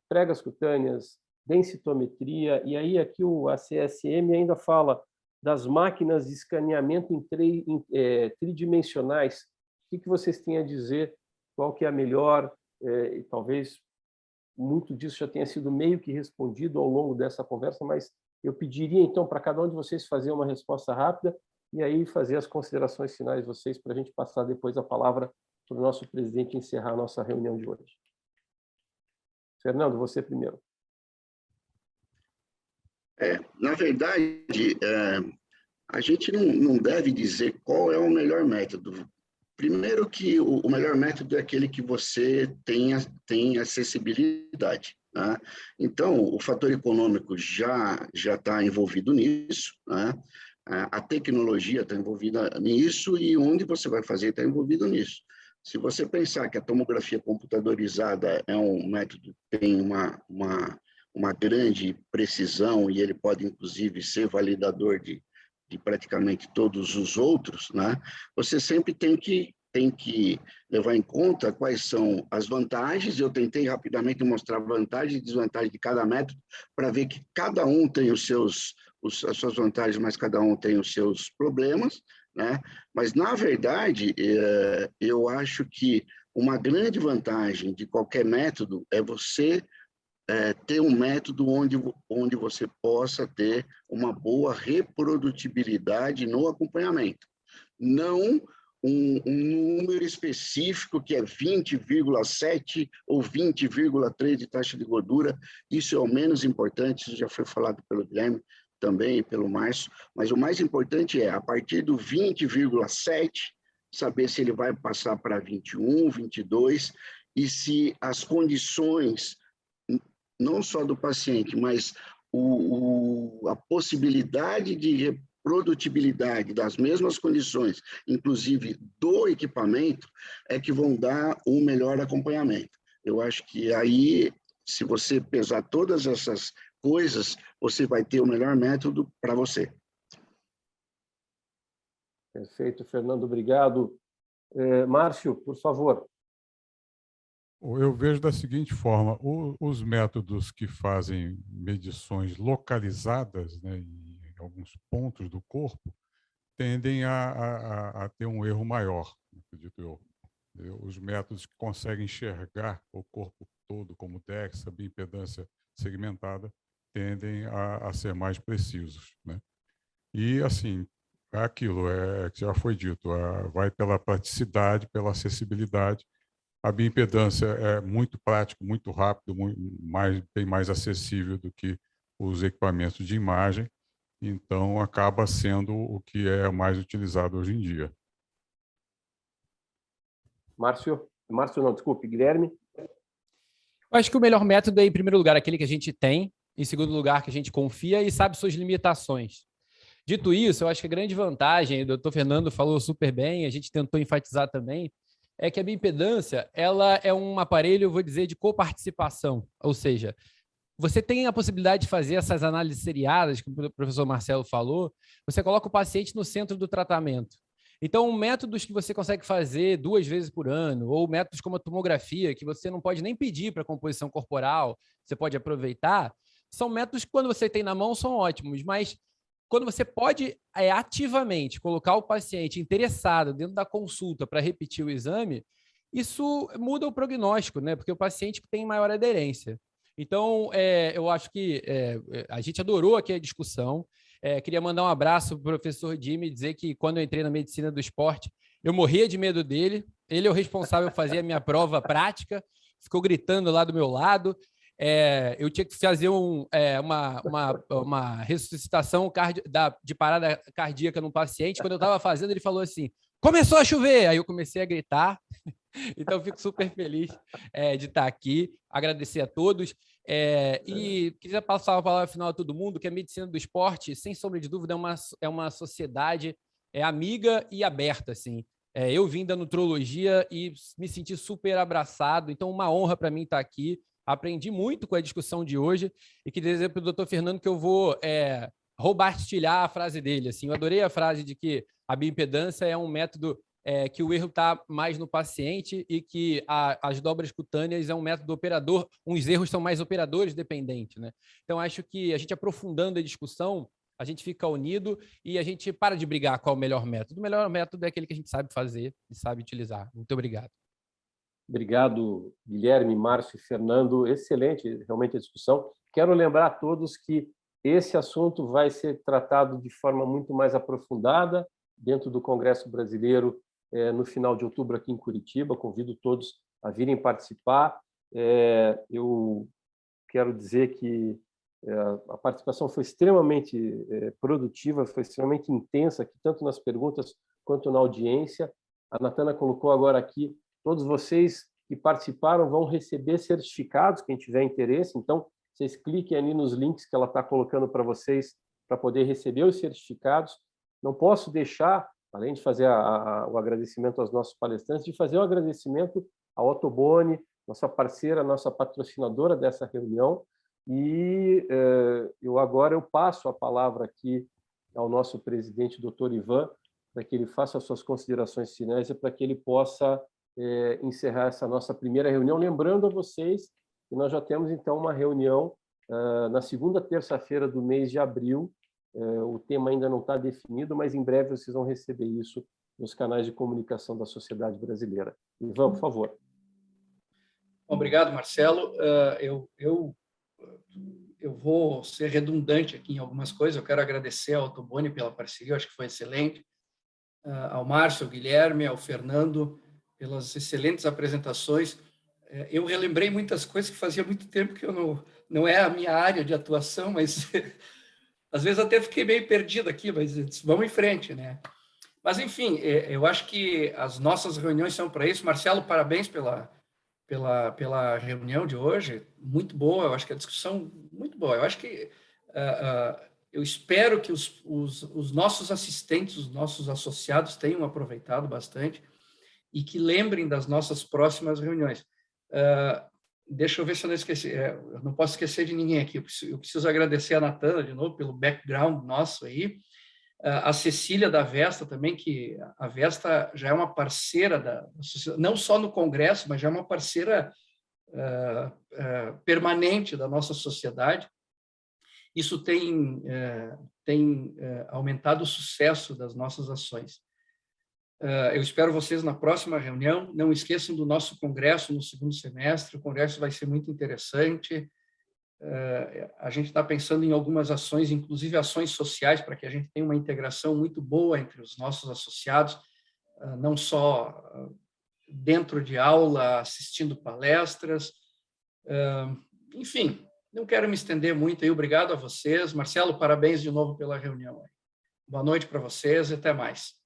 C: pregas cutâneas, densitometria, e aí aqui o ACSM ainda fala das máquinas de escaneamento tridimensionais. O que vocês têm a dizer? Qual que é a melhor? E talvez muito disso já tenha sido meio que respondido ao longo dessa conversa, mas eu pediria, então, para cada um de vocês fazer uma resposta rápida e aí fazer as considerações finais de vocês para a gente passar depois a palavra para o nosso presidente encerrar a nossa reunião de hoje. Fernando, você primeiro.
B: Na verdade, a gente não deve dizer qual é o melhor método. Primeiro que o melhor método é aquele que você tem acessibilidade, né? Então, o fator econômico já está envolvido nisso, né? A tecnologia está envolvida nisso e onde você vai fazer está envolvido nisso. Se você pensar que a tomografia computadorizada é um método que tem uma grande precisão e ele pode, inclusive, ser validador de praticamente todos os outros, né? Você sempre tem que levar em conta quais são as vantagens. Eu tentei rapidamente mostrar vantagens e desvantagens de cada método para ver que cada um tem as suas vantagens, mas cada um tem os seus problemas, né? Mas, na verdade, eu acho que uma grande vantagem de qualquer método é você ter um método onde você possa ter uma boa reprodutibilidade no acompanhamento. Não um número específico que é 20,7 ou 20,3 de taxa de gordura. Isso é o menos importante, isso já foi falado pelo Guilherme também e pelo Márcio, mas o mais importante é, a partir do 20,7, saber se ele vai passar para 21, 22, e se as condições não só do paciente, mas a possibilidade de reprodutibilidade das mesmas condições, inclusive do equipamento, é que vão dar um melhor acompanhamento. Eu acho que aí, se você pesar todas essas coisas, você vai ter o melhor método para você.
C: Perfeito, Fernando, obrigado. Márcio, por favor.
E: Eu vejo da seguinte forma: os métodos que fazem medições localizadas, né, em alguns pontos do corpo, tendem a ter um erro maior, acredito eu. Os métodos que conseguem enxergar o corpo todo, como DEXA, bioimpedância segmentada, tendem a ser mais precisos, né? E, assim, aquilo que já foi dito, vai pela praticidade, pela acessibilidade. A bioimpedância é muito prático, muito rápido, bem mais acessível do que os equipamentos de imagem, então acaba sendo o que é mais utilizado hoje em dia.
C: Márcio não, desculpe, Guilherme.
D: Eu acho que o melhor método é, em primeiro lugar, aquele que a gente tem, em segundo lugar, que a gente confia e sabe suas limitações. Dito isso, eu acho que a grande vantagem, o doutor Fernando falou super bem, a gente tentou enfatizar também, é que a bioimpedância ela é um aparelho, eu vou dizer, de coparticipação, ou seja, você tem a possibilidade de fazer essas análises seriadas, como o professor Marcelo falou, você coloca o paciente no centro do tratamento. Então, métodos que você consegue fazer 2 vezes por ano, ou métodos como a tomografia, que você não pode nem pedir para composição corporal, você pode aproveitar, são métodos que, quando você tem na mão, são ótimos, mas quando você pode ativamente colocar o paciente interessado dentro da consulta para repetir o exame, isso muda o prognóstico, né? Porque o paciente tem maior aderência. Então, eu acho que a gente adorou aqui a discussão. Queria mandar um abraço para o professor Jimmy e dizer que, quando eu entrei na medicina do esporte, eu morria de medo dele. Ele é o responsável por fazer a minha prova prática, ficou gritando lá do meu lado. Eu tinha que fazer uma ressuscitação de parada cardíaca no paciente. Quando eu estava fazendo, ele falou assim: começou a chover! Aí eu comecei a gritar. Então, eu fico super feliz de estar aqui, agradecer a todos. E queria passar a palavra final a todo mundo, que a medicina do esporte, sem sombra de dúvida, é uma sociedade amiga e aberta, assim. Eu vim da nutrologia e me senti super abraçado, então uma honra para mim estar aqui. Aprendi muito com a discussão de hoje e queria dizer para o doutor Fernando que eu vou roubartilhar a frase dele. Assim, eu adorei a frase de que a bioimpedância é um método que o erro está mais no paciente e que as dobras cutâneas é um método operador, uns erros são mais operadores dependentes, né? Então, acho que a gente, aprofundando a discussão, a gente fica unido e a gente para de brigar qual é o melhor método. O melhor método é aquele que a gente sabe fazer e sabe utilizar. Muito obrigado.
C: Obrigado, Guilherme, Márcio e Fernando. Excelente, realmente, a discussão. Quero lembrar a todos que esse assunto vai ser tratado de forma muito mais aprofundada dentro do Congresso Brasileiro no final de outubro aqui em Curitiba. Convido todos a virem participar. Eu quero dizer que a participação foi extremamente produtiva, foi extremamente intensa, aqui, tanto nas perguntas quanto na audiência. A Natana colocou agora aqui: todos vocês que participaram vão receber certificados, quem tiver interesse. Então, vocês cliquem ali nos links que ela está colocando para vocês, para poder receber os certificados. Não posso deixar, além de fazer o agradecimento aos nossos palestrantes, de fazer o agradecimento à Ottoboni, nossa parceira, nossa patrocinadora dessa reunião. E agora eu passo a palavra aqui ao nosso presidente, doutor Ivan, para que ele faça as suas considerações finais e para que ele possa encerrar essa nossa primeira reunião. Lembrando a vocês que nós já temos, então, uma reunião na segunda terça-feira do mês de abril. O tema ainda não está definido, mas em breve vocês vão receber isso nos canais de comunicação da Sociedade Brasileira. Ivan, por favor.
A: Obrigado, Marcelo. Eu vou ser redundante aqui em algumas coisas. Eu quero agradecer ao Ottoboni pela parceria, eu acho que foi excelente, ao Márcio, ao Guilherme, ao Fernando, pelas excelentes apresentações. Eu relembrei muitas coisas que fazia muito tempo que eu não é a minha área de atuação, mas às vezes até fiquei meio perdido aqui, mas vamos em frente, né? Mas, enfim, eu acho que as nossas reuniões são para isso. Marcelo, parabéns pela reunião de hoje, muito boa. Eu acho que a discussão muito boa. Eu acho que eu espero que os nossos assistentes, os nossos associados tenham aproveitado bastante e que lembrem das nossas próximas reuniões. Deixa eu ver se eu não esqueci. Eu não posso esquecer de ninguém aqui. Eu preciso agradecer a Natana, de novo, pelo background nosso aí. A Cecília da Vesta também, que a Vesta já é uma parceira não só no Congresso, mas já é uma parceira permanente da nossa sociedade. Isso tem aumentado o sucesso das nossas ações. Eu espero vocês na próxima reunião. Não esqueçam do nosso congresso no segundo semestre. O congresso vai ser muito interessante. A gente está pensando em algumas ações, inclusive ações sociais, para que a gente tenha uma integração muito boa entre os nossos associados, não só dentro de aula, assistindo palestras. Enfim, não quero me estender muito aí. Obrigado a vocês. Marcelo, parabéns de novo pela reunião. Boa noite para vocês e até mais.